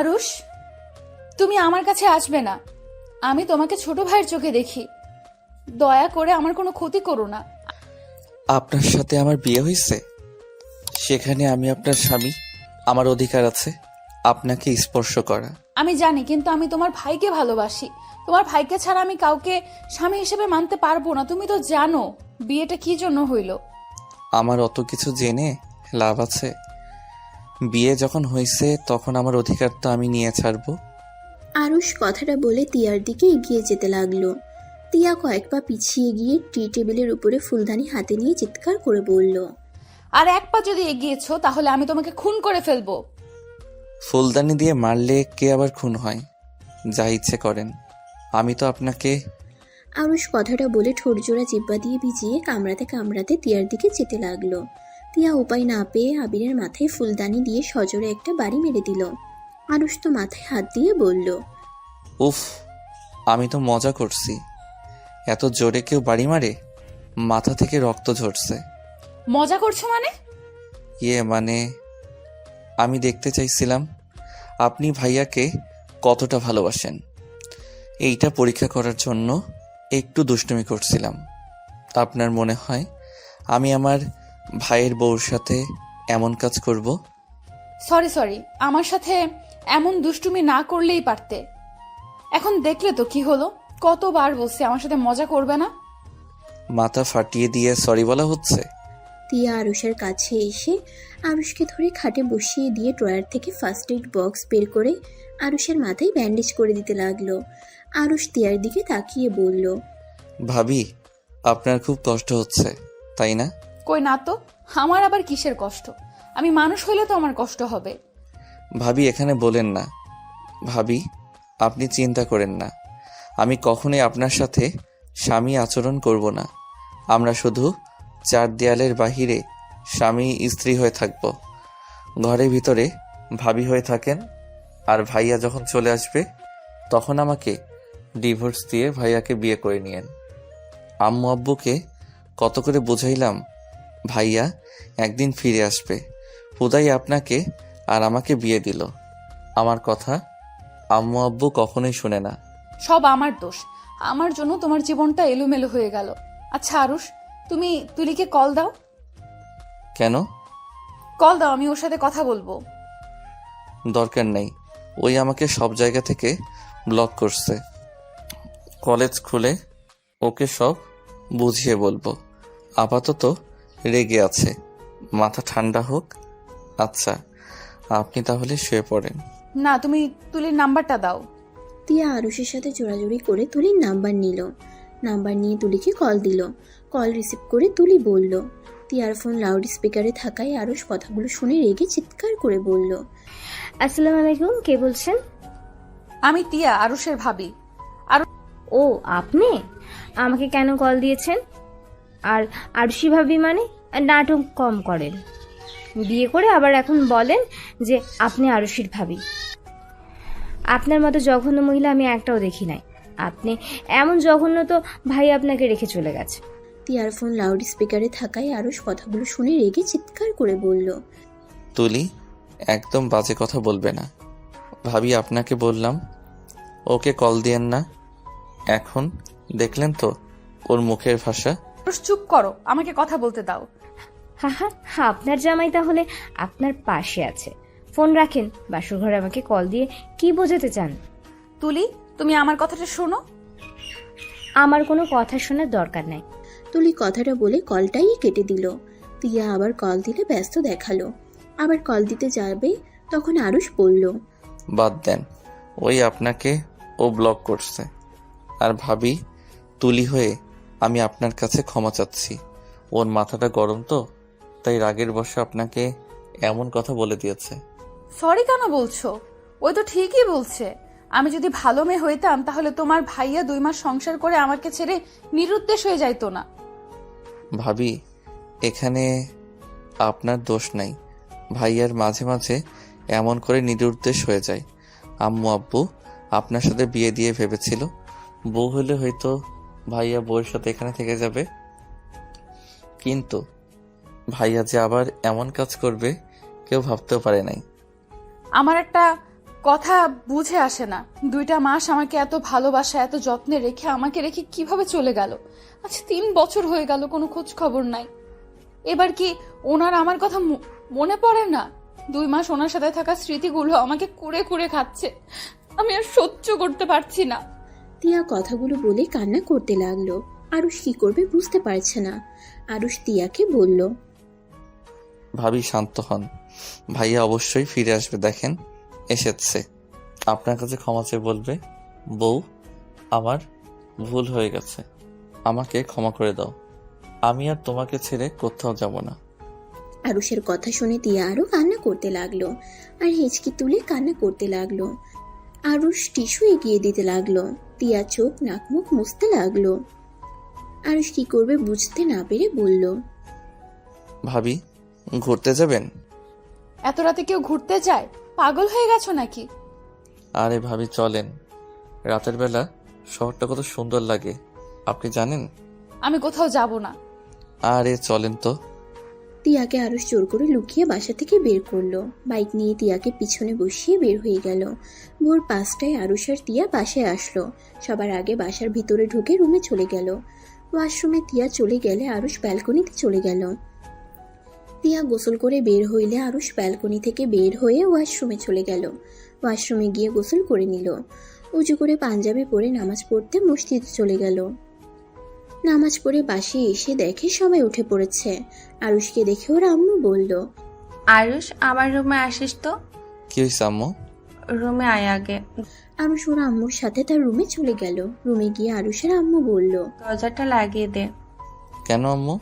আরুষ, তুমি আমার কাছে আসবে না। আমি তোমাকে ছোট ভাইয়ের চোখে দেখি। দয়া করে আমার কোনো ক্ষতি করো না। আপনার সাথে আমার বিয়ে হয়েছে, সেখানে আমি আপনার স্বামী, আমার অধিকার আছে আপনাকে স্পর্শ করা। আমি জানি, কিন্তু আমি তোমার ভাইকে ভালোবাসি। তোমার ভাইকে ছাড়া আমি কাউকে স্বামী হিসেবে মানতে পারবো না। তুমি তো জানো বিয়েটা কি জন্য হইলো। আমার অত কিছু জেনে লাভ আছে? বিয়ে যখন হয়েছে তখন আমার অধিকার তো আমি নিয়ে ছাড়বো। আরুষ কথাটা বলে তিয়ার দিকে এগিয়ে যেতে লাগলো। তিয়া কয়েক পা পিছিয়ে গিয়ে টি টেবিলের উপরে ফুলদানি হাতে নিয়ে চিৎকার করে বলল, আর এক পা যদি এগিয়েছো তাহলে আমি তোমাকে খুন করে ফেলবো। ফুলদানি দিয়ে মারলে কে আবার খুন হয়? যা ইচ্ছে করেন, আমি তো আপনাকে। আরুষ কথাটা বলে ঠোঁটজোড়া জিব্বা দিয়ে ভিজিয়ে কামড়াতে কামড়াতে তিয়ার দিকে যেতে লাগলো। তিয়া উপায় না পেয়ে আবিরের মাথায় ফুলদানি দিয়ে সজোরে একটা বাড়ি মেরে দিল। আরুষ তো মাথায় হাত দিয়ে বলল, উফ, আমি তো মজা করছি। এত জোরে কেউ বাড়ি মারে? মাথা থেকে রক্ত ঝরছে। মজা করছো মানে? মানে আমি দেখতে চাইছিলাম আপনি ভাইয়াকে কতটা ভালোবাসেন। এইটা পরীক্ষা করার জন্য একটু দুষ্টুমি করছিলাম। আপনার মনে হয় আমি আমার ভাইয়ের বউর সাথে এমন কাজ করব? সরি, আমার সাথে এমন দুষ্টুমি না করলেই পারতে। এখন দেখলে তো কি হলো। কতবার বলছি আমার সাথে মজা করবে না। মাথা ফাটিয়ে দিয়ে সরি বলা হচ্ছে? তিয়া আরুষের কাছে এসে আরুষকে ধরে খাটে বসিয়ে দিয়ে ড্রয়ার থেকে ফার্স্ট এইড বক্স বের করে আরুষের মাথায় ব্যান্ডেজ করে দিতে লাগলো। আরুষ তিয়ার দিকে তাকিয়ে বলল, ভাবি, আপনার খুব কষ্ট হচ্ছে তাই না? কই না তো, আমার আবার কিসের কষ্ট? আমি মানুষ হইলে তো আমার কষ্ট হবে। ভাবি এখানে বলেন না। ভাবি, আপনি চিন্তা করেন না, আমি কখনোই আপনার সাথে স্বামী আচরণ করব না। আমরা শুধু চার দেয়ালের বাহিরে স্বামী স্ত্রী হয়ে থাকব। ঘরের ভিতরে ভাবি হয়ে থাকেন। আর ভাইয়া যখন চলে আসবে তখন আমাকে ডিভোর্স দিয়ে ভাইয়াকে বিয়ে করে নিয়েন। আম্মু আব্বুকে কত করে বুঝাইলাম ভাইয়া একদিন ফিরে আসবে, হুদাই আপনাকে আর আমাকে বিয়ে দিল। আমার কথা আম্মু আব্বু কখনোই শুনে না। সব আমার দোষ। আমার জন্য তোমার জীবনটা এলোমেলো হয়ে গেল। আচ্ছা আরুষ, তুমি তুলিকে কল দাও। কেন? কল দাও, আমি ওর সাথে কথা বলবো। দরকার নেই, ওই আমাকে সব জায়গা থেকে ব্লক করছে। কলেজ খুলে ওকে সব বুঝিয়ে বলবো। আপাতত রেগে আছে, মাথা ঠান্ডা হোক। আচ্ছা, আপনি তাহলে শুয়ে পড়েন। না, তুমি তুলির নাম্বারটা দাও। তিয়া আরুষের সাথে জোড়াজোড়ি করে তুলির নাম্বার নিল। নাম্বার নিয়ে তুলিকে কল দিল। কল রিসিভ করে তুলি বলল। তিয়ার ফোন লাউড স্পিকারে থাকায় আরুষ কথাগুলো শুনে রেগে চিৎকার করে বলল, আসসালামু আলাইকুম, কে বলছেন? আমি তিয়া, আরুষের ভাবি। ও আপনি আমাকে কেন কল দিয়েছেন? আর আরুষি ভাবি মানে? নাটক কম করেন। বিয়ে করে আবার এখন বলেন যে আপনি আরুষির ভাবি। আপনার মতো জঘন্য মহিলা আমি একটাও দেখি নাই। আপনি এমন জঘন্য তো ভাই আপনাকে রেখে চলে গেছে। তিয়ার ফোন লাউড স্পিকারে থাকায় আরুষ কথাগুলো শুনে রেগে চিৎকার করে বলল, তুলি, একদম বাজে কথা বলবে না। ভাবি আপনাকে বললাম ওকে কল দিয়েন না। এখন দেখলেন তো ওর মুখের ভাষা। আরুষ চুপ করো, আমাকে কথা বলতে দাও। হা, আপনার জামাই তাহলে আপনার পাশে আছে। ফোন রাখেন, বাসর ঘরে আমাকে কল দিয়ে কি বোঝাতে চান? তুলি, তুমি আমার কথাটা শোনো। আমার কোনো কথা শোনার দরকার নাই। তুলি কথাটা বলে কলটাই কেটে দিল। তিয়া আবার কল দিলে ব্যস্ত দেখালো। আবার কল দিতে যাবে তখন আরুষ বলল, বাদ দেন, ওই আপনাকে ও ব্লক করছে। আর ভাবি, তুলি হয়ে আমি আপনার কাছে ক্ষমা চাচ্ছি। ওর মাথাটা গরম তো, তাই রাগের বশে আপনাকে এমন কথা বলে দিয়েছে। সরি কেন বলছো? ওই তো ঠিকই বলছে। আমি যদি ভালো মেয়ে হইতাম তাহলে তোমার ভাইয়া 2 মাস সংসার করে আমাকে ছেড়ে নিরুদ্দেশ হয়ে যাইতো না। ভাবি, এখানে আপনার দোষ নাই। ভাইয়ার মাঝে মাঝে এমন করে নিরুদ্দেশ হয়ে যায়। আম্মু আব্বু আপনার সাথে বিয়ে দিয়ে ভেবেছিল বউ হলে হয়তো ভাইয়া বউয়ের সাথে এখানে থেকে যাবে, কিন্তু ভাইয়া যে আবার এমন কাজ করবে কেউ ভাবতেও পারে নাই। আমার একটা কথা বুঝে আসে না, 2টা মাস আমাকে এত ভালোবাসা এত যত্নে রেখে আমাকে রেখে কিভাবে চলে গেল। আচ্ছা 3 বছর হয়ে গেল, কোনো খোঁজ খবর নাই। এবার কি ওনার আমার কথা মনে পড়ে না? 2 মাস ওনার সাথে থাকা স্মৃতিগুলো আমাকে কুড়ে কুড়ে খাচ্ছে। আমি আর সহ্য করতে পারছি না। তিয়া কথাগুলো বলে কান্না করতে লাগলো। আরুষ কি করবে বুঝতে পারছে না। আরুষ তিয়াকে বলল, ভাবি শান্ত হন, ভাইয়া অবশ্যই ফিরে আসবে। দেখেন এসেছে, আপনার কাছে ক্ষমা চেয়ে বলবে, বউ আমার ভুল হয়ে গেছে, আমাকে ক্ষমা করে দাও, আমি আর তোমাকে ছেড়ে কোথাও যাব না। আরুষের কথা শুনে তিয়া আরো কান্না করতে লাগলো আর হেঁচকি তুলে কান্না করতে লাগলো। আরুষ টিস্যু এগিয়ে দিতে লাগলো। তিয়া চোখ নাক মুখ মুছতে লাগলো। আরুষ কি করবে বুঝতে না পেরে বলল, ভাবি ঘুরতে যাবেন? এত রাতে কেউ ঘুরতে যায়? পাগল হয়ে গেছো নাকি? আরে ভাবি চলেন, রাতের বেলা শহরটা কত সুন্দর লাগে আপনি জানেন। আমি কোথাও যাব না। আরে চলেন তো। তিয়াকে আরুষ জোর করে লুকিয়ে বাসা থেকে বের করলো। বাইক নিয়ে তিয়াকে পিছনে বসিয়ে বের হয়ে গেল। ভোর 5টায় আরুষ আর তিয়া বাসায় আসলো। সবার আগে বাসার ভিতরে ঢুকে রুমে চলে গেল। ওয়াশরুমে তিয়া চলে গেলে আরুষ ব্যালকনিতে চলে গেল। তিয়া গোসল করে বের হইলে আরুষ ব্যালকনি থেকে বের হয়ে ওয়াশরুমে চলে গেল। ওয়াশরুমে গিয়ে গোসল করে নিল। উঁচু করে পাঞ্জাবি পরে নামাজ পড়তে মসজিদে চলে গেল। নামাজ পড়ে বাসে এসে দেখে সবাই উঠে পড়েছে। আরুষকে দেখে ওর আম্মু বলল, আয়ুষ আমার রুমে আসিস তো। কি হয়েছে আম্মু? রুমে আয় আগে। আরুষ ওর আম্মুর সাথে তার রুমে চলে গেল। রুমে গিয়ে আরুষের আম্মু বলল, দরজাটা লাগিয়ে দে। কেন আম্মু?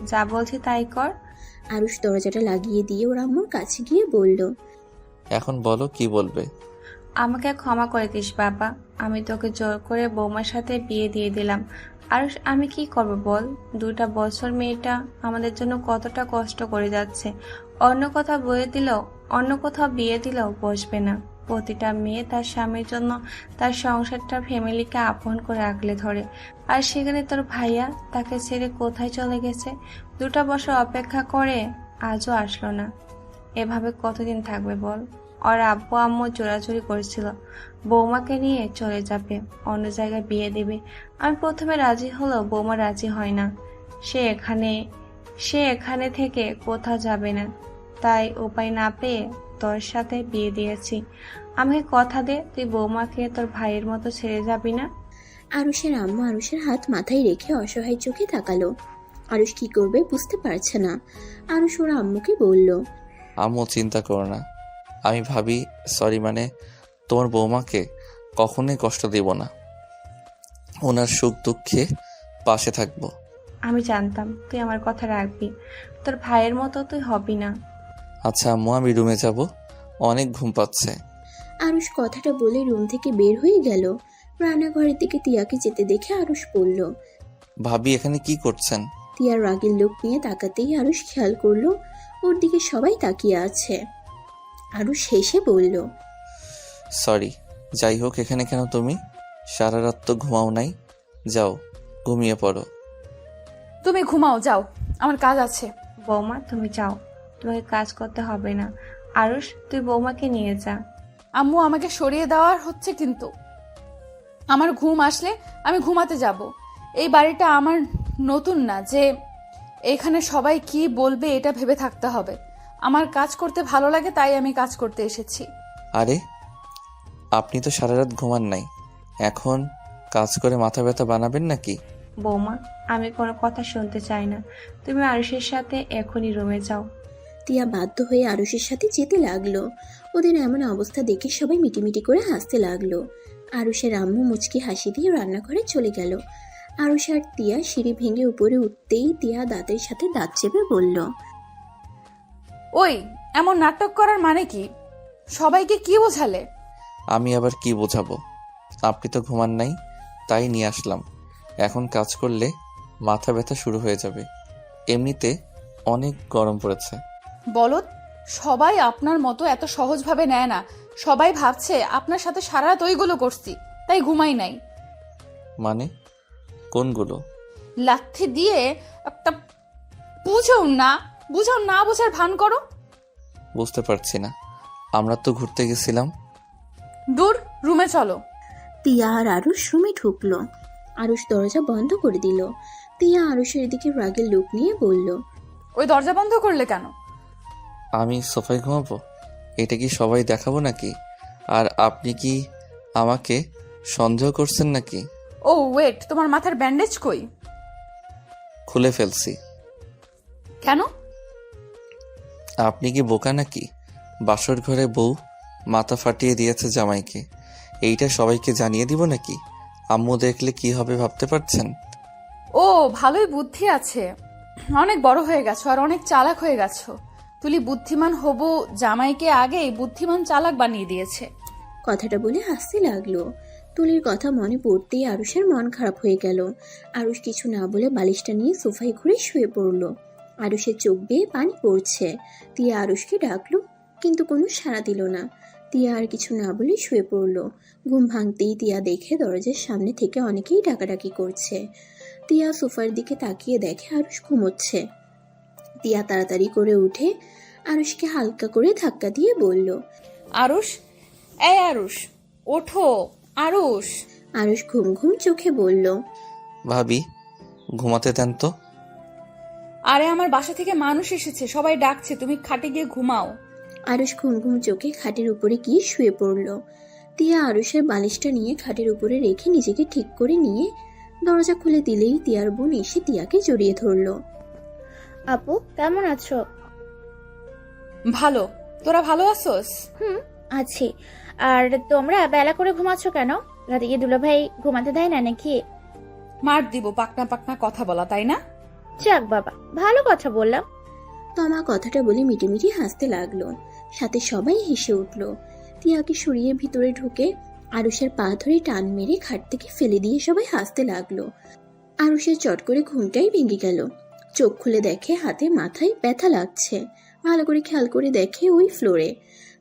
যা বলছি তাই কর। আরুষ দরজাটা লাগিয়ে দিয়ে ওর আম্মুর কাছে গিয়ে বলল, এখন বলো কি বলবে। আমাকে ক্ষমা করে দিস বাবা, আমি তোকে জোর করে বৌমার সাথে বিয়ে দিয়ে দিলাম। আয়ুষ আমি কি করব বল, 2টা বছর মেয়েটা আমাদের জন্য কতটা কষ্ট করে যাচ্ছে। অন্য কোথাও বিয়ে দিলেও বসবে না। প্রতিটা মেয়ে তার স্বামীর জন্য তার সংসারটা ফ্যামিলিকে আপন করে আগলে ধরে, আর সেখানে তোর ভাইয়া তাকে ছেড়ে কোথায় চলে গেছে। 2টা বছর অপেক্ষা করে আজও আসলো না। এভাবে কতদিন থাকবে বল। ওর আব্বু আম্মু চোরাচুরি করেছিল, বৌমাকে নিয়ে চলে যাবে, অন্য জায়গায় বিয়ে দেবে। আমি প্রথমে রাজি হলেও বৌমা রাজি হয় না। সে এখানে থেকে কোথাও যাবে না, তাই উপায় না পেয়ে তোর সাথে বিয়ে দিয়েছি। আমাকে কথা দে তুই বৌমাকে তোর ভাইয়ের মতো ছেড়ে যাবি না। আরুষের আম্মু আরুষের হাত মাথায় রেখে অসহায় চোখে তাকালো। আরুষ কি করবে বুঝতে পারছে না। আরুষ ওর আম্মুকে বলল, আম্মু চিন্তা করো না, আমি ভাবি সরি মানে তোমার বৌমাকে কখনোই কষ্ট দেব না, ওনার সুখ দুঃখে পাশে থাকবো। আমি জানতাম তুই আমার কথা রাখবি, তোর ভাইয়ের মতো তুই হবি না। আচ্ছা আম্মু আমি রুমে যাব, অনেক ঘুম পাচ্ছে। আরুষ কথাটা বলে রুম থেকে বের হয়ে গেল। রান্নাঘরের দিকে তিয়াকে যেতে দেখে আরুষ বলল, ভাবি এখানে কি করছেন? তিয়ার রাগের লোক নিয়ে তাকাতেই আরুষ খেয়াল করলো ওর দিকে সবাই তাকিয়ে আছে। আরুষ হেসে বলল, সরি। যাই হোক এখানে কেন তুমি? সারা রাত তো ঘুমাও নাই, যাও ঘুমিয়ে পড়ো। তুমি ঘুমাও, যাও, আমার কাজ আছে। বৌমা তুমি যাও, তোমাকে কাজ করতে হবে না। আরুষ তুই বৌমাকে নিয়ে যা। আম্মু আমাকে সরিয়ে দেওয়ার হচ্ছে, কিন্তু আমার ঘুম আসলে আমি ঘুমাতে যাব। এই বাড়িটা আমার নতুন না যে এখানে সবাই কি বলবে এটা ভেবে থাকতে হবে। আমার কাজ করতে ভালো লাগে, তাই আমি কাজ করতে এসেছি। আরে আপনি তো সারা রাত ঘুমান নাই, এখন কাজ করে মাথা ব্যথা বানাবেন নাকি? বৌমা আমি কোনো কথা শুনতে চাই না, তুমি আরুষের সাথে এখনই রুমে যাও। তিয়া বাধ্য হয়ে আরুষের সাথে যেতে লাগলো। ওদের এমন অবস্থা দেখে সবাই মিটিমিটি করে হাসতে লাগলো। আরুষের আম্মু মুচকি হাসি দিয়ে রান্নাঘরে চলে গেল। আরুষ আর তিয়া সিঁড়ি ভেঙে উপরে উঠতেই তিয়া দাঁতের সাথে দাঁত চেপে বলল, ওই এমন নাটক করার মানে কি? সবাইকে কি বোঝালে? আমি আবার কি বোঝাবো, আপনি তো ঘুমান নাই তাই নিয়ে আসলাম। এখন কাজ করলে মাথা ব্যথা শুরু হয়ে যাবে, এমনিতে অনেক গরম পড়েছে। বলদ, সবাই আপনার মতো এত সহজভাবে নেয় না। সবাই ভাবছে আপনার সাথে সারা রাত ওইগুলো করছি, তাই ঘুমাই নাই। মানে কোনগুলো? লাথি দিয়ে একটা বুঝো না, বুঝাও, না বোঝার ভান করো। বুঝতে পারছি না, আমরা তো ঘুরতে গেছিলাম। দূর, রুমে চলো। তিয়া আর আরুষ রুমে ঢুকলো। আরুষ দরজা বন্ধ করে দিল। তিয়া আরুষের দিকে রাগের লুক নিয়ে বলল, ওই দরজা বন্ধ করলে কেন? আমি সোফায় ঘুমাবো? এটা কি সবাই দেখাবো নাকি? আর আপনি কি আমাকে সন্দেহ করছেন নাকি? ও ওয়েট, তোমার মাথার ব্যান্ডেজ কই? খুলে ফেলছি। কেন? আপনি কি বোকা নাকি? বাসর ঘরে বউ মাথা ফাটিয়ে দিয়েছে জামাইকে, এইটা সবাইকে জানিয়ে দিব নাকি? আম্মু দেখলে কি হবে ভাবতে পারছেন? ও, ভালোই বুদ্ধি আছে। অনেক বড় হয়ে গেছো আর অনেক চালাক হয়ে গেছো। তুলি বুদ্ধিমান হবু জামাইকে আগেই বুদ্ধিমান চালাক বানিয়ে দিয়েছে। কথাটা বলে হাসতে লাগলো। তুলির কথা মনে পড়তেই আরুষের মন খারাপ হয়ে গেল। আরুষ কিছু না বলে বালিশটা নিয়ে সোফায় ঘুরে শুয়ে পড়লো। আরুষের চোখ বেয়ে পানি পড়ছে। তিয়া আরুষকে ডাকলো, কিন্তু কোনো সাড়া দিল না। তিয়া আর কিছু না বলে শুয়ে পড়লো। ঘুম ভাঙতেই তিয়া দেখে দরজার সামনে থেকে অনেকেই ডাকাডাকি করছে। তিয়া সোফার দিকে তাকিয়ে দেখে আরুষ ঘুমোচ্ছে। তিয়া তাড়াতাড়ি করে উঠে আরুষকে হালকা করে ধাক্কা দিয়ে বলল, আরুষ, এই আরুষ, ওঠো আরুষ। আরুষ ঘুম ঘুম চোখে বলল, ভাবি, ঘুমাতে দেন তো। আরে আমার বাসা থেকে মানুষ এসেছে, সবাই ডাকছে, তুমি খাটে গিয়ে ঘুমাও। আরুষ ঘুম ঘুম চোখে খাটের উপরে গিয়ে শুয়ে পড়ল। তিয়া আরুষের বালিশটা নিয়ে খাটের উপরে রেখে নিজেকে ঠিক করে নিয়ে দরজা খুলে দিলেই তিয়ার বোন এসে তিয়াকে জড়িয়ে ধরল। আপু কেমন আছো? ভালো, তোরা ভালো আছোস? আছি। আর তোমরা বেলা করে ঘুমাচ্ছ কেন? রাতে গিয়ে দুলাভাই ঘুমাতে দেয় না নাকি? মার দিব পাকনা পাকনা কথা বলা, তাই না? যাক বাবা, ভালো কথা বললাম। তমা কথাটা বলে মিটিমিটি হাসতে লাগলো। সাথে সবাই হেসে উঠল। তিয়াকে সরিয়ে ভিতরে ঢুকে আরুষের পা ধরে টান মেরে খাট থেকে ফেলে দিয়ে সবাই হাসতে লাগলো। আরুষের চট করে ঘুমটাই ভেঙে গেল। চোখ খুলে দেখে হাতে মাথায় ব্যথা লাগছে। ভালো করে খেয়াল করে দেখে ওই ফ্লোরে।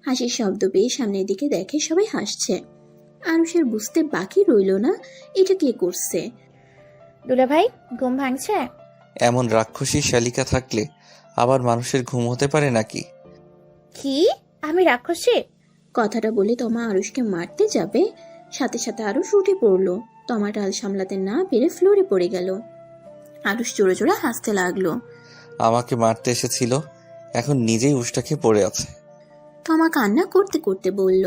হাসির শব্দ পেয়ে সামনের দিকে দেখে সবাই হাসছে। আরুষের বুঝতে বাকি রইল না এটা কে করছে। দুলাভাই ঘুম ভাঙছে? এমন রাক্ষসী শালিকা থাকলে আবার মানুষের ঘুম হতে পারে নাকি? কি আমি রাক্ষসী? কথাটা বলে তমা আরুষকে মারতে যাবে, সাথে সাথে আরুষ উঠে পড়লো। তমা ডাল সামলাতে না পেরে ফ্লোরে পড়ে গেল। আরুষ জোরে জোরে হাসতে লাগলো। আমাকে মারতে এসেছিল, এখন নিজেই উষ্টা খেয়ে পড়ে আছে। তমা কান্না করতে করতে বলল,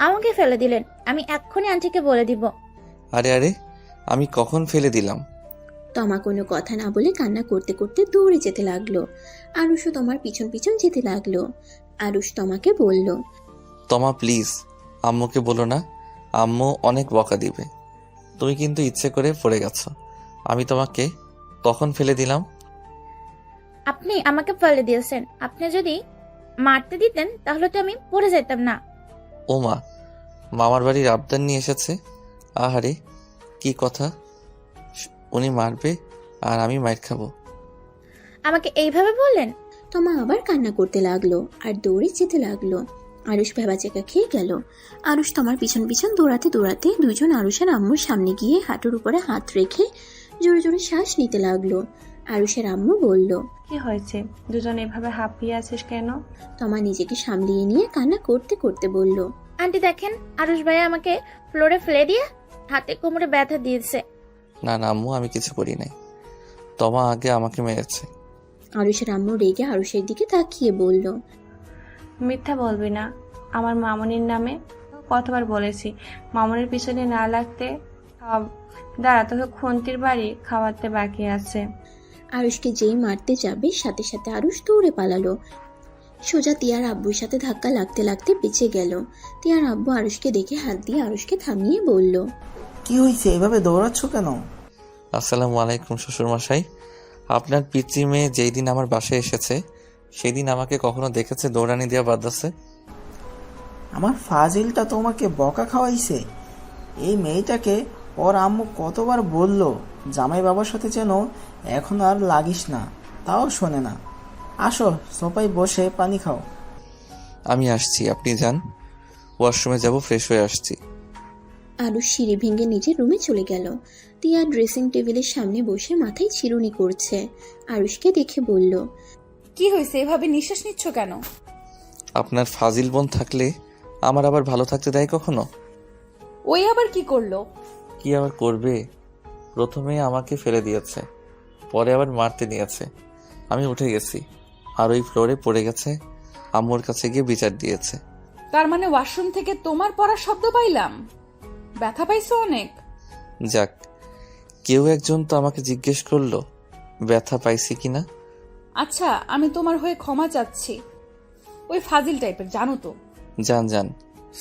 আমাকে ফেলে দিলেন, আমি এক্ষুনি আন্টিকে বলে দিব। আরে আরে, আমি কখন ফেলে দিলাম? তমা কোনো কথা না বলে কান্না করতে করতে দৌড়ে যেতে লাগলো। আরুষও তোমার পিছন পিছন যেতে লাগলো। আরুষ তমাকে বলল, তমা প্লিজ, আম্মুকে বলো না, আম্মু অনেক বকা দিবে। তুমি কিন্তু ইচ্ছে করে পড়ে গেছো, আমি তোমাকে কখন ফেলে দিলাম? আপনি আমাকে ফেলে দিয়েছেন। আপনি যদি মারতে দিতেন তাহলে তো আমি পড়ে যেতাম না। ও মা, মামার বাড়ির আবদার নিয়ে এসেছে। আহারে কি কথা, উনি মারবে আর আমি মাইর খাবো। আমাকে এইভাবে বললেন? তমা আবার কান্না করতে লাগলো আর দৌড়ে যেতে লাগলো। আরুষ ভেবাচেকা খেয়ে গেল। আরুষ তোমার পিছন পিছন দৌড়াতে দৌড়াতে দুজন আরুষের আম্মুর সামনে গিয়ে হাঁটুর উপরে হাত রেখে জোরে জোরে শ্বাস নিতে লাগলো। আরুষের আম্মু বলল, কি হয়েছে, দুজন এভাবে হাঁপিয়ে আছিস কেন? তমা নিজেকে সামলিয়ে নিয়ে কান্না করতে করতে বলল, আন্টি দেখেন, আরুষ ভাইয়া আমাকে ফ্লোরে ফেলে দিয়ে হাতে কোমরে ব্যথা দিয়েছে। না না আম্মু, আমি কিছু করি নাই, তমা আগে আমাকে মেরেছে। আরুষের আম্মু রেগে আরুষের দিকে তাকিয়ে বলল, মিথ্যা বলবি না, আমার মামনির নামে কতবার বলেছি মামনির পিছনে না লাগতে। দাঁড়া, তোকে খুন্তির বাড়ি খাওয়াতে বাকি আছে। আরুষকে যেই মারতে যাবে সাথে সাথে আরুষ দৌড়ে পালালো। সোজা তিয়ার আব্বুর সাথে ধাক্কা লাগতে লাগতে বেঁচে গেল। তিয়ার আব্বু আরুষকে দেখে হাত দিয়ে আরুষকে থামিয়ে বলল, কি হয়েছে, এভাবে দৌড়াচ্ছ কেন? আসসালামু আলাইকুম শ্বশুরমশাই। আপনার পিতৃ মেয়ে যেই দিন আমার বাসায় এসেছে সেই দিন আমাকে কখনো দেখেছে দৌড়ানি দেওয়া বাদ আছে? আমার ফাজিলটা তোমাকে বকা খাওয়াইছে। এই মেয়েটাকে ওর আম্মু কতবার বলল জামাই বাবার সাথে যেন এখন আর লাগিস না, তাও শোনে না। আসো সোফায় বসে পানি খাও। আমি আসছি, আপনি যান, ওয়াশরুমে যাব, ফ্রেশ হয়ে আসছি। আরুষ সিঁড়ি ভেঙে নিজের রুমে চলে গেল। তিয়া ড্রেসিং টেবিলের সামনে বসে মাথায় চিরুনি করছে। আরুষকে দেখে বলল, কি হয়েছে, এভাবে নিঃশ্বাস নিচ্ছ কেন? আপনার ফাজিল বোন থাকলে আমার আবার ভালো থাকতে দেয় কখনো? ওই আবার কি করলো? কি আবার করবে? প্রথমে আমাকে ফেলে দিয়েছে, পরে আবার মারতে নিয়েছে। আমি উঠে গেছি আর ওই ফ্লোরে পড়ে গেছে। আম্মুর কাছে গিয়ে বিচার দিয়েছে। তার মানে ওয়াশরুম থেকে তোমার পড়ার শব্দ পাইলাম? ব্যথা পাইছো অনেক? যাক, কেউ একজন তো আমাকে জিজ্ঞেস করলো ব্যথা পাইছি কিনা। আচ্ছা, আমি তোমার হয়ে ক্ষমা চাচ্ছি। ওই ফাজিল টাইপের, জানো তো। যান যান,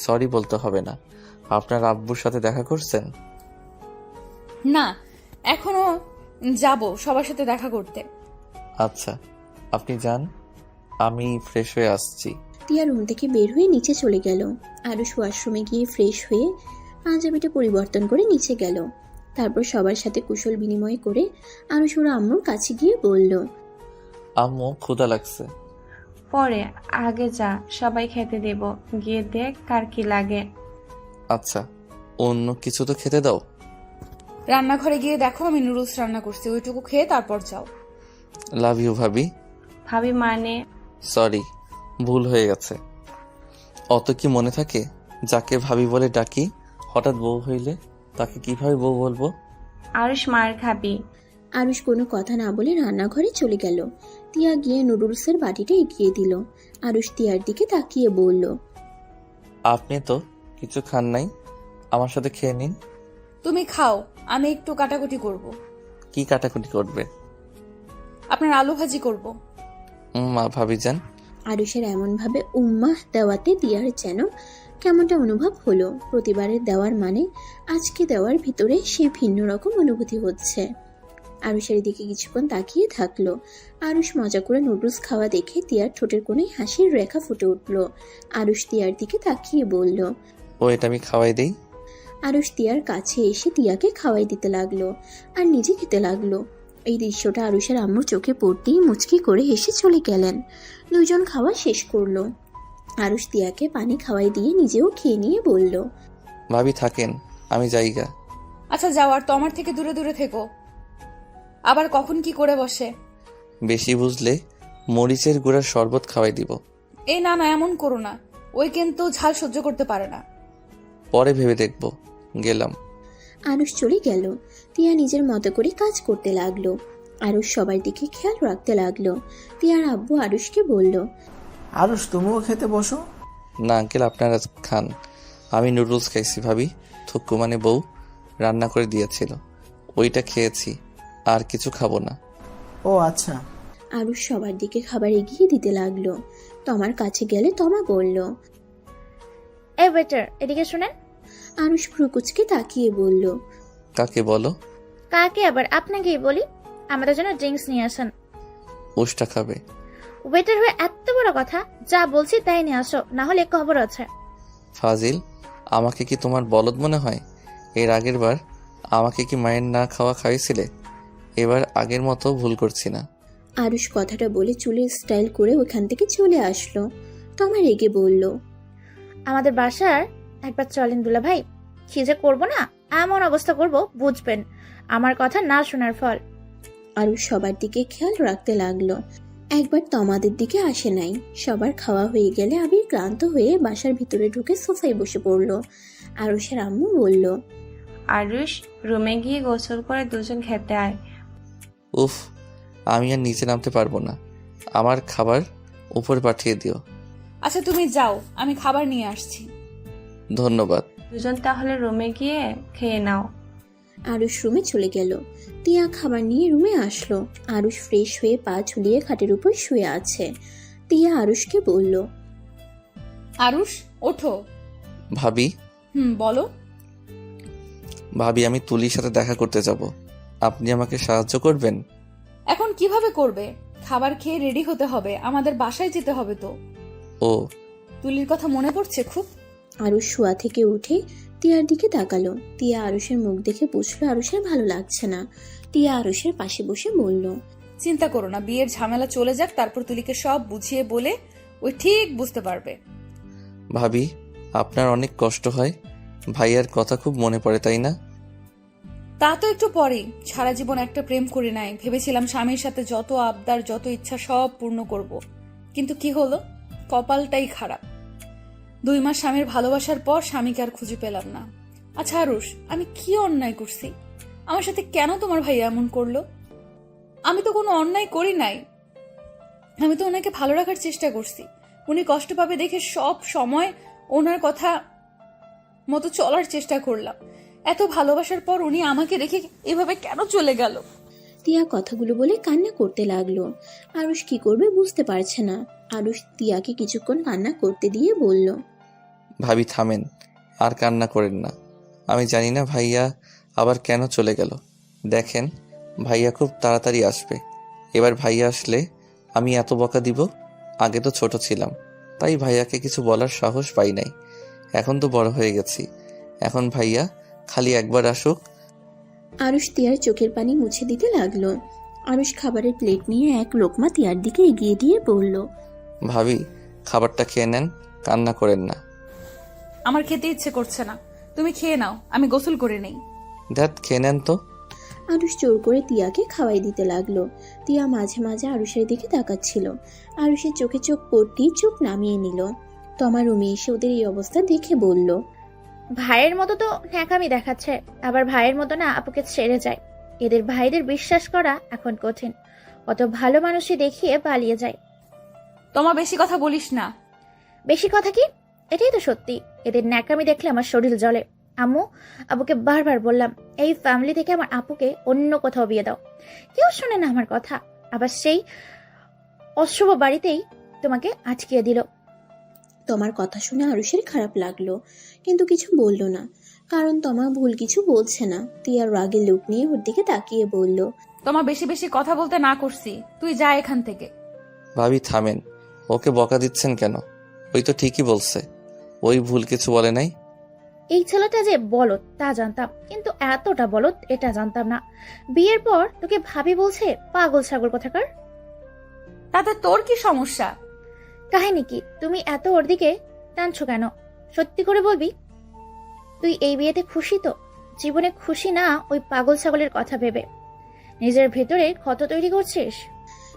সরি বলতে হবে না। আপনার আব্বুর সাথে দেখা করছেন? না, এখনো যাব সবার সাথে দেখা করতে। আচ্ছা, আপনি যান, আমি ফ্রেশ হয়ে আসছি। টিয়া রুম থেকে বের হয়ে নিচে চলে গেল। আরুষ ওয়াশরুমে গিয়ে ফ্রেশ হয়ে পাঞ্জাবিটা পরিবর্তন করে নিচে গেল। তারপর সবার সাথে কুশল বিনিময় করে আরুষ ওর আম্মুর কাছে গিয়ে বলল, আম্মু ক্ষুধা লাগছে। পরে, আগে যা, সবাই খেতে দেব, গিয়ে দেখ কার কি লাগে। আচ্ছা, অন্য কিছু তো খেতে দাও। রান্নাঘরে গিয়ে দেখো আমি নুডলস রান্না করছি, ওইটুকু খেয়ে তারপর যাও। লাভ ইউ ভাবি। ভাবি মানে? সরি, ভুল হয়ে গেছে। অত কি মনে থাকে যাকে ভাবি বলে ডাকি, হঠাৎ বউ হইলে তাকে কিভাবে বউ বলবো? আরুষ, মার খাবি। আরুষ কোনো কথা না বলে রান্নাঘরে চলে গেল। টিয়া গিয়ে নুডলসের বাটিটা এগিয়ে দিল। আরুষ টিয়ার দিকে তাকিয়ে বলল, আপনি তো কিছু খান নাই, আমার সাথে খেয়ে নিন। তুমি খাও, আমি একটু কাটাকুটি করব। কি কাটাকুটি করবে? আপনার আলু ভাজি করব। মা ভাবি যান। আরুষের এমনভাবে উম্মাহ দেওয়াতে টিয়ার যেন কেমনটা অনুভব হলো। প্রতিবারের দেওয়ার মানে আজকে দেওয়ার ভিতরে সে ভিন্ন রকম অনুভূতি হচ্ছে। আরুষের দিকে কিছুক্ষণ তাকিয়ে থাকলো। আরুষ মজা করে নুডলস খাওয়া দেখে টিয়ার ঠোঁটের কোণে হাসির রেখা ফুটে উঠল। আরুষ টিয়ার দিকে তাকিয়ে বলল, ও এটা আমি খাওয়াই দেই। আরুষ টিয়ার কাছে এসে টিয়াকে খাওয়াই দিতে লাগলো আর নিজে খেতে লাগলো। এই দৃশ্যটা আরুষের আম্মুর চোখে পড়তেই মুচকি করে হেসে চলে গেলেন। দুইজন খাওয়া শেষ করলো। আরুষ টিয়াকে পানি খাওয়াই দিয়ে নিজেও খেয়ে নিয়ে বলল, ভাবি থাকেন, আমি যাইগা। আচ্ছা যাও, আর তো আমার থেকে দূরে দূরে থেকো। আবার কখন কি করে বসে। বেশি বুঝলে মরিচের গুঁড়ার শরবত খাওয়াই দিব। এই না না, এমন করো না, ওই কিন্তু ঝাল সহ্য করতে পারে না। পরে ভেবে দেখব। গেলাম। আরুষ চলে গেল। টিয়া নিজের মতো করে কাজ করতে লাগলো। আরুষ সবার দিকে খেয়াল রাখতে লাগলো। টিয়ার আব্বু আরুষকে বলল, আরুষ, তুমিও খেতে বসো। না আঙ্কেল, আপনারা খান। আমি নুডলস খাইছি ভাবি, থুক্কু মানে বউ রান্না করে দিয়েছিল, ওইটা খেয়েছি, আর কিছু খাবো না। ও আচ্ছা। আরুষ সবার দিকে খাবার এগিয়ে দিতে লাগলো। তমার কাছে গেলে তমা বলল, এই ওয়েটার, এদিকে শুনেন। আরুষ ভ্রুকুচকে তাকিয়ে বলল, কাকে বলো? কাকে আবার? আপনাকেই বলি। আমাদের জন্য ড্রিঙ্কস নিয়ে আসেন। উষ্টা খাবে? ওয়েটার হয়ে এত বড় কথা, যা বলছি তাই নিয়ে আসো, না হলে খবর আছে। ফাজিল, আমাকে কি তোমার বলদ মনে হয়? এর আগের বার আমাকে কি মায়ের না খাওয়া খাইয়েছিলে? এবার আগের মতো ভুল করছি না। আরুষ কথাটা বলে চুলের স্টাইল করে ওখান থেকে চলে আসলো। তমা রেগে বলল, আমাদের বাসার একবার চলেন দুলা ভাই। কি যে করবো না, এমন অবস্থা করব বুঝবেন আমার কথা না শোনার ফল। আরুষ সবার দিকে খেয়াল রাখতে লাগলো। একবার তমাদের দিকে আসে নাই। সবার খাওয়া হয়ে গেলে আবির ক্লান্ত হয়ে বাসার ভিতরে ঢুকে সোফায় বসে পড়লো। আরুষের আম্মু বলল, আরুষ, রুমে গিয়ে গোসল করে দুজন খেতে আয়। উফ, আমি আর নিচে নামতে পারবো না, আমার খাবার উপরে পাঠিয়ে দিও। আচ্ছা তুমি যাও, আমি খাবার নিয়ে আসছি। ধন্যবাদ। দুজন তাহলে রুমে গিয়ে খেয়ে নাও। আরুষ রুমে চলে গেল। টিয়া খাবার নিয়ে রুমে আসলো। আরুষ ফ্রেশ হয়ে পা ঝুলিয়ে খাটের উপর শুয়ে আছে। টিয়া আরুষকে বলল, আরুষ, ওঠো। ভাবি। বলো। ভাবি, আমি তুলির সাথে দেখা করতে যাব, আপনি আমাকে সাহায্য করবেন? এখন কিভাবে করবে? খাবার খেয়ে রেডি হতে হবে, আমাদের বাসায় যেতে হবে তো। ও, তুলির কথা মনে পড়ছে খুব। আরুষ শোয়া থেকে উঠে টিয়ার দিকে তাকালো। টিয়া আরুষের মুখ দেখে বুঝলো আরুষের ভালো লাগছে না। টিয়া আরুষের পাশে বসে বলল, চিন্তা করো না, বিয়ের ঝামেলা চলে যাক, তারপর তুলিকে সব বুঝিয়ে বলে ওই ঠিক বুঝতে পারবে। ভাবি, আপনার অনেক কষ্ট হয়, ভাইয়ার কথা খুব মনে পড়ে তাই না? তা তো একটু পরেই। সারা জীবন একটা প্রেম করে নাই, ভেবেছিলাম স্বামীর সাথে যত আবদার যত ইচ্ছা সব পূর্ণ করব। কিন্তু কি হলো, কপালটাই খারাপ। 2 মাস স্বামীর ভালোবাসার পর স্বামীকে আর খুঁজে পেলাম না। আচ্ছা আরুষ, আমি কি অন্যায় করছি? আমার সাথে কেন তোমার ভাই এমন করলো? আমি তো কোনো অন্যায় করি নাই। আমি তো ওনাকে ভালো রাখার চেষ্টা করছি। উনি কষ্ট পাবে দেখে সব সময় ওনার কথা মতো চলার চেষ্টা করলাম। এত ভালোবাসার পর উনি আমাকে রেখে এভাবে কেন চলে গেল? তিয়া কথাগুলো বলে কান্না করতে লাগলো। আরুষ কি করবে বুঝতে পারছে না। আরুষ তিয়াকে কিছুক্ষণ কান্না করতে দিয়ে বলল, ভাবি থামেন, আর কান্না করেন না। আমি জানি না ভাইয়া আবার কেন চলে গেল। দেখেন, ভাইয়া খুব তাড়াতাড়ি আসবে। এবার ভাইয়া আসলে আমি এত বকা দিব? আগে তো ছোট ছিলাম, তাই ভাইয়াকে কিছু বলার সাহস পাই নাই। এখন তো বড় হয়ে গেছি। এখন ভাইয়া খালি একবার আসুক। আরুষ তিয়ার চোখের পানি মুছে দিতে লাগলো। আরুষ খাবারের প্লেট নিয়ে এক লোকমা তিয়ার দিকে এগিয়ে দিয়ে বলল, ভাবি, খাবারটা খেয়ে নেন, কান্না করেন না। আমার খেতে ইচ্ছে করছে না, তুমি খেয়ে নাও, আমি গোসল করে নেই। ধ্যাত, খেয়ে নেন তো। আরুষ জোর করে তিয়াকে খাওয়াই দিতে লাগলো। তিয়া মাঝে মাঝে আরুষের দিকে তাকাচ্ছিল। আরুষের চোখে চোখ পড়তেই চোখ নামিয়ে নিল। তমা রুমে এসে ওদের এই অবস্থা দেখে বলল, ভাইয়ের মতো তো ন্যাকামি দেখাচ্ছে, আবার ভাইয়ের মতো না আপুকে ছেড়ে যায়। এদের ভাইদের বিশ্বাস করা এখন কঠিন। কত ভালো মানুষই দেখিয়ে পালিয়ে যায়। তোমার বেশি কথা বলিস না। বেশি কথা কি? এটাই তো সত্যি। এদের ন্যাকামি দেখলে আমার শরীর জ্বলে। আম্মু, আবুকে বারবার বললাম এই ফ্যামিলি থেকে আমার আপুকে অন্য কোথাও বিয়ে দাও, কেউ শোনে না আমার কথা। আবার সেই অশুভ বাড়িতেই তোমাকে আটকিয়ে দিল। তমার কথা শুনে আরুষের খারাপ লাগলো, কিন্তু কিছু বলল না, কারণ তমা ভুল কিছু বলছে না। তিয়ার রাগের লুক নিয়ে ওর দিকে তাকিয়ে বলল, তোমার বেশি বেশি কথা বলতে না করছি, তুই যা এখান থেকে। ভাবি থামেন, ওকে বকা দিচ্ছেন কেন? ওই তো ঠিকই বলছে, ওই ভুল কিছু বলে নাই। এই ছেলেটা যে বলদ তা জানতাম, কিন্তু এতটা বলদ এটা জানতাম না। বিয়ের পর তোকে ভাবি বলছে পাগল ছাগল কোথাকার। তাতে তোর কি সমস্যা? কাহিনী কি? তুমি এত ওর দিকে টানছো কেন? সত্যি করে বলবি, তুই এই বিয়েতে খুশি তো? জীবনে খুশি না ওই পাগল ছাগলের কথা ভেবে নিজের ভেতরে ক্ষত তৈরি করছিস?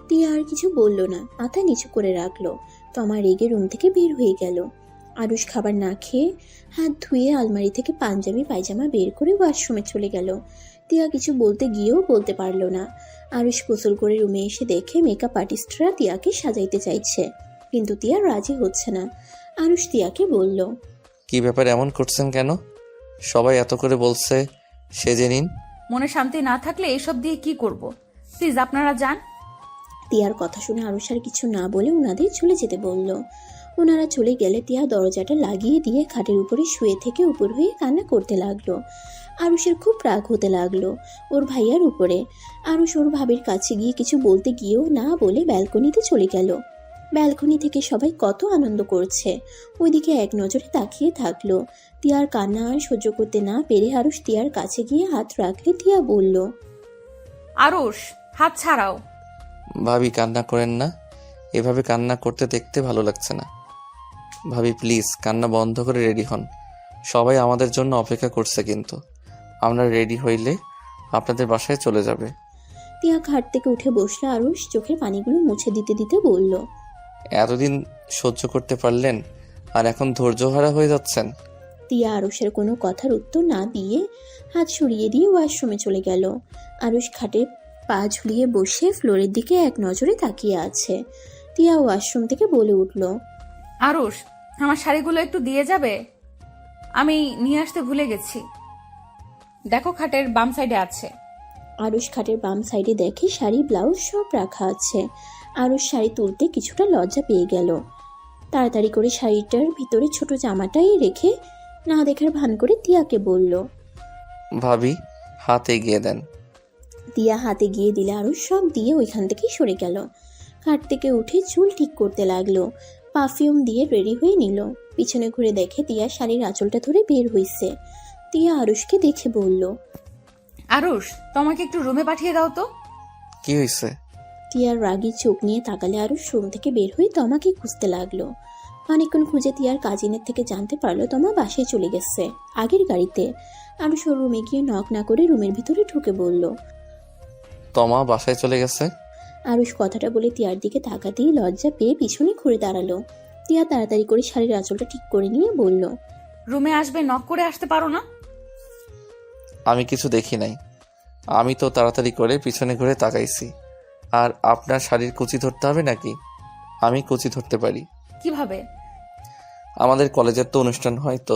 তিয়া আর কিছু বলল না, মাথা নিচু করে রাখলো। তমা রেগে রুম থেকে বের হয়ে গেল। আরুষ খাবার না খেয়ে হাত ধুয়ে আলমারি থেকে পাঞ্জাবি পায়জামা বের করে ওয়াশরুমে চলে গেল। তিয়া কিছু বলতে গিয়েও বলতে পারলো না। আরুষ গোসল করে রুমে এসে দেখে মেকআপ আর্টিস্টরা তিয়াকে সাজাইতে চাইছে, কিন্তু তিয়া রাজি হচ্ছে না। আরুষ তিয়াকে বলল, কি ব্যাপার, এমন করছেন কেন? সবাই এত করে বলছে সেজে নিন। মনে শান্তি না থাকলে এসব দিয়ে কি করব? প্লিজ আপনারা যান। তিয়ার কথা শুনে আরুষ আর কিছু না বলে ওনাদের চলে যেতে বলল। ওনারা চলে গেলে তিয়া দরজাটা লাগিয়ে দিয়ে খাটের উপরে শুয়ে থেকে উপর হয়ে কান্না করতে লাগলো। আরুষের খুব রাগ হতে লাগলো ওর ভাইয়ার উপরে। আরুষ ওর ভাবির কাছে গিয়ে কিছু বলতে গিয়েও না বলে ব্যালকনিতে চলে গেল। ব্যালকনি থেকে সবাই কত আনন্দ করছে, ওইদিকে এক নজরে তাকিয়ে থাকলো। তিয়ার কান্না আর সহ্য করতে না পেরে আরুষ তিয়ার কাছে গিয়ে হাত রাখলে তিয়া বলল, আরুষ, হাত ছাড়াও। ভাবি কান্না করেন না, এভাবে কান্না করতে দেখতে ভালো লাগছে না। ভাবি প্লিজ কান্না বন্ধ করে রেডি হন, সবাই আমাদের জন্য অপেক্ষা করছে। কিন্তু আমরা রেডি হইলে আপনাদের বাসায় চলে যাবে। তিয়া খাট থেকে উঠে বসলো। আরুষ চোখের পানিগুলো মুছে দিতে দিতে বলল, এতদিন সহ্য করতে পারলেন, আর এখন ধৈর্যহারা হয়ে যাচ্ছেন? তিয়া আরুষের কোনো কথার উত্তর না দিয়ে হাত সরিয়ে দিয়ে ওয়াশরুমে চলে গেল। আরুষ খাটে পা ঝুলিয়ে বসে ফ্লোরের দিকে এক নজরে তাকিয়ে আছে। তিয়া ওয়াশরুম থেকে বলে উঠল, আরুষ, আমার শাড়িগুলো একটু দিয়ে যাবে? আমি নিয়ে আসতে ভুলে গেছি। দেখো খাটের বাম সাইডে আছে। আরুষ খাটের বাম সাইডে দেখে শাড়ি ব্লাউজ সব রাখা আছে। আরুষ শাড়ি তুলতে কিছুটা লজ্জা পেয়ে গেল। তাড়াতাড়ি করে শাড়িটার ভিতরে ছোট জামাটাই রেখে না দেখার ভান করে তিয়াকে বলল, ভাবি হাত এগিয়ে দেন। তিয়া হাতে গিয়ে দিলে আরুষ সব দিয়ে ওইখান থেকে সরে গেল। খাট থেকে উঠে চুল ঠিক করতে লাগলো, পারফিউম দিয়ে রেডি হয়ে নিল। পিছনে ঘুরে দেখে তিয়া শাড়ির আঁচলটা ধরে বের হইছে। তিয়া আরুষকে দেখে বলল, আরুষ, তোমাকে একটু রুমে পাঠিয়ে দাও তো। কি হয়েছে? তিয়ার রাগী চোখ নিয়ে তাকালে আরুষ রুম থেকে বের হয়ে তমাকে খুঁজতে লাগলো। অনেকক্ষণ খুঁজে তিয়ার কাজিনের থেকে জানতে পারলো তমা বাসায় চলে গেছে আগের গাড়িতে। আরুষ ওর রুমে গিয়ে নক না করে রুমের ভিতরে ঢুকে বলল। তমা বাসায় চলে গেছে? আরুষ কথাটা বলে তিয়ার দিকে তাকাতেই লজ্জা পেয়ে পিছনে ঘুরে দাঁড়ালো। তিয়া তাড়াতাড়ি করে শাড়ির আঁচলটা ঠিক করে নিয়ে বলল। রুমে আসবে, নক করে আসতে পারো না? আমি কিছু দেখি নাই, আমি তো তাড়াতাড়ি করে পিছনে ঘুরে তাকাইছি। আর আপনার শাড়ির কুচি ধরতে হবে নাকি? আমি কুচি ধরতে পারি। কিভাবে? আমাদের কলেজের তো অনুষ্ঠান হয়, তো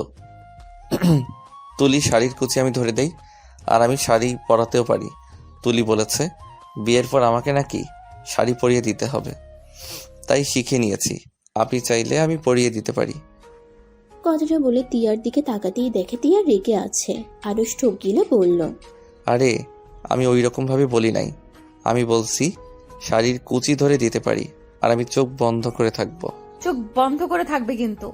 তুলি শাড়ির কুচি আমি ধরে দেই। আর আমি শাড়ি পরাতেও পারি। তুলি বলেছে বিয়ের পর আমাকে নাকি শাড়ি পরিয়ে দিতে হবে, তাই শিখে নিয়েছি। আপনি চাইলে আমি পরিয়ে দিতে পারি। কথাটা বলে তিয়ার দিকে তাকাতেই দেখে তিয়া রেগে আছে। আরুষ ঠোক গিলে বলল। আরে আমি ওই রকমভাবে বলি নাই, আমি বলছি শাড়ির কুচি ধরে দিতে পারি। আর আমি চোখ বন্ধ করে থাকবো। চোখ বন্ধ করে থাকবে কিন্তু।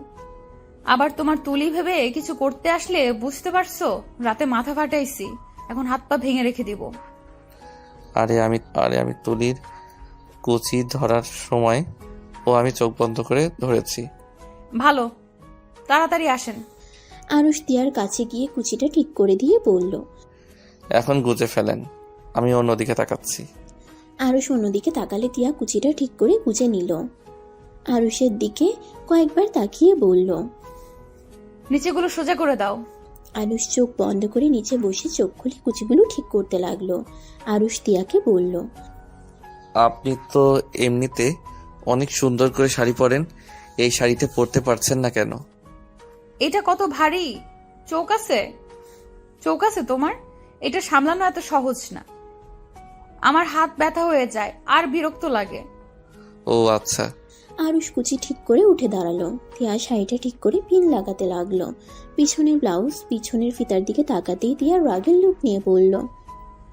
আবার তোমার তুলি ভেবে কিছু করতে আসলে বুঝতে পারছো, রাতে মাথা ফাটাইছি, এখন হাত পা ভেঙে রেখে দিব। আরে আমি তুলির কুচি ধরার সময় আমি চোখ বন্ধ করে ধরেছি। ভালো, তাড়াতাড়ি আসেন। আরুষ তিয়ার কাছে গিয়ে কুচিটা ঠিক করে দিয়ে বলল। এখন গুজে ফেলেন, আমি অন্যদিকে তাকাচ্ছি। আরুষ অন্যদিকে তাকালে তিয়া কুচিটা ঠিক করে গুজে নিল। আরুষের দিকে কয়েকবার তাকিয়ে বলল। নিচেগুলো সোজা করে দাও। আরুষ চোখ বন্ধ করে নিচে বসে চোখ খুলে কুচিগুলো ঠিক করতে লাগলো। আরুষ তিয়াকে বলল। আপনি তো এমনিতে অনেক সুন্দর করে শাড়ি পরেন, এই শাড়িতে পরতে পারছেন না কেন? এটা কত ভারী। চোখ আছে তোমার? এটা সামলানো এত সহজ না। আমার হাত ব্যথা হয়ে যায় আর বিরক্ত লাগে। ও আচ্ছা। আরুষ কুচি ঠিক করে উঠে দাঁড়ালো। তিয়া শাড়িটা ঠিক করে পিন লাগাতে লাগলো। পিছনের ব্লাউজ পিছনের ফিতার দিকে তাকাতেই তিয়া রাগের লুক নিয়ে বলল।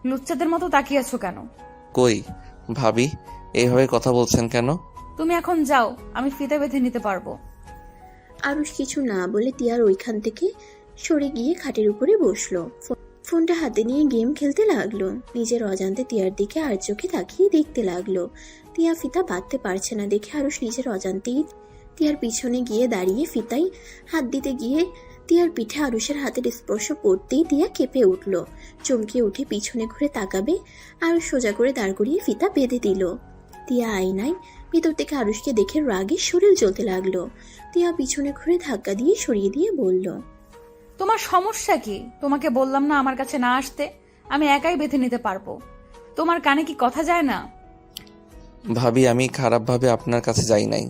লুচ্চাদের মতো তাকিয়ে আছো কেন? কই ভাবি, এইভাবে কথা বলছেন কেন? তুমি এখন যাও, আমি ফিতে বেঁধে নিতে পারবো। আরুষ কিছু না বলে তিয়ার ওইখান থেকে সরে গিয়ে খাটের উপরে বসলো। ফোনটা হাতে নিয়ে গেম খেলতে লাগলো। নিজের অজান্তে তিয়ার দিকে আর চোখে তাকিয়ে দেখতে লাগলো। তিয়া ফিতা বাঁধতে পারছে না দেখে আরুষ নিজের অজান্তেই তিয়ার পিছনে গিয়ে দাঁড়িয়ে ফিতায় হাত দিতে গিয়ে তিয়ার পিঠে আরুষের হাতের স্পর্শ পড়তেই তিয়া কেঁপে উঠল। চমকে উঠে পিছনে ঘুরে তাকাবে, আরুষ সোজা করে দাঁড় করিয়ে ফিতা বেঁধে দিল। তিয়া আয়নায় ভিতর থেকে আরুষকে দেখে রাগে শরীর জ্বলতে লাগলো। তিয়া পিছনে ঘুরে ধাক্কা দিয়ে সরিয়ে দিয়ে বলল। তোমার সমস্যা কি? তোমাকে বললাম না আমার কাছে না আসতে, আমি একাই বেঁধে নিতে পারবো। তোমার কানে কি কথা যায় না? ভাবি আমি খারাপভাবে আপনার কাছে যাই নাই,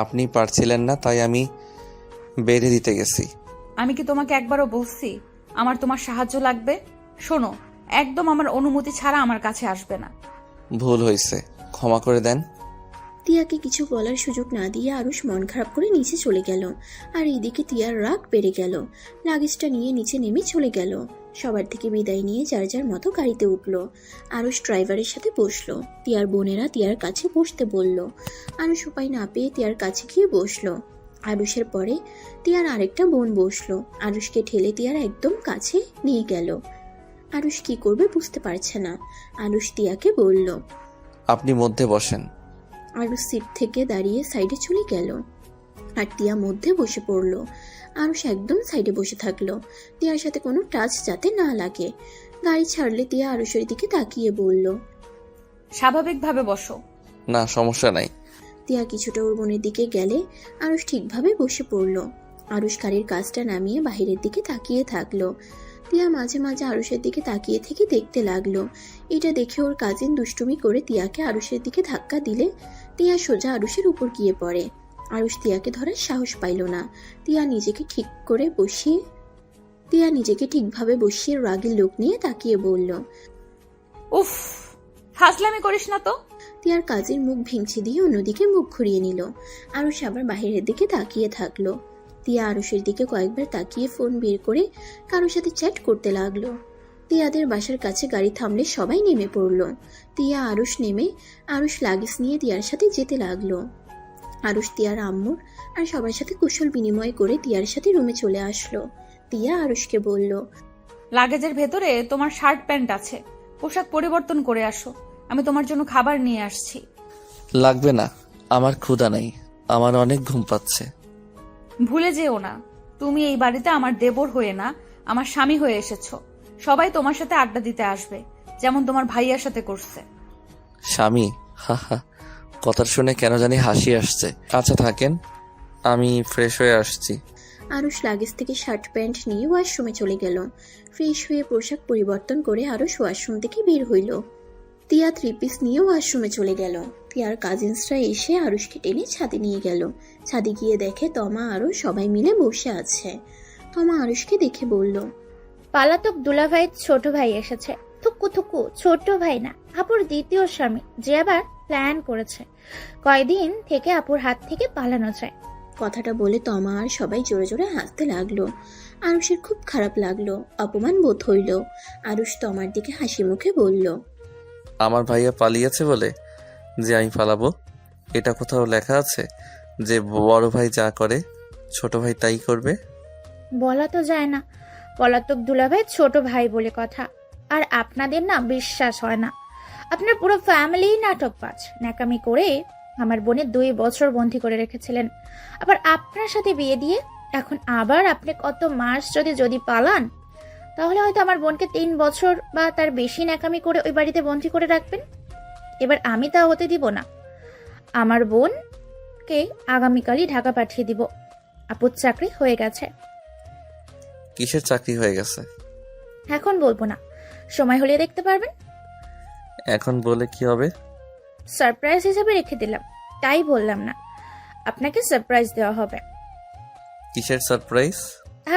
আপনি পারছিলেন না তাই আমি বেঁধে দিতে গেছি। আমি কি তোমাকে একবারও বলছি আমার তোমার সাহায্য লাগবে? শোনো, একদম আমার অনুমতি ছাড়া আমার কাছে আসবে না। ভুল হয়েছে, ক্ষমা করে দেন। তিয়াকে কিছু বলার সুযোগ না দিয়ে আরুষ মন খারাপ করে নিচে চলে গেল। আর এইদিকে তিয়ার রাগ বেড়ে গেল। লাগেজটা নিয়ে নিচে নেমে চলে গেল। সবার থেকে বিদায় নিয়ে যার যার মতো গাড়িতে উঠলো। আরুষ ড্রাইভারের সাথে বসলো। তিয়ার বোনেরা তিয়ার কাছে বসতে বলল। আরুষ উপায় না পেয়ে তিয়ার কাছে গিয়ে বসলো। আরুষের পরে তিয়ার আরেকটা বোন বসলো। আরুষকে ঠেলে তিয়ার একদম কাছে নিয়ে গেল। আরুষ কি করবে বুঝতে পারছে না। আরুষ তিয়াকে বলল। আপনি মধ্যে বসেন। আরুষ সিট থেকে দাঁড়িয়ে সাইডে চলে গেল। আর তিয়া মধ্যে বসে পড়লো। আরুষ একদম সাইডে বসে থাকলো, তিয়ার সাথে কোনো টাচ যাতে না লাগে। গাড়ি ছাড়লে তিয়া আরুষের দিকে তাকিয়ে বলল। স্বাভাবিকভাবে বসো। না সমস্যা নাই। তিয়া কিছুটা ওর বোনের দিকে গেলে আরুষ ঠিকভাবে বসে পড়লো। আরুষ গাড়ির কাজটা নামিয়ে বাহিরের দিকে তাকিয়ে থাকলো। তিয়া মাঝে মাঝে আরুষের দিকে তাকিয়ে থেকে দেখতে লাগলো। এটা দেখে ওর কাজিন দুষ্টুমি করে তিয়াকে আরুষের দিকে ধাক্কা দিলে তিয়া সোজা আরুষের উপর গিয়ে পড়ে। আরুষ তিয়াকে ধরার সাহস পাইল না। তিয়া নিজেকে ঠিকভাবে বসিয়ে রাগের লোক নিয়ে তাকিয়ে বলল। উফ, ফাজলামি করিস না তো। তিয়ার কাজের মুখ ভেঙচি দিয়ে অন্যদিকে মুখ ঘুরিয়ে নিল। আরুষ আবার বাহিরের দিকে তাকিয়ে থাকলো। তিয়া আরুষের দিকে কয়েকবার তাকিয়ে ফোন বের করে কারোর সাথে চ্যাট করতে লাগলো। তিয়াদের বাসার কাছে গাড়ি থামলে সবাই নেমে পড়লো। তিয়া আরুষ নেমে আরুষ লাগেজ নিয়ে তিয়ার সাথে যেতে লাগলো। আরুষ তিয়ার আম্মুর আর সবার সাথে কুশল বিনিময় করে তিয়ার সাথে রুমে চলে আসলো। তিয়া আরুষকে বলল। লাগেজের ভেতরে তোমার শার্ট প্যান্ট আছে, পোশাক পরিবর্তন করে আসো, আমি তোমার জন্য খাবার নিয়ে আসছি। লাগবে না, আমার ক্ষুধা নাই। আমার অনেক ঘুম পাচ্ছে। ভুলে যেও না, তুমি এই বাড়িতে আমার দেবর হয়ে না, আমার স্বামী হয়ে এসেছো। সবাই তোমার সাথে আড্ডা দিতে আসবে, যেমন তোমার ভাইয়ার সাথে করছে। স্বামী? হা হা, কথা শুনে কেন জানি হাসি আসছে। আচ্ছা থাকেন, আমি ফ্রেশ হয়ে আসছি। আরুষ লাগেজ থেকে শার্ট প্যান্ট নিয়ে ওয়াশরুমে চলে গেল। ফ্রেশ হয়ে পোশাক পরিবর্তন করে আরুষ ওয়াশরুম থেকে বের হইল। তিয়া 3 পিস নিয়ে ওয়াশরুমে চলে গেল। তিয়ার কাজিনসরা এসে আরুষকে টেনে ছাদে নিয়ে গেল। ছাদে গিয়ে দেখে তমা আরও সবাই মিলে বসে আছে। তমা আরুষকে দেখে বলল, পালাতক দুলাভাইয়ের ছোট ভাই এসেছে। থুকু থুকু, ছোট ভাই না, আপুর দ্বিতীয় স্বামী, যে আবার প্ল্যান করেছে কয়দিন থেকে আপুর হাত থেকে পালানো যায়। কথাটা বলে তমা আর সবাই জোরে জোরে হাসতে লাগলো। আরুষের খুব খারাপ লাগলো, অপমান বোধ হইল। আরুষ তমার দিকে হাসি মুখে বলল, আমার ভাইয়া পালিয়েছে বলে যে আমি পালাবো? এটা কোথাও লেখা আছে যে বড় ভাই যা করে ছোট ভাই তাই করবে? বলা তো যায় না, পলাতক দুলাভাই ছোট ভাই বলে কথা। আর আপনাদের না বিশ্বাস হয় না। আপনার পুরো ফ্যামিলি নাটকবাজ। ন্যাকামি করে আমার বোনের 2 বছর বন্দি করে রেখেছিলেন, আবার আপনার সাথে বিয়ে দিয়ে এখন আবার আপনি কত মাস যদি পালান, তাহলে হয়তো আমার বোনকে 3 বছর বা তার বেশি ন্যাকামি করে ওই বাড়িতে বন্দি করে রাখবেন। এবার আমি তা হতে দিব না। আমার বোনকে আগামীকালই ঢাকা পাঠিয়ে দিব। আপুর চাকরি হয়ে গেছে। কিসের চাকরি হয়ে গেছে? এখন বলবো না, সময় হলে দেখতে পারবেন। এখন বলে কি হবে? সারপ্রাইজ হিসেবে রেখে দিলাম, তাই বললাম না। আপনাকে সারপ্রাইজ দেওয়া হবে। কিসের সারপ্রাইজ?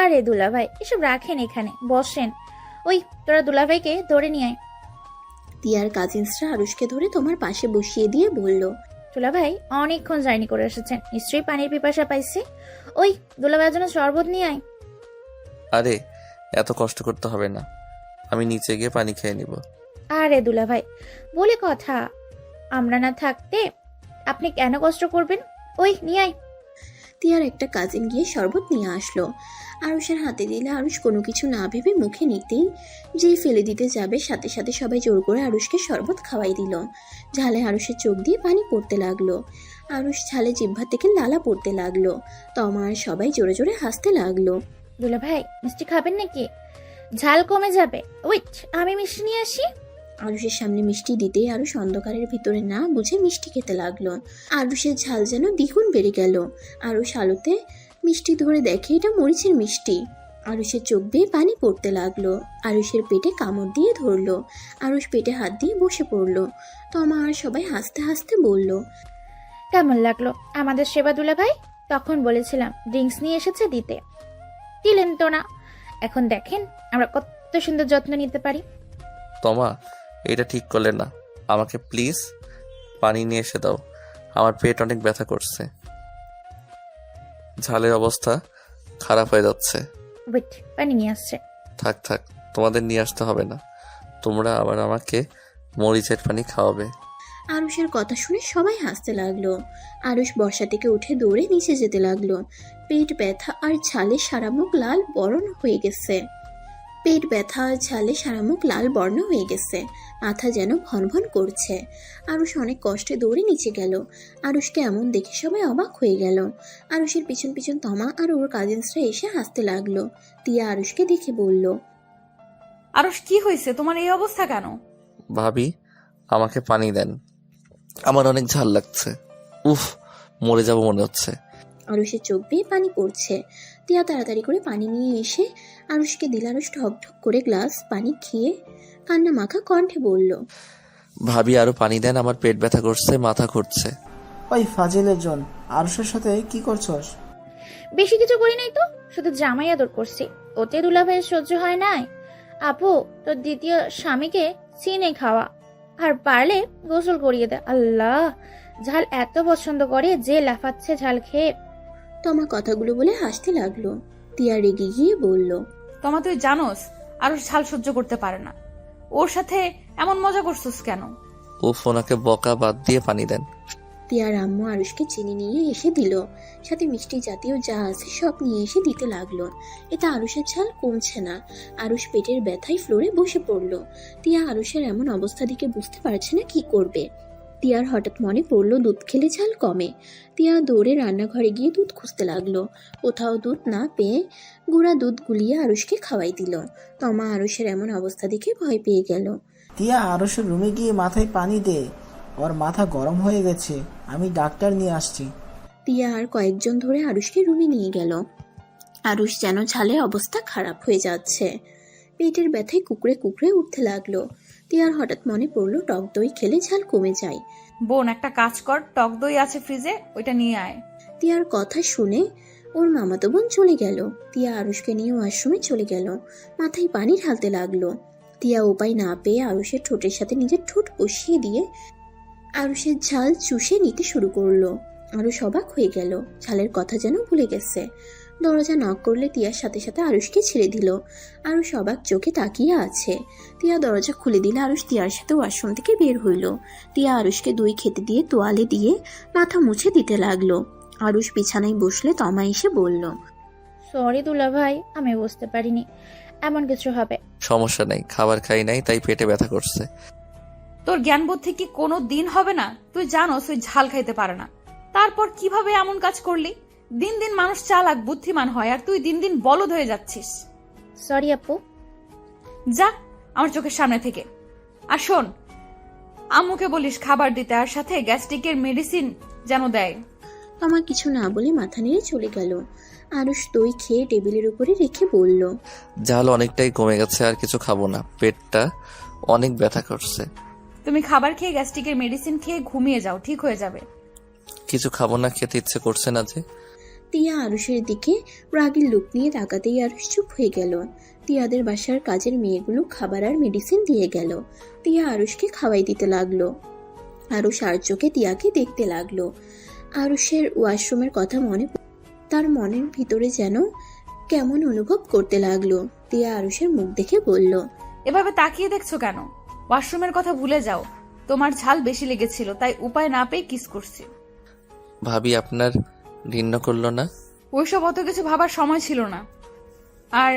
আরে দুলাভাই, এসব রাখেন এখানে, বসেন। ওই তোরা দুলাভাইকে ধরে নিয়ে আয়। তিয়ার কাজিনসরা আরুষকে ধরে তোমার পাশে বসিয়ে দিয়ে বলল, দুলাভাই অনেকক্ষণ জার্নি করে এসেছেন, নিশ্চয়ই পানির পিপাসা পাইছে। ওই দুলাভাইয়ের জন্য শরবত নিয়ে আয়। আরে এত কষ্ট করতে হবে না, আমি নিচে গিয়ে পানি খেয়ে নিব। আরে দুলাভাই বলে কথা, আমরা না থাকতে আপনি কেন কষ্ট করবেন? ওই নিয়ে আয়। তিয়ার একটা কাজিন গিয়ে শরবত নিয়ে আসলো। আরুষের হাতে দিলে আরুষ কোনো কিছু না ভেবে মুখে নিতেই যে ফেলে দিতে যাবে, সাথে সাথে সবাই জোর করে আরুষকে শরবত খাওয়াই দিল। ঝালে আরুষের চোখ দিয়ে পানি পড়তে লাগলো। আরুষ ঝালে জিহ্বা থেকে লালা পড়তে লাগলো। তমা আর সবাই জোরে জোরে হাসতে লাগলো। দুলাভাই মিষ্টি খাবেন নাকি? ঝাল কমে যাবে। ওয়েট, আমি মিষ্টি নিয়ে আসি। আরুষের সামনে মিষ্টি দিতেই আরুষ অন্ধকারের ভিতরে না বুঝে মিষ্টি খেতে লাগলো। আরুষের ঝাল যেন দ্বিগুণ বেড়ে গেল। আরুষ আলোতে মিষ্টি ধরে দেখে এটা মরিচের মিষ্টি। আরুষের চোখ বেয়ে পানি পড়তে লাগলো। আরুষের পেটে কামড় দিয়ে ধরলো। আরুষ পেটে হাত দিয়ে বসে পড়লো। তমা আর সবাই হাসতে হাসতে বলল, কেমন লাগলো আমাদের সেবা দুলাভাই? তখন বলেছিলাম ড্রিঙ্কস নিয়ে এসেছে দিতে, দিলেন তো না। এখন দেখেন আমরা কত সুন্দর যত্ন নিতে পারি। তোমা, এটা ঠিক করলে না। আমাকে প্লিজ পানি নিয়ে এসে দাও, আমার পেট অনেক ব্যথা করছে। ঝালের অবস্থা খারাপ হয়ে যাচ্ছে। ওয়েট, পানি নিয়ে আসছে। থাক থাক, তোমাদের নিয়ে আসতে হবে না, তোমরা আবার আমাকে মরিচের পানি খাওয়াবে। আরুষের কথা শুনে সবাই হাসতে লাগলো। আরুষ বর্ষা থেকে উঠে দৌড়ে নিচে যেতে লাগলো। পেট ব্যথা আর ঝালে সারা মুখ লাল বর্ণ হয়ে গেছে। মাথা যেন ভন ভন করছে। আরুষ অনেক কষ্টে দৌড়ে নিচে গেল। আরুষকে এমন দেখে সবাই অবাক হয়ে গেল। আরুষের পিছন পিছন তমা আর ওর কাজিনসরা এসে হাসতে লাগলো। তিয়া আরুষকে দেখে বলল, আরুষ, কি হয়েছে? তোমার এই অবস্থা কেন? ভাবি, আমাকে পানি দেন, আমার অনেক ঝাল লাগছে। উফ, মরে যাব মনে হচ্ছে। আরুষের চোখ বেয়ে পানি পড়ছে। তিয়া তাড়াতাড়ি করে পানি নিয়ে এসে আরুষকে দিল। আরুষ ঢক ঢক করে গ্লাস পানি খেয়ে কান্না মাখা কণ্ঠে বলল, ভাবি আরো পানি দেন, আমার পেট ব্যথা করছে, মাথা ঘুরছে। ওই ফাজিলের জন, আরুষের সাথে কি করছস? বেশি কিছু করি নাই তো, শুধু জামাই আদর করছি। ওতে দুলাভাইয়ের সহ্য হয় নাই। আপু, তোর দ্বিতীয় স্বামীকে চিনে খাওয়া, আর পারলে গোসল করিয়ে দে। আল্লাহ, ঝাল এত পছন্দ করে যে লাফাচ্ছে ঝাল খেয়ে। তমা কথাগুলো বলে হাসতে লাগলো। তিয়া রেগে গিয়ে বলল, তোমা, তুই জানোস আরুষ ঝাল সহ্য করতে পারে না। ওর সাথে এমন মজা করছিস কেন? উফ, ওনাকে বকা বাদ দিয়ে পানি দেন। তিয়ার আম্মু আরুষকে চিনি নিয়ে এসে দিল, সাথে মিষ্টি জাতীয় যা আছে সব নিয়ে এসে দিতে লাগলো। এতে আরুষের ঝাল কমছে না। আরুষ পেটের ব্যথায় ফ্লোরে বসে পড়লো। তিয়া আরুষের এমন অবস্থা দেখে বুঝতে পারছে না কি করবে। তিয়ার হঠাৎ মনে পড়লো দুধ খেলে ঝাল কমে। তিয়া দৌড়ে রান্নাঘরে গিয়ে দুধ খুঁজতে লাগলো। কোথাও দুধ না পেয়ে গুঁড়া দুধ গুলিয়ে আরুষকে খাওয়াই দিল। তমা আরুষের এমন অবস্থা দেখে ভয় পেয়ে গেল। তিয়া আরসের রুমে গিয়ে মাথায় পানি দে, ওর মাথা গরম হয়ে গেছে, আমি ডাক্তার নিয়ে আসছি। তিয়া আর কয়েকজন ধরে আরুষকে রুমে নিয়ে গেল। আরুষ যেন ঝালে অবস্থা খারাপ হয়ে যাচ্ছে, পেটের ব্যথায় কুকড়ে কুকড়ে উঠতে লাগলো। তিয়ার হঠাৎ মনে পড়লো টক দই খেলে ঝাল কমে যায়। বোন, একটা কাজ কর, টক দই আছে ফ্রিজে, ওইটা নিয়ে আয়। তিয়ার কথা শুনে ওর মামাতো বোন চলে গেল। তিয়া আরুষকে নিয়ে ওয়াশরুমে চলে গেল, মাথায় পানি ঢালতে লাগলো। তিয়া উপায় না পেয়ে আরুষের ঠোঁটের সাথে নিজের ঠোঁট বসিয়ে দিয়ে আরুষের ঝাল চুষে নিতে শুরু করলো। আরুষ অবাক হয়ে গেল, ঝালের কথা যেন ভুলে গেছে। দরজা নক করলে তিয়ার সাথে সাথে আরুষকে ছেড়ে দিল। আরুষ অবাক চোখে তাকিয়ে আছে। তিয়া দরজা খুলে দিলে আরুষ তিয়ার সাথে ওয়াশরুম থেকে বের হইল। তিয়া আরুষকে দই খেতে দিয়ে তোয়ালে দিয়ে মাথা মুছে দিতে লাগলো। আরুষ বিছানায় বসলে তমা এসে বলল, সরি দুলা ভাই, আমি বুঝতে পারিনি এমন কিছু হবে। সমস্যা নেই, খাবার খাই নাই তাই পেটে ব্যথা করছে। তোর জ্ঞান বুদ্ধি কি কোনো দিন হবে না? তুই জানোস ওই ঝাল খাইতে পারে না, তারপর কিভাবে এমন কাজ করলি? দিন দিন মানুষ চালাক বুদ্ধিমান হয়, আর তুই দিন দিন বলদ হয়ে যাচ্ছিস। সরি আপু। যা আমার চোখের সামনে থেকে। আর শোন, আম্মুকে বলিস খাবার দিতে, আর সাথে গ্যাস্ট্রিকের মেডিসিন যেন দেয়। তমা কিছু না বলে মাথা নেড়ে চলে গেল। আরুষ দই খেয়ে টেবিলের উপরে রেখে বলল, ঝাল অনেকটাই কমে গেছে, আর কিছু খাবো না, পেটটা অনেক ব্যথা করছে। তুমি খাবার খেয়ে গ্যাস্ট্রিকের মেডিসিন খেয়ে ঘুমিয়ে যাও, ঠিক হয়ে যাবে। কিছু খাবো না, খেতে ইচ্ছে করছে না যে। তিয়া আরুষের দিকে রাগের লুক নিয়ে তাকাতেই আরুষ চুপ হয়ে গেল। তিয়াদের বাসার কাজের মেয়েগুলো খাবার আর মেডিসিন দিয়ে গেল। তিয়া আরুষকে খাওয়াই দিতে লাগলো। আরুষ আর চোখে তিয়াকে দেখতে লাগলো। আরুষের ওয়াশরুমের কথা তার মনের ভিতরে যেন কেমন অনুভব করতে লাগলো। তিয়া আরুষের মুখ দেখে বলল, এভাবে তাকিয়ে দেখছো কেন? ওয়াশরুমের কথা ভুলে যাও, তোমার ঝাল বেশি লেগেছিল তাই উপায় না পেয়ে কিস করছি। ভাবি আপনার ঘৃণা করলো না? ওইসব অত কিছু ভাবার সময় ছিল না, আর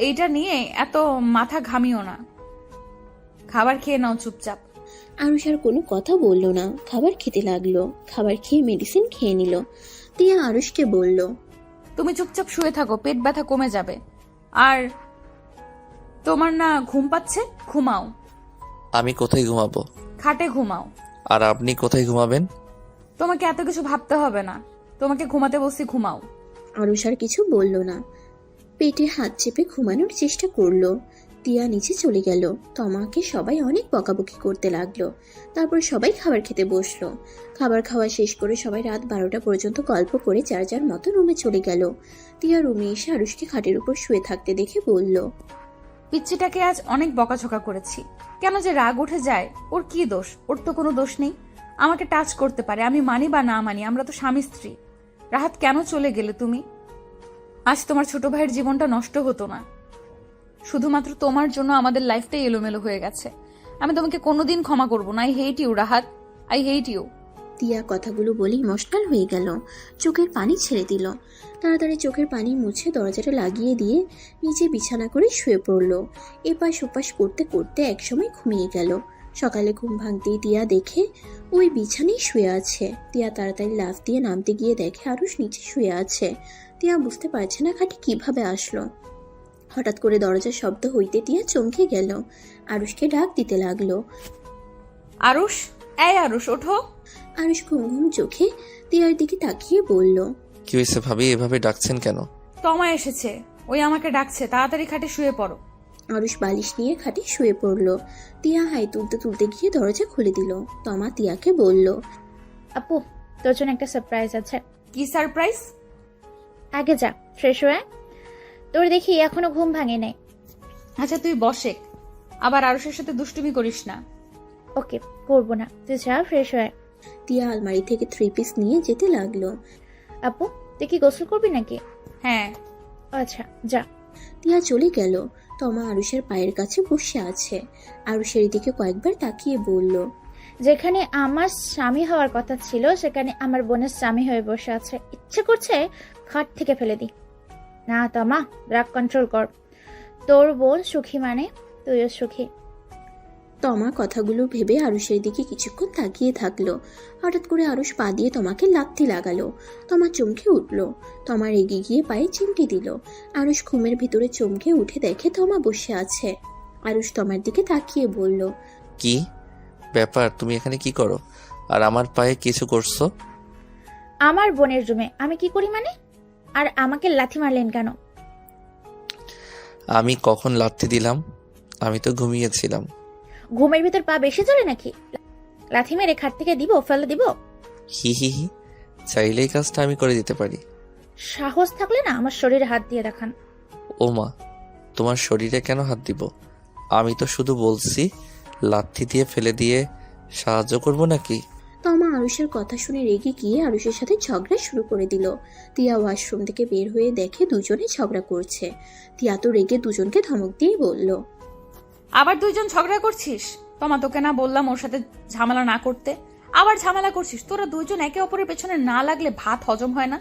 এইটা নিয়ে এত মাথা ঘামিও না। খাবার খেয়ে নাও চুপচাপ। আরুষ আর কোনো কথা বলল না, খাবার খেতে লাগলো। খাবার খেয়ে মেডিসিন খেয়ে নিল। তিয়া আরুষকে বলল, তুমি চুপচাপ শুয়ে থাকো, পেট ব্যথা কমে যাবে। আর তোমার না ঘুম পাচ্ছে, ঘুমাও। আমি কোথায় ঘুমাবো? খাটে ঘুমাও। আর আপনি কোথায় ঘুমাবেন? তোমাকে এত কিছু ভাবতে হবে না, তোমাকে ঘুমাতে বসি, ঘুমাও। আরুষ আর কিছু বলল না, পেটে হাত চেপে ঘুমানোর চেষ্টা করলো। তিয়া নিচে চলে গেল। তমাকে সবাই অনেক বকাবকি করতে লাগলো। তারপর সবাই খাবার খেতে বসলো। খাবার খাওয়া শেষ করে সবাই রাত 12টা পর্যন্ত গল্প করে যার যার মতো রুমে চলে গেল। তিয়া রুমে এসে আরুষকে খাটের উপর শুয়ে থাকতে দেখে বলল, পিচ্চিটাকে আজ অনেক বকাঝকা করেছি, কেন যে রাগ উঠে যায়। ওর কি দোষ? ওর তো কোনো দোষ নেই। আমাকে টাচ করতে পারে, আমি মানি বা না মানি, আমরা তো স্বামী স্ত্রী। রাহাত, কেন চলে গেলে তুমি? আজ তোমার ছোট ভাইয়ের জীবনটা নষ্ট হতো না। শুধুমাত্র তোমার জন্য আমাদের লাইফটাই এলোমেলো হয়ে গেছে। আমি তোমাকে কোনোদিন ক্ষমা করবো না। I hate you Rahat, I hate you. Tiya কথাগুলো বলে ইমোশনাল হয়ে গেল, চোখের পানি ছেড়ে দিল। তাড়াতাড়ি চোখের পানি মুছে দরজাটা লাগিয়ে দিয়ে নিচে বিছানা করে শুয়ে পড়ল। এপাশ ওপাশ করতে করতে একসময় ঘুমিয়ে গেল। সকালে ঘুম ভাঙতেই তিয়া দেখে ওই বিছানায় শুয়ে আছে। তিয়া তাড়াতাড়ি লাফ দিয়ে নামতে গিয়ে দেখে আরুষ নিচে শুয়ে আছে। তিয়া বুঝতে পারছে না খাটে কিভাবে আসলো। হঠাৎ করে দরজার শব্দ হইতে তিয়া চমকে গেল। আরুষকে ডাক দিতে লাগলো, আরুষ, এই আরুষ, ওঠো। আরুষ ঘুম ঘুম চোখে তিয়ার দিকে তাকিয়ে বলল, কি হয়েছে ভাবি, এভাবে ডাকছেন কেন? তমা এসেছে, ওই আমাকে ডাকছে, তাড়াতাড়ি খাটে শুয়ে পড়ো। আরুষ বালিশ নিয়ে খাটে শুয়ে পড়ল। তিয়া হাই তুলতে তুলতে গিয়ে দরজা খুলে দিল। তমা তিয়াকে বলল, আপু, তোর জন্য একটা সারপ্রাইজ আছে। কি সারপ্রাইজ? আগে যা, ফ্রেশ হয়ে। তোর দেখি এখনো ঘুম ভাঙে নাই। আচ্ছা তুই বসে, আবার আরুষের সাথে দুষ্টুমি করিস না। ওকে, করবো না, তুই যা, ফ্রেশ হয়ে। তিয়া আলমারি থেকে 3 পিস নিয়ে যেতে লাগলো। আপু, তুই কি গোসল করবি নাকি? হ্যাঁ। আচ্ছা, যা। তিয়া চলে গেল। তমা আরুষের পায়ের কাছে বসে আছে। আরুষের দিকে কয়েকবার তাকিয়ে বলল, যেখানে আমার স্বামী হওয়ার কথা ছিল সেখানে আমার বোনের স্বামী হয়ে বসে আছে। ইচ্ছে করছে খাট থেকে ফেলে দি। না তমা, রাগ কন্ট্রোল কর। তোর বোন সুখী মানে তুইও সুখী। তমা কথাগুলো ভেবে আরুষের দিকে কিছুক্ষণ তাকিয়ে থাকলো। হঠাৎ করে আরুষ পা দিয়ে তমাকে লাথি লাগালো। তমা চমকে উঠল। তমা রেগে গিয়ে পায়ে চিমটি দিল। আরুষ ঘুমের ভিতরে চমকে উঠে দেখে তমা বসে আছে। আরুষ তমার দিকে তাকিয়ে বলল, কি ব্যাপার, তুমি এখানে কি করো আর আমার পায়ে কিছু করছো? আমার বোনের রুমে আমি কি করি মানে? আর আমাকে লাথি মারলেন কেন? আমি কখন লাথি দিলাম? আমি তো ঘুমিয়েছিলাম। ঘুমের ভিতর পা বেশি চলে নাকি? লাথি মেরে খাট থেকে দিব, ফেলে দিব? হি হি হি, চাইলেই কাজটা আমি করে দিতে পারি। সাহস থাকলে না আমার শরীরে হাত দিয়ে দেখান। ও মা, তোমার শরীরে কেন হাত দিব? আমি তো শুধু বলছি লাথি দিয়ে ফেলে দিয়ে সাহায্য করব নাকি? তমা আরুষের কথা শুনে রেগে গিয়ে আরুষের সাথে ঝগড়া শুরু করে দিল। তিয়া ওয়াশরুম থেকে বের হয়ে দেখে দুজনে ঝগড়া করছে। তিয়া তো রেগে দুজনকে ধমক দিয়ে বলল, আবার দুইজন ঝগড়া করছিস? তোমা তোকে না বললাম ওর সাথে ঝামেলা না করতে, আবার ঝামেলা করছিস? তোরা দুইজন একে অপরের পেছনে না লাগলে ভাত হজম হয় না?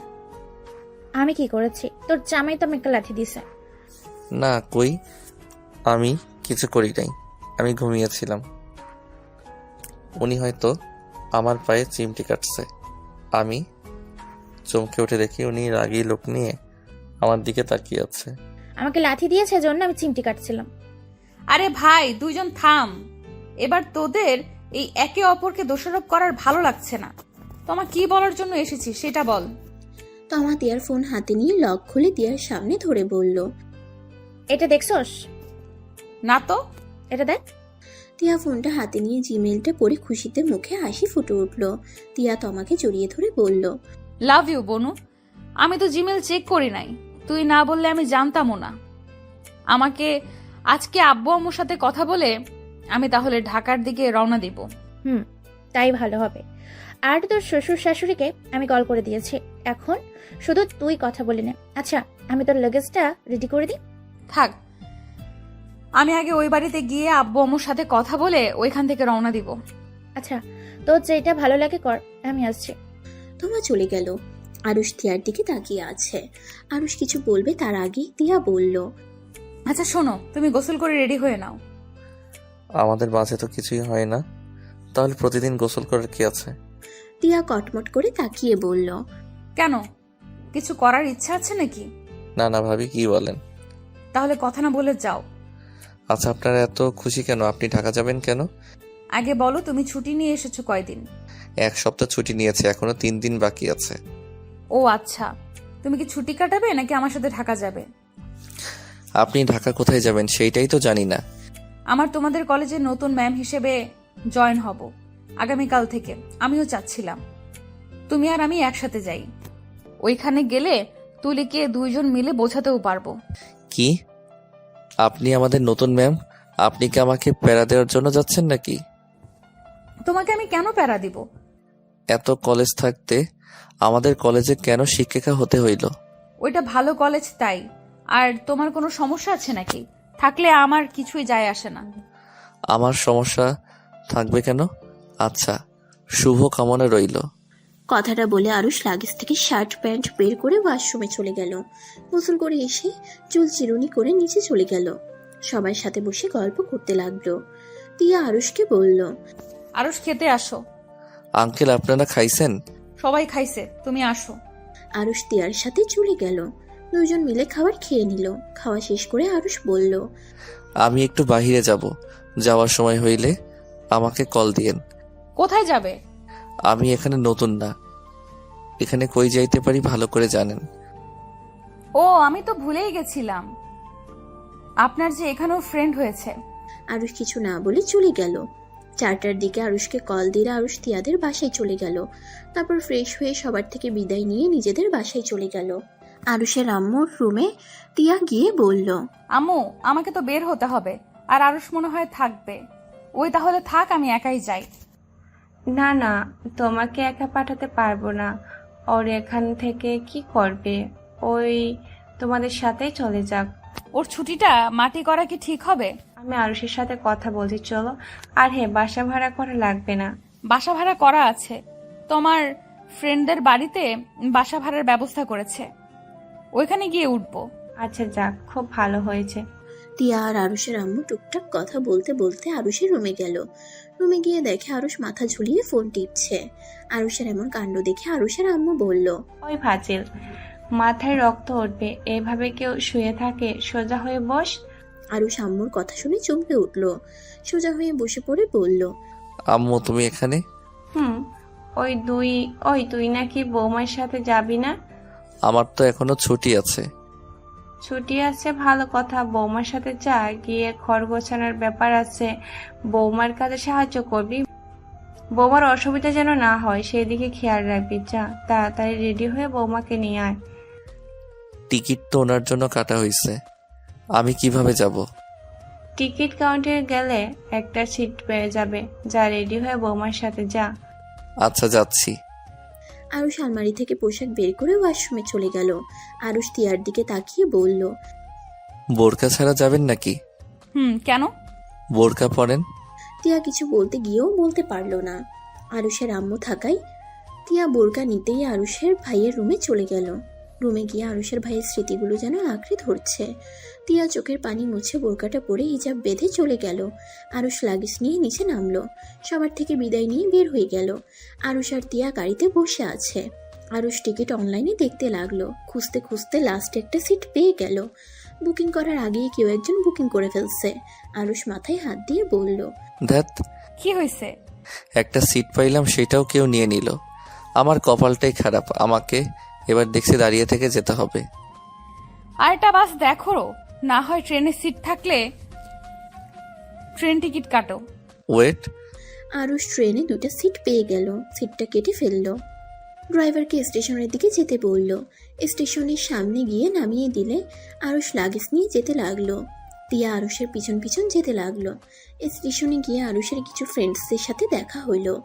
আমি কি করেছি? তোর জামাই তো আমাকে লাথি দিছে। না কই, আমি কিছু করি নাই, আমি ঘুমিয়েছিলাম। উনি হয়তো আমার পায়ে চিমটি কাটছে। আমি চমকে উঠে দেখি উনি রাগী লোক নিয়ে আমার দিকে তাকিয়ে আছে। আমাকে লাথি দিয়েছে জন্য আমি চিমটি কাটছিলাম। আরে ভাই, দুইজন থাম। এবার তোদের এই একে অপরকে দোষারোপ করার ভালো লাগছে না। তোমা কি বলার জন্য এসেছিস সেটা বল। তমা তিয়ার ফোন হাতে নিয়ে লক খুলে তিয়ার সামনে ধরে বলল, এটা দেখছস? না তো। এটা দেখ। তিয়া ফোনটা হাতে নিয়ে জিমেলটা পড়ে খুশিতে মুখে হাসি ফুটে উঠল। তিয়া তমাকে জড়িয়ে ধরে বলল, লাভ ইউ বনু। আমি তো জিমেল চেক করি নাই, তুই না বললে আমি জানতামও না। আমাকে আজকে আব্বু আম্মুর সাথে কথা বলে আমি তাহলে ঢাকার দিকে রওনা দিব। তাই ভালো হবে। আর তোর শ্বশুর শাশুড়িকে আমি কল করে দিয়েছি, এখন শুধু তুই কথা বলে নে। আচ্ছা, আমি তোর লাগেজটা রেডি করে দিই। থাক, আমি আগে ওই বাড়িতে গিয়ে আব্বু আম্মুর সাথে কথা বলে ওইখান থেকে রওনা দিব। আচ্ছা, তোর যেটা ভালো লাগে কর, আমি আসছি। তমা চলে গেল। আরুষ তিয়ার দিকে তাকিয়ে আছে। আরুষ কিছু বলবে তার আগেই তিয়া বলল, আচ্ছা শোনো, তুমি গোসল করে রেডি হয়ে নাও। আমাদের মাঝে তো কিছুই হয় না, তাহলে প্রতিদিন গোসল করার কি আছে? তিয়া কটমট করে তাকিয়ে বলল, কেন, কিছু করার ইচ্ছা আছে নাকি? না না ভাবি, কি বলেন? তাহলে কথা না বলে যাও। আচ্ছা, আপনারা এত খুশি কেন? আপনি ঢাকা যাবেন কেন? আগে বলো, তুমি ছুটি নিয়ে এসেছো কয়দিন? 1 সপ্তাহ ছুটি নিয়েছে, এখনো 3 দিন বাকি আছে। ও আচ্ছা, তুমি কি ছুটি কাটাবে নাকি আমার সাথে ঢাকা যাবে? আপনি ঢাকা কোথায় যাবেন সেইটাই তো জানি না। আমার তোমাদের কলেজে নতুন ম্যাম হিসেবে জয়েন হব আগামীকাল থেকে। আমিও চাচ্ছিলাম তুমি আর আমি একসাথে যাই। ওইখানে গেলে তুলিকে দুইজন মিলে বোঝাতেও পারবো। কি? আপনি আমাদের নতুন ম্যাম? আপনি কি আমাকে প্যারা দেওয়ার জন্য যাচ্ছেন নাকি? তোমাকে আমি কেন প্যারা দিব? এত কলেজ থাকতে আমাদের কলেজে কেন শিক্ষিকা হতে হইল? ওইটা ভালো কলেজ তাই। আর তোমার কোনো সমস্যা আছে নাকি? থাকলে আমার কিছুই যায় আসে না। আমার সমস্যা থাকবে কেন? আচ্ছা, শুভ কামনা রইল। কথাটা বলে আরুষ লাগেজ থেকে শার্ট প্যান্ট বের করে ওয়াশরুমে চলে গেল। গোসল করে এসে চুল চিরুনি করে নিচে চলে গেল। সবার সাথে বসে গল্প করতে লাগলো। তিয়া আরুষকে বলল, আরুষ, খেতে আসো। আঙ্কেল, আপনারা খাইছেন? সবাই খাইছে, তুমি আসো। আরুষ তিয়ার সাথে চলে গেল। দুজন মিলে খাবার খেয়ে নিল। খাওয়া শেষ করে আরুষ বলল, আমি একটু বাহিরে যাব, যাওয়ার সময় হইলে আমাকে কল দিয়েন। কোথায় যাবে? আমি এখানে নতুন না, এখানে কই যাইতে পারি ভালো করে জানেন। ও, আমি তো ভুলেই গেছিলাম আপনার যে এখানেও ফ্রেন্ড হয়েছে। আরুষ কিছু না বলে চলে গেল। 4টার দিকে আরুষকে কল দিলে আরুষ তিয়াদের বাসায় চলে গেল। তারপর ফ্রেশ হয়ে সবার থেকে বিদায় নিয়ে নিজেদের বাসায় চলে গেল। আরুষের আম্মুর রুমে তিয়া গিয়ে বলল, আম্মু, আমাকে তো বের হতে হবে, আর আরুষ মনে হয় থাকবে। ওই তাহলে থাক, আমি একাই যাই। না না, তোমাকে একা পাঠাতে পারবো না। ওর এখান থেকে কি করবে? ওই তোমাদের সাথেই চলে যাক। ওর ছুটিটা মাটি করা কি ঠিক হবে? আমি আরুষের সাথে কথা বলছি, চলো। আর হ্যাঁ, বাসা ভাড়া করা লাগবে না। বাসা ভাড়া করা আছে, তোমার ফ্রেন্ডদের বাড়িতে বাসা ভাড়ার ব্যবস্থা করেছে, ওইখানে গিয়ে উঠবো। আচ্ছা যাক, খুব ভালো হয়েছে। তিয়া আর আরুষের আম্মু টুকটাক কথা বলতে বলতে আরুষের রুমে গেল। রুমে গিয়ে দেখে আরুষ মাথা ঝুলিয়ে ফোন টিপছে। আরুষের এমন কাণ্ড দেখে আরুষের আম্মু বলল, ওই ফাজিল, মাথায় রক্ত উঠবে, এভাবে কেউ শুয়ে থাকে? সোজা হয়ে বস। আরুষ আম্মুর কথা শুনে চমকে উঠল। সোজা হয়ে বসে পড়ে বলল, আম্মু তুমি এখানে? হুম। ওই তুই নাকি বৌমার সাথে যাবি না? আমার তো এখনো ছুটি আছে। ছুটি আছে ভালো কথা, বৌমার সাথে যা, গিয়ে ঘর গোছানোর ব্যাপার আছে, বৌমার কাজে সাহায্য করবি। বৌমার অসুবিধা যেন না হয় সেদিকে খেয়াল রাখবি। যা, তাড়াতাড়ি রেডি হয়ে বৌমাকে নিয়ে আয়। টিকিট তো ওনার জন্য কাটা হয়েছে, আমি কিভাবে যাব? টিকিট কাউন্টারে গেলে একটা সিট পেয়ে যাবে। যা, রেডি হয়ে বৌমার সাথে যা। আচ্ছা যাচ্ছি। আরুষ আলমারি থেকে পোশাক বের করে ওয়াশরুমে চলে গেল। আরুষ তিয়ার দিকে তাকিয়ে বলল, বোরকা ছাড়া যাবেন নাকি? কেন? বোরকা পরেন। তিয়া কিছু বলতে গিয়েও বলতে পারল না। আরুষের আম্মু থাকায় তিয়া বোরকা নিতেই আরুষের ভাইয়ের রুমে চলে গেল। রুমে গিয়ে আরুষের ভাইয়ের স্মৃতিগুলো যেন আঁকড়ে ধরছে। তিয়া চোখের পানি মুছে বোরকাটা পরে হিজাব বেঁধে চলে গেল। আরুষ লাগেজ নিয়ে নিচে নামলো। সবার থেকে বিদায় নিয়ে বের হয়ে গেল। আরুষ আর তিয়া গাড়িতে বসে আছে। আরুষ টিকিট অনলাইনে দেখতে লাগলো। খুঁজতে খুঁজতে লাস্টে একটা সিট পেয়ে গেল। বুকিং করার আগেই কেউ একজন বুকিং করে ফেলছে। আরুষ মাথায় হাত দিয়ে বলল, ধ্যাত, কি হয়েছে? একটা সিট পাইলাম সেটাও কেউ নিয়ে নিল। আমার কপালটাই খারাপ, আমাকে এবার দেখছি দাঁড়িয়ে থেকে যেতে হবে। আর একটা বাস দেখো, না হয় ট্রেনের সিট থাকলে ট্রেন টিকিট কাটো। ওয়েট। আরুষ ট্রেনে দুটো সিট পেয়ে গেল। সিটটা কেটে ফেললো। ড্রাইভারকে স্টেশনের দিকে যেতে বলল। স্টেশনের সামনে গিয়ে নামিয়ে দিলে আরুষ লাগেজ নিয়ে যেতে লাগলো। তিয়া আরুষের পিছন পিছন যেতে লাগলো। স্টেশনে গিয়ে আরুষের কিছু ফ্রেন্ডসদের সাথে দেখা হইলো।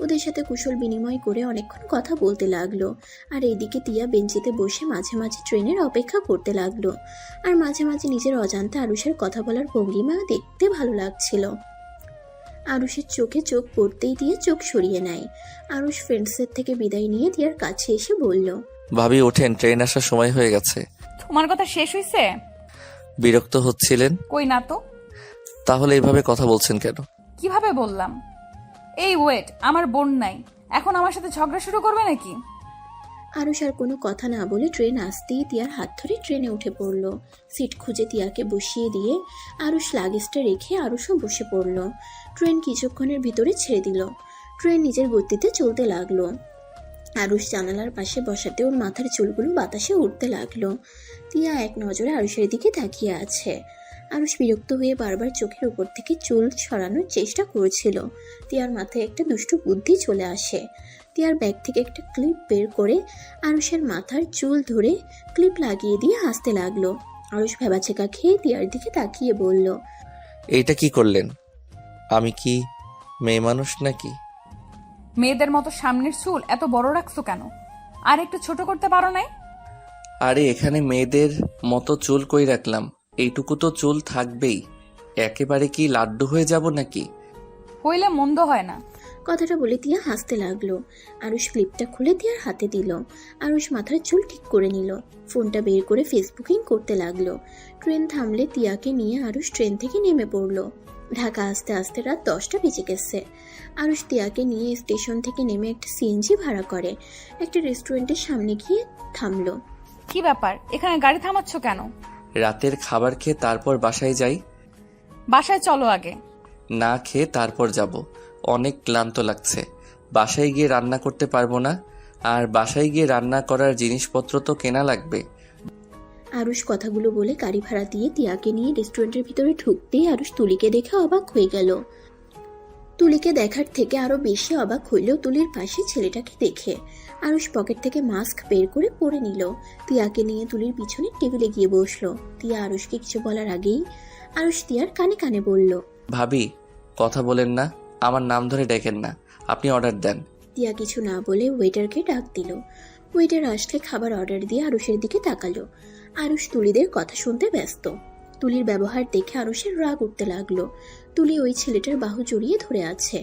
ওদের সাথে কুশল বিনিময় করে অনেকক্ষণ কথা বলতে লাগলো। আর এইদিকে তিয়া বেঞ্চিতে বসে মাঝে মাঝে ট্রেনের অপেক্ষা করতে লাগলো। আর মাঝে মাঝে নিজের অজান্তে আরুষের কথা বলার ভঙ্গিমা দেখতে ভালো লাগছিল। আরুষের চোখে চোখ পড়তেই দিয়ে চোখ সরিয়ে নেয়। আরুষ ফ্রেন্ডসের থেকে বিদায় নিয়ে তিয়ার কাছে এসে বলল, ভাবি ওঠেন, ট্রেন আসার সময় হয়ে গেছে। তোমার কথা শেষ হয়েছে? বিরক্ত হচ্ছিলেন? কই না তো। তাহলে এইভাবে কথা বলছেন কেন? কিভাবে বললাম? এই ওয়েট, আমার বোন নাই, এখন আমার সাথে ঝগড়া শুরু করবে নাকি? আরুষ আর কোনো কথা না বলে ট্রেন আসতেই তিয়ার হাত ধরে ট্রেনে উঠে পড়ল। সিট খুঁজে তিয়াকে বসিয়ে দিয়ে আরুষ লাগেজটা রেখে আরুষও বসে পড়ল। ট্রেন কিছুক্ষণের ভিতরে ছেড়ে দিল। ট্রেন নিজের গতিতে চলতে লাগলো। আরুষ জানালার পাশে বসাতে ওর মাথার চুলগুলো বাতাসে উঠতে লাগলো। তিয়া এক নজরে আরুষের দিকে তাকিয়ে আছে। আরুষ বিরক্ত হয়ে বারবার চোখের উপর থেকে চুল সরানোর চেষ্টা করেছিল। তিয়ার মাথায় একটা দুষ্টু বুদ্ধি চলে আসে। তিয়ার ব্যাগ থেকে একটা ক্লিপ বের করে আরুষের মাথার চুল ধরে ক্লিপ লাগিয়ে দিয়ে হাসতে লাগলো। আরুষ ভেবাচেকা খেয়ে তিয়ার দিকে তাকিয়ে বলল, এইটা কি করলেন? আমি কি মেয়ে মানুষ নাকি? মেয়েদের মতো সামনের চুল এত বড় রাখছো কেন? আর একটু ছোট করতে পারো নাই? আরে এখানে মেয়েদের মতো চুল কই রাখলাম, এইটুকু তো চুল থাকবেই। একেবারে কি লাড্ডু হয়ে যাব নাকি? হইলে মন্দ হয় না। কথাটা বলে তিয়া হাসতে লাগলো। আরুষ ক্লিপটা খুলে তিয়ার হাতে দিল। আরুষ মাথার চুল ঠিক করে নিল। ফোনটা বের করে ফেসবুকিং করতে লাগলো। ট্রেন থামলে তিয়াকে নিয়ে আরুষ ট্রেন থেকে নেমে পড়লো। ঢাকা আসতে আসতে রাত 10টা বেজে গেছে। আরুষ তিয়াকে নিয়ে স্টেশন থেকে নেমে একটা সিএনজি ভাড়া করে একটা রেস্টুরেন্টের সামনে গিয়ে থামলো। কি ব্যাপার, এখানে গাড়ি থামাচ্ছ কেন? রাতের খাবার খেয়ে তারপর বাসায় যাই। বাসায় চলো আগে। না খেয়ে তারপর যাব, অনেক ক্লান্ত লাগছে। বাসায় গিয়ে রান্না করতে পারবো না, আর বাসায় গিয়ে রান্না করার জিনিসপত্র তো কেনা লাগবে। আরুষ কথাগুলো বলে গাড়ি ভাড়া দিয়ে তিয়াকে নিয়ে রেস্টুরেন্টের ভিতরে ঢুকতেই আরুষ তুলিকে দেখে অবাক হয়ে গেল। তুলিকে দেখার থেকে আরো বেশি অবাক হইল তুলির পাশে ছেলেটাকে দেখে। আরুষ পকেট থেকে মাস্ক বের করে পরে নিল। তিয়াকে নিয়ে তুলির পিছনে টেবিলে গিয়ে বসলো। তিয়া আরুষকে কিছু বলার আগেই আরুষ তিয়ার কানে কানে বলল, ভাবি কথা বলেন না, আমার নাম ধরে ডেকেন না, আপনি অর্ডার দেন। তিয়া কিছু না বলে ওয়েটারকে ডাক দিল। ওয়েটার আসলে খাবার অর্ডার দিয়ে আরুষের দিকে তাকালো। আরুষ তুলিদের কথা শুনতে ব্যস্ত। তুলির ব্যবহার দেখে আরুষের রাগ উঠতে লাগলো। তুলি ওই ছেলেটার বাহু জড়িয়ে ধরে আছে,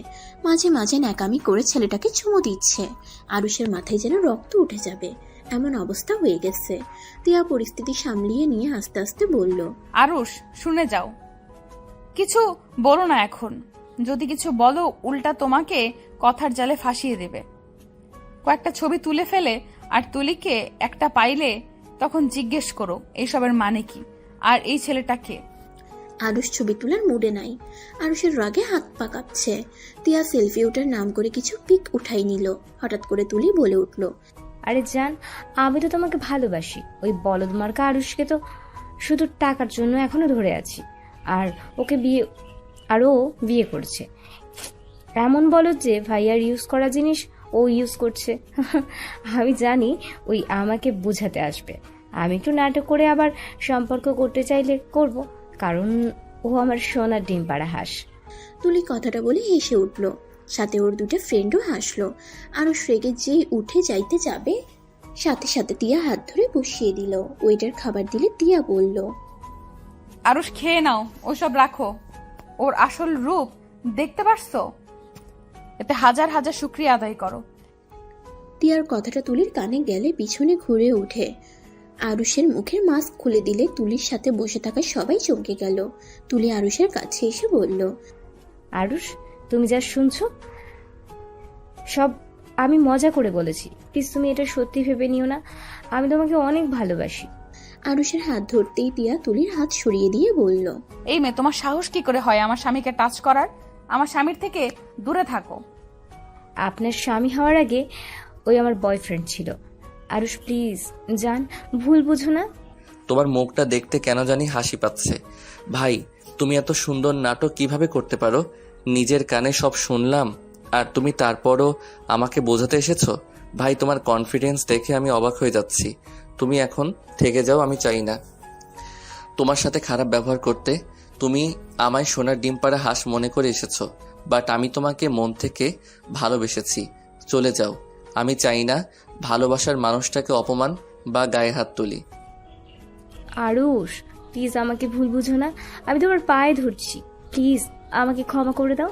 মাঝে মাঝে ন্যাকামি করে ছেলেটাকে চুমু দিচ্ছে। আরুষের মাথায় যেন রক্ত উঠে যাবে। এমন অবস্থা হয়ে গেছে। তিয়া পরিস্থিতি সামলিয়ে নিয়ে আস্তে আস্তে বলল, আরুষ, শুনে যাও, কিছু বলো না এখন। যদি কিছু বলো উল্টা তোমাকে কথার জালে ফাঁসিয়ে দেবে। কয়েকটা ছবি তুলে ফেলে আর তুলিকে একটা পাইলে তখন জিজ্ঞেস করো এইসবের মানে কি, আর এই ছেলেটা কে। আরুষ ছবি তোলার মুডে নাই। আরুষের রাগে হাত পা কাঁপছে। তিয়া সেলফি ওঠার নাম করে কিছু পিক উঠাই নিল। হঠাৎ করে তুলি বলে উঠল, আরে জান, আমি তো তোমাকে ভালোবাসি। ওই বলদ মার্কা আরুষকে তো শুধু টাকার জন্য এখনো ধরে আছি। আর ওকে ও বিয়ে করছে। এমন বলদ যে ভাইয়ার ইউজ করা জিনিস ও ইউজ করছে। আমি জানি ওই আমাকে বোঝাতে আসবে। আমি একটু নাটক করে আবার সম্পর্ক করতে চাইলে করব, কারণ ও আমার সোনার ডিম পাড়া হাঁস। তুলি কথাটা বলে হেসে উঠল। সাথে ওর দুটো ফ্রেন্ডও হাসলো। আরুষ রেগে যেই উঠে যাইতে যাবে, সাথে সাথে তিয়া হাত ধরে বসিয়ে দিল। ওয়েটার খাবার দিলে তিয়া বলল, আরুষ, খেয়ে নাও, ওসব রাখো। ওর আসল রূপ দেখতে পারছো? এতে হাজার হাজার শুকরিয়া আদায় করো। তিয়ার কথাটা তুলির কানে গেলে পিছনে ঘুরে ওঠে। আরুষের মুখের মাস্ক খুলে দিলে তুলির সাথে বসে থাকা সবাই চমকে গেল। তুলি আরুষের কাছে এসে বলল, আরুষ, তুমি যা শুনছো সব আমি মজা করে বলেছি। প্লিজ তুমি এটা সত্যি ভেবে নিও না। আমি তোমাকে অনেক ভালোবাসি। আরুষের হাত ধরতেই তিয়া তুলির হাত সরিয়ে দিয়ে বলল, এই মেয়ে, তোমার সাহস কি করে হয় আমার স্বামীকে টাচ করার? আমার স্বামীর থেকে দূরে থাকো। আপনার স্বামী হওয়ার আগে ওই আমার বয়ফ্রেন্ড ছিল। আরুষ প্লিজ জান, ভুল বুঝো না। তোমার মুখটা দেখতে কেন জানি হাসি পাচ্ছে। ভাই, তুমি এত সুন্দর নাটক কিভাবে করতে পারো? নিজের কানে সব শুনলাম আর তুমি তারপরও আমাকে বোঝাতে এসেছো। ভাই, তোমার কনফিডেন্স দেখে আমি অবাক হয়ে যাচ্ছি। তুমি এখন থেকে যাও, আমি চাই না তোমার সাথে খারাপ ব্যবহার করতে। তুমি আমায় সোনার ডিম পাড়া হাঁস মনে করে এসেছো, বাট আমি তোমাকে মন থেকে ভালোবেসেছি। চলে যাও, আমি চাই না ভালোবাসার মানুষটাকে অপমান বা গায়ে হাত তুলি। আরুষ প্লিজ আমাকে ভুল বুঝো না। আমি তোমার পায়ে ধরছি, প্লিজ আমাকে ক্ষমা করে দাও।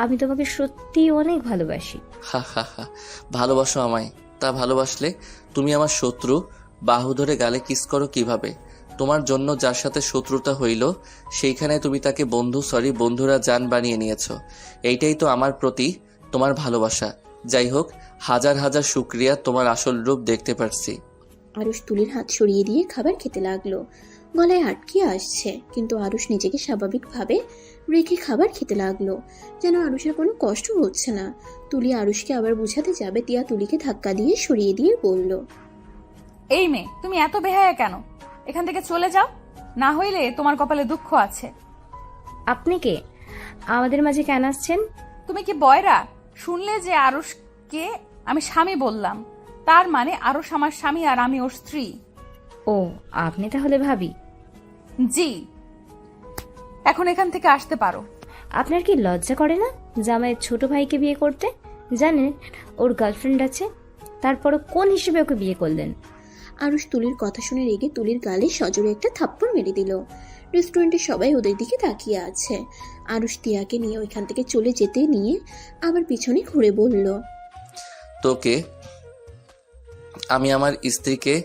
আমি তোমাকে সত্যি অনেক ভালোবাসি। হা হা হা, ভালোবাসো আমায়? তা ভালোবাসলে তুমি আমার শত্রু বাহু ধরে গালে কিস করো কিভাবে? তোমার জন্য যার সাথে শত্রুতা হইল সেইখানে তুমি তাকে বন্ধুরা জান বানিয়ে নিয়েছো। এইটাই তো আমার প্রতি তোমার ভালোবাসা। যাই হোক, হাজার হাজার শুকরিয়া, তোমার আসল রূপ দেখতে পারছি। আরুষ তুলির হাত সরিয়ে দিয়ে খাবার খেতে লাগলো। গলায় আটকে আসছে, কিন্তু আরুষ নিজেকে স্বাভাবিকভাবে রেখে খাবার খেতে লাগলো, যেন আরুষের কোনো কষ্ট হচ্ছে না। তুলি আরুষকে আবার বুঝাতে যাবে, তিয়া তুলিকে ধাক্কা দিয়ে সরিয়ে দিয়ে বলল, এই মেয়ে, তুমি এত বেহায়া কেন? এখান থেকে চলে যাও, না হইলে তোমার কপালে দুঃখ আছে। আপনি কে? আমাদের মাঝে কেন আসছেন? তুমি কি বয়রা? শুনলে যে আরুষকে আমি স্বামী বললাম, তার মানে আরুষ আমার স্বামী আর আমি ওর স্ত্রী। ও, আপনি তাহলে ভাবি? জি, এখন এখান থেকে আসতে পারো। আপনার কি লজ্জা করে না জামাইয়ের ছোট ভাইকে বিয়ে করতে? জানেন ওর গার্লফ্রেন্ড আছে, তারপরও কোন হিসেবে ওকে বিয়ে করলেন? আরুষ তুলির কথা শুনে রেগে তুলির গালে সজোরে একটা থাপ্পড় মেরে দিল। রেস্টুরেন্টে সবাই ওদের দিকে তাকিয়ে আছে। আরুষ তিয়াকে নিয়ে ওইখান থেকে চলে যেতে নিয়ে আবার পিছনে ঘুরে বলল, তোকে আমি আমার স্ত্রীকে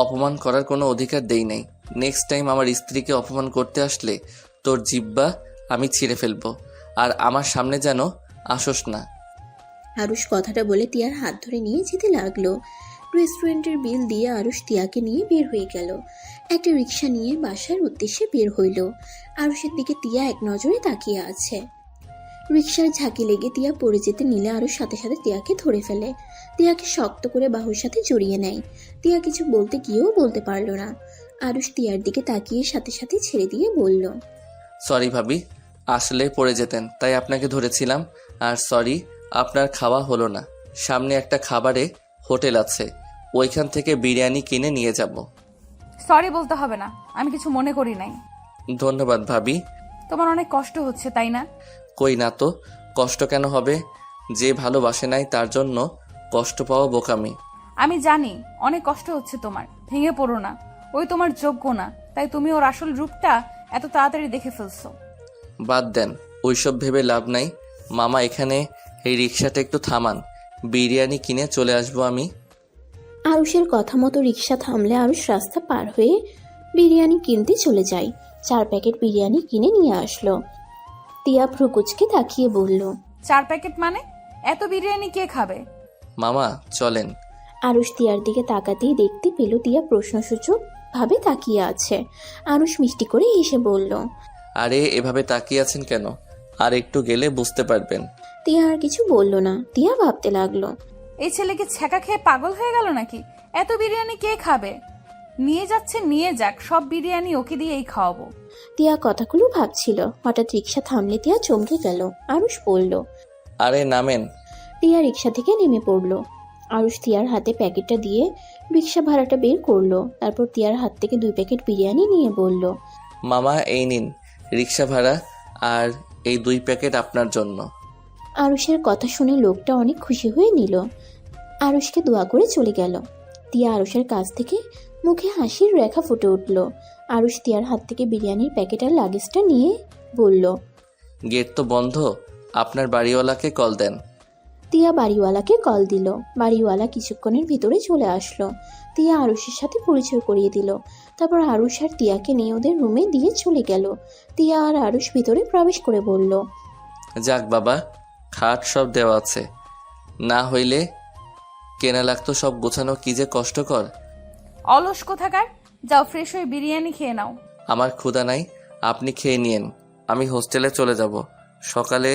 অপমান করার কোনো অধিকার দেই নাই। নেক্সট টাইম আমার স্ত্রীকে অপমান করতে আসলে তোর জিহ্বা আমি ছিঁড়ে ফেলবো, আর আমার সামনে যেন আসোস না। আরুষ কথাটা বলে তিয়ার হাত ধরে নিয়ে যেতে লাগলো। রেস্টুরেন্টের বিল দিয়ে আরুষ তিয়াকে নিয়ে বের হয়ে গেল। একটা রিক্সা নিয়ে বাসার উদ্দেশ্যে বের হইল। আরুষের দিকে তিয়া এক নজরে তাকিয়ে আছে। রিক্সার ঝাঁকি লেগে তিয়া পড়ে যেতে নিলে আরুষ সাথে সাথে তিয়াকে ধরে ফেলে। তিয়াকে শক্ত করে বাহুর সাথে জড়িয়ে নেয়। তিয়া কিছু বলতে গিয়েও বলতে পারল না। আরুষ তিয়ার দিকে তাকিয়ে সাথে সাথে ছেড়ে দিয়ে বলল, সরি ভাবি, আসলে পড়ে যেতেন তাই আপনাকে ধরেছিলাম। আর সরি, আপনার খাওয়া হলো না। সামনে একটা খাবারে হোটেল আছে, ওইখান থেকে বিরিয়ানি কিনে নিয়ে যাব। সরি বলতে হবে না, আমি কিছু মনে করি নাই। ধন্যবাদ ভাবি। তোমার অনেক কষ্ট হচ্ছে তাই না? কই না তো, কষ্ট কেন হবে? যে ভালোবাসে নাই তার জন্য কষ্ট পাওয়া বোকামি। আমি জানি অনেক কষ্ট হচ্ছে তোমার, ভেঙে পড়ো না। ওই তোমার যোগ্য না, তাই তুমি ওর আসল রূপটা এত তাড়াতাড়ি দেখে ফেলছো। বাদ দেন, ওইসব ভেবে লাভ নাই। মামা, এখানে এই রিক্সাটা একটু থামান, বিরিয়ানি কিনে চলে আসবো আমি। আরুষের কথা মতো রিক্সা থামলে আরুষ রাস্তা পার হয়ে বিরিয়ানি কিনতে চলে যায়। 4 প্যাকেট বিরিয়ানি কিনে নিয়ে আসলো। তিয়া ভ্রুকুচকে তাকিয়ে বলল, 4 প্যাকেট মানে? এত বিরিয়ানি কে খাবে? মামা চলেন। আরুষ তিয়ার দিকে তাকাতেই দেখতে পেল তিয়া প্রশ্নসূচক ভাবে তাকিয়ে আছে। আরুষ মিষ্টি করে হেসে বলল, আরে এভাবে তাকিয়ে আছেন কেন? আর একটু গেলে বুঝতে পারবেন। তিয়া আর কিছু বলল না। তিয়া ভাবতে লাগলো, এই ছেলেকে ছ্যাঁকা খেয়ে পাগল হয়ে গেল নাকি? এত বিরিয়ানি কে খাবে? নিয়ে যাচ্ছে নিয়ে যাক, সব বিরিয়ানি ওকে দিয়েই খাওয়াবো। তিয়া কথাগুলো ভাবছিল। হঠাৎ রিক্সা থামলে তিয়া চমকে গেল। আরুষ বলল, আরে নামেন। তিয়া রিক্সা থেকে নেমে পড়ল। আরুষ তিয়ার হাতে প্যাকেটটা দিয়ে রিক্সা ভাড়াটা বের করলো। তারপর তিয়ার হাত থেকে 2 প্যাকেট বিরিয়ানি নিয়ে বলল, মামা এই নিন রিক্সা ভাড়া, আর এই 2 প্যাকেট আপনার জন্য। আরুষের কথা শুনে লোকটা অনেক খুশি হয়ে নিল। আরুষকে দোয়া করে চলে গেল। তিয়া আরুষের কাছ থেকে মুখে হাসির রেখা ফুটে উঠল। আরুষ তিয়ার হাত থেকে বিরিয়ানির প্যাকেট আর লাগেজটা নিয়ে বলল, গেট তো বন্ধ, আপনার বাড়িওয়ালাকে কল দেন। তিয়া বাড়িওয়ালাকে কল দিল। বাড়িওয়ালা কিছুক্ষণের ভিতরে চলে আসলো। তিয়া আরুষের সাথে পরিচয় করিয়ে দিল। তারপর আরুষ আর তিয়াকে নিয়ে ওদের রুমে দিয়ে চলে গেল। তিয়া আর আরুষ ভিতরে প্রবেশ করে বলল, যাক বাবা, খাট সব দেওয়া আছে, না হইলে কেনা লাগতো। সব গোছানো কি যে কষ্টকর। অলস কোথাকার, যাও ফ্রেশ হয়ে বিরিয়ানি খেয়ে নাও। আমার ক্ষুধা নাই, আপনি খেয়ে নিয়েন। আমি হোস্টেলে চলে যাব, সকালে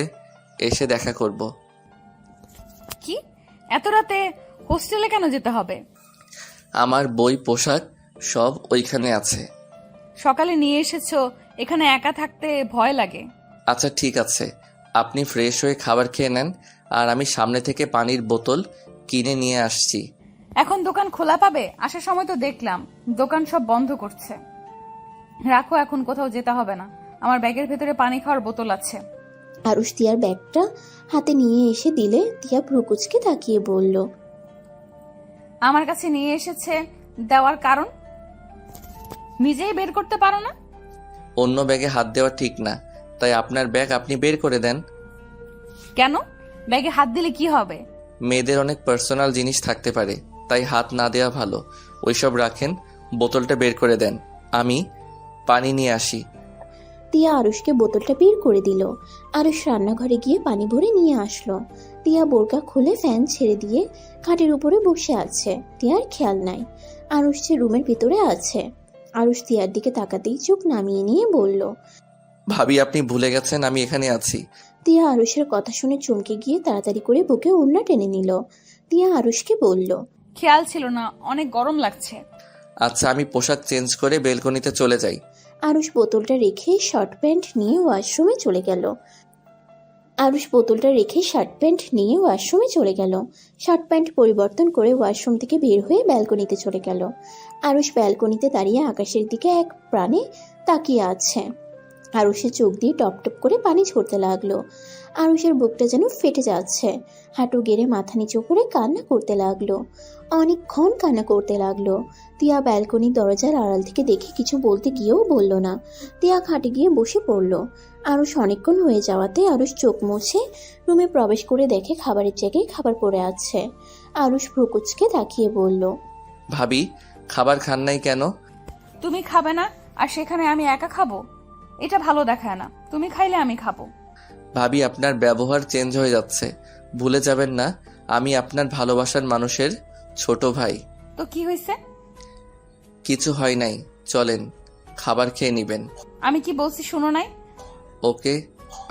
এসে দেখা করব। কি এত রাতে হোস্টেলে কেন যেতে হবে? আমার বই পোশাক সব ওইখানে আছে। সকালে নিয়ে এসেছো, এখানে একা থাকতে ভয় লাগে। আচ্ছা ঠিক আছে, আপনি ফ্রেশ হয়ে খাবার খেয়ে নেন, আর আমি সামনে থেকে পানির বোতল কিনে নিয়ে আসছি। এখন দোকান খোলা পাবে? আসার সময় তো দেখলাম দোকান সব বন্ধ করছে। রাখো, এখন কোথাও যেতে হবে না। আমার ব্যাগের ভেতরে পানি খাওয়ার বোতল আছে। আরুষ তিয়ার ব্যাগটা হাতে নিয়ে এসে দিলে তিয়া ভ্রুকুচকে তাকিয়ে বলল, আমার কাছে নিয়ে এসেছে দেওয়ার কারণ নিজেই বের করতে পারো না? অন্য ব্যাগে হাত দেওয়া ঠিক না, তাই আপনার ব্যাগ আপনি বের করে দেন। কেন? ব্যাগে হাত দিলে কি হবে? মেয়েদের অনেক পার্সোনাল জিনিস থাকতে পারে, তাই হাত না দেওয়া ভালো। ওইসব রাখেন, বোতলটা বের করে দেন, আমি পানি নিয়ে আসি। তিয়া আরুষকে বোতলটা বের করে দিল। আরুষ রান্নাঘরে গিয়ে পানি ভরে নিয়ে আসলো। তিয়া বোরকা খুলে ফ্যান ছেড়ে দিয়ে খাটের উপরে বসে আছে। তিয়ার খেয়াল নাই আরুষ যে রুমের ভিতরে আছে। আরুষ তিয়ার দিকে তাকাতেই চোখ নামিয়ে নিয়ে বলল, ভাবি আপনি ভুলে গেছেন আমি এখানে আছি। তিয়া আরুষের কথা শুনে চমকে গিয়ে তাড়াতাড়ি করে বুকে ওড়না টেনে নিল। তিয়া আরুষকে বলল, খেয়াল ছিল না, অনেক গরম লাগছে। আচ্ছা আমি পোশাক চেঞ্জ করে বেলকনিতে চলে যাই। আরুষ বোতলটা রেখে শার্ট প্যান্ট নিয়ে ওয়াশরুমে চলে গেল। শার্ট প্যান্ট পরিবর্তন করে ওয়াশরুম থেকে বের হয়ে ব্যালকনিতে চলে গেল। আরুষ ব্যালকনিতে দাঁড়িয়ে আকাশের দিকে এক প্রাণে তাকিয়ে আছে। আরুষের চোখ দিয়ে টপ টপ করে পানি ঝরতে লাগলো। আরুষের বুকটা যেন ফেটে যাচ্ছে। হাঁটু গেড়ে মাথা নিচু করে কান্না করতে লাগলো। অনেকক্ষণ কান্না করতে লাগলো। তিয়া ব্যালকনির দরজার আড়াল থেকে দেখে কিছু বলতে গিয়েও বলল না। তিয়া খাটে গিয়ে বসে পড়লো। আরুষ অনেকক্ষণ হয়ে যাওয়াতে আরুষ চোখ মুছে রুমে প্রবেশ করে দেখে খাবারের জায়গায় খাবার পড়ে আছে। আরুষ ভ্রুকুচকে তাকিয়ে বলল, ভাবি খাবার খান নাই কেন? তুমি খাবে না আর সেখানে আমি একা খাবো? এটা ভালো দেখায় না। তুমি খাইলে আমি খাবো। ভাবি আপনার ব্যবহার চেঞ্জ হয়ে যাচ্ছে, ভুলে যাবেন না আমি আপনার ভালোবাসার মানুষের ছোট ভাই। তো কি হয়েছে? কিছু হয় নাই, চলেন খাবার খেয়ে নিবেন। আমি কি বলছি শুনো নাই? ওকে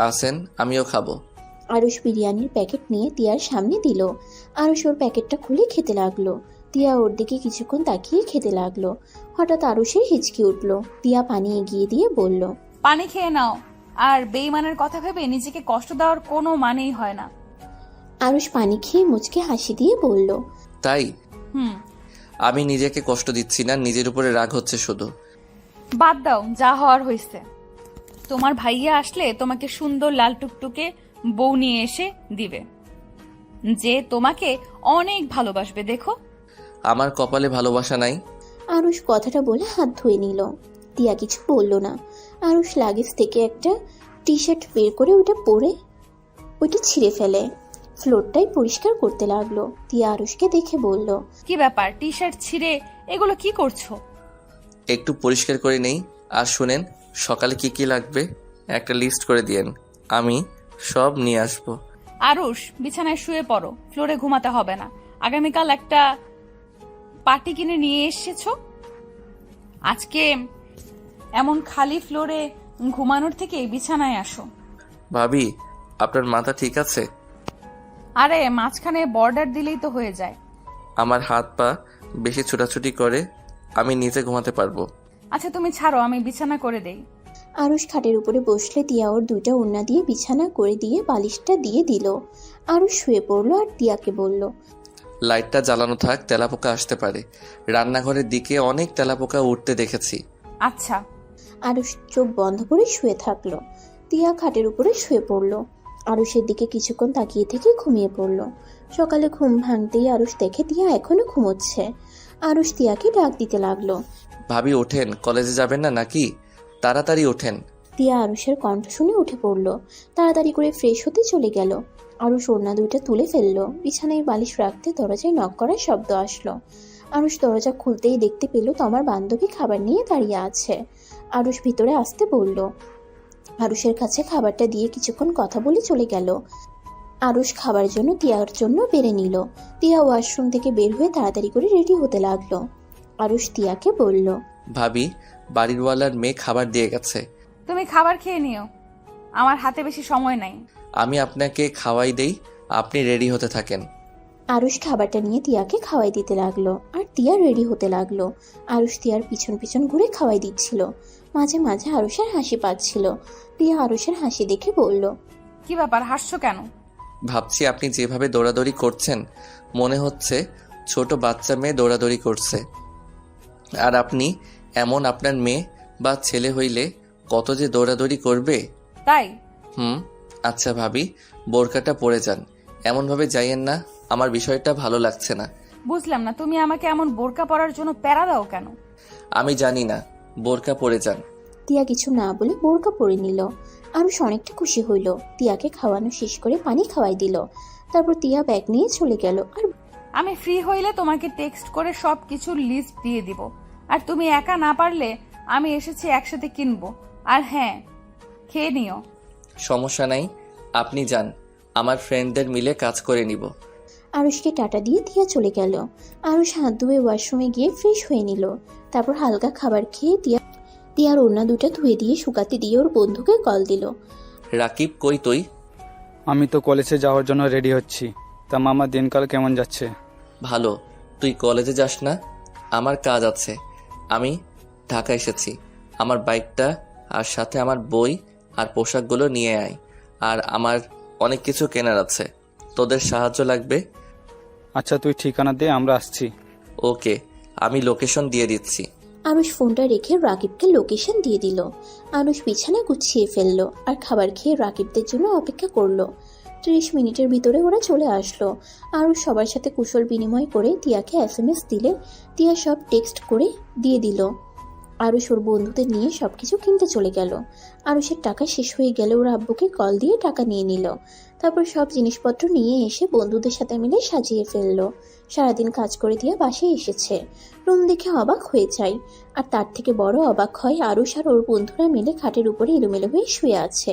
আসেন, আমিও খাবো। আরুষ বিরিয়ানির প্যাকেট নিয়ে তিয়ার সামনে দিল। আরুষ ওর প্যাকেটটা খুলে খেতে লাগলো। তিয়া ওর দিকে কিছুক্ষণ তাকিয়ে খেতে লাগলো। হঠাৎ আরুষের হিচকি উঠলো। তিয়া পানি এগিয়ে দিয়ে বলল, পানি খেয়ে নাও। আর বেইমানের কথা ভেবে নিজেকে কষ্ট দেওয়ার কোনো মানেই হয় না। আরুষ পানি খেয়ে মুচকে হাসি দিয়ে বলল, তাই? হুম। আমি নিজেকে কষ্ট দিচ্ছি না, নিজের উপরে রাগ হচ্ছে শুধু। বাদ দাও, যা হওয়ার হয়েছে। তোমার ভাইয়া আসলে তোমাকে সুন্দর লাল টুকটুকে বউ নিয়ে এসে দিবে, যে তোমাকে অনেক ভালোবাসবে। দেখো আমার কপালে ভালোবাসা নাই। আরুষ কথাটা বলে হাত ধুয়ে নিল। তিয়া কিছু বলল না। আরুষ লাগেজ থেকে একটা টি শার্ট বের করে ওইটা ছিঁড়ে ফেলে। ফ্লোরটাই পরিষ্কার করতে লাগলো। তিয়া আরুষকে দেখে বলল, কি ব্যাপার, টি শার্ট ছিঁড়ে এগুলো কি করছো? একটু পরিষ্কার করে নেই। আর শুনেন, সকালে কি কি লাগবে একটা লিস্ট করে দিয়েন, আমি সব নিয়ে আসবো। আরুষ, বিছানায় শুয়ে পড়ো, ফ্লোরে ঘুমাতে হবে না। আগামীকাল একটা পার্টি কিনে নিয়ে এসেছো, আজকে এমন খালি ফ্লোরে ঘুমানোর থেকে বিছানায় আসো। ভাবি, আপনার মাথা ঠিক আছে? আরে মাঝখানে বর্ডার দিলেই তো হয়ে যায়। আমার হাত পা বেশি ছোটাছুটি করে, আমি নিচে ঘুমাতে পারবো। আচ্ছা তুমি ছাড়ো, আমি বিছানা করে দেই। আরুষ খাটের উপরে বসলে তিয়া ওর দুইটা ওড়না দিয়ে বিছানা করে দিয়ে বালিশটা দিয়ে দিল। আরুষ শুয়ে পড়লো আর তিয়াকে বলল, লাইটটা জ্বালানো থাক, তেলাপোকা আসতে পারে। রান্নাঘরের দিকে অনেক তেলাপোকা উঠতে দেখেছি। আচ্ছা। আরুষ চোখ বন্ধ করে শুয়ে থাকলো। তিয়া খাটের উপরে শুয়ে পড়লো। আরুষের দিকে কিছুক্ষণ তাকিয়ে থেকে ঘুমিয়ে পড়লো। সকালে ঘুম ভাঙতেই আরুষ দেখে তিয়া এখনো ঘুমোচ্ছে। আরুষ তিয়াকে ডাক দিতে লাগলো। ভাবি ওঠেন, কলেজে যাবেন না নাকি? তাড়াতাড়ি ওঠেন। তিয়া আরুষের কণ্ঠ শুনে উঠে পড়লো। তাড়াতাড়ি করে ফ্রেশ হতে চলে গেল। আরুষ ওড়না দুইটা তুলে ফেললো। বিছানায় বালিশ রাখতে দরজায় নক করার শব্দ আসলো। আরুষ দরজা খুলতেই দেখতে পেল তমার বান্ধবী খাবার নিয়ে দাঁড়িয়ে আছে। আরুষ ভিতরে আসতে বলল। আরুষের কাছে খাবারটা দিয়ে কিছুক্ষণ কথা বলে চলে গেল। আরুষ খাবার জন্য তিয়ার জন্য বেড়ে নিল। তিয়া ওয়াশরুম থেকে বের হয়ে তাড়াতাড়ি করে রেডি হতে লাগলো। আরুষ তিয়াকে বলল, ভাবি, বাড়িরওয়ালার মেয়ে খাবার দিয়ে গেছে। তুমি খাবার খেয়ে নিও, আমার হাতে বেশি সময় নাই। আমি আপনাকে খাওয়াই দেই, আপনি রেডি হতে থাকেন। আরুষ খাবারটা নিয়ে তিয়াকে খাওয়াই দিতে লাগলো আর তিয়া রেডি হতে লাগলো। আরুষ তিয়ার পিছন পিছন ঘুরে খাওয়াই দিচ্ছিল। মাঝে মাঝে আরুষের হাসি পাচ্ছিল। তিয়া আরুষের হাসি দেখে বলল, কি ব্যাপার, হাসছো কেন? ভাবছি আপনি যেভাবে দৌড়াদৌড়ি করছেন, মনে হচ্ছে ছোট বাচ্চা মেয়ে দৌড়াদৌড়ি করছে। আর আপনি এমন, আপনার মেয়ে বা ছেলে হইলে কত যে দৌড়াদৌড়ি করবে। তাই? আচ্ছা ভাবি, বোরকাটা পরে যান, এমনভাবে যাইয়েন না, আমার বিষয়টা ভালো লাগছে না। বুঝলাম না, তুমি আমাকে এমন বোরকা পরার জন্য প্যারা দাও কেন? আমি জানি না, বোরকা পরে যান। তিয়া কিছু না বলে বোরকা পরে নিল। আরুষ অনেকটা খুশি হইল। তিয়াকে খাওয়ানো শেষ করে পানি খাওয়াই দিল। তারপর তিয়া ব্যাগ নিয়ে চলে গেল। আর আমি ফ্রি হইলে তোমাকে টেক্সট করে সব কিছুর লিস্ট দিয়ে দিব, আর তুমি একা না পারলে আমি এসেছি একসাথে কিনবো। আর হ্যাঁ, খেয়ে নিও। সমস্যা নাই, আপনি যান, আমার ফ্রেন্ডদের মিলে কাজ করে নিব। আরুষকে টাটা দিয়ে তিয়া চলে গেল। আরুষ হাত ধুয়ে ওয়াশরুমে গিয়ে ফ্রেশ হয়ে নিল। তারপর হালকা খাবার খেয়ে তিয়ার ওড়না দুটা ধুয়ে দিয়ে শুকাতে দিয়ে ওর বন্ধুকে কল দিল। রাকিব, কই তুই? আমি তো কলেজে যাওয়ার জন্য রেডি হচ্ছি। তা মামা, দিনকাল কেমন যাচ্ছে? ভালো। তুই কলেজে যাস না? আমার কাজ আছে, আমি ঢাকা এসেছি। আমার বাইকটা আর সাথে আমার বই আর পোশাকগুলো নিয়ে আয়। আর আমার অনেক কিছু কেনার আছে, তোদের সাহায্য লাগবে। আচ্ছা, তুই ঠিকানা দে, আমরা আসছি। ওকে, আমি লোকেশন দিয়ে দিচ্ছি। আরুষ ফোনটা রেখে রাকিবকে লোকেশন দিয়ে দিল। আরুষ বিছানা গুছিয়ে ফেললো আর খাবার খেয়ে রাকিবদের জন্য অপেক্ষা করলো। 30 মিনিটের ভিতরে ওরা চলে আসলো। আরুষ সবার সাথে কুশল বিনিময় করে তিয়াকে SMS দিলে তিয়া সব টেক্সট করে দিয়ে দিল। আরুষ ওর বন্ধুদের নিয়ে সবকিছু কিনতে চলে গেল। আরুষের টাকা শেষ হয়ে গেলে ওর আব্বুকে কল দিয়ে টাকা নিয়ে নিল। তারপর সব জিনিসপত্র নিয়ে এসে বন্ধুদের সাথে মিলে সাজিয়ে ফেললো। সারাদিন কাজ করে দিয়ে বাসায় এসেছে। রুম দেখে অবাক হয়ে যায়। আর তার থেকে বড় অবাক হয় আরুষ আর ওর বন্ধুরা মিলে খাটের উপরে এলোমেলো হয়ে শুয়ে আছে।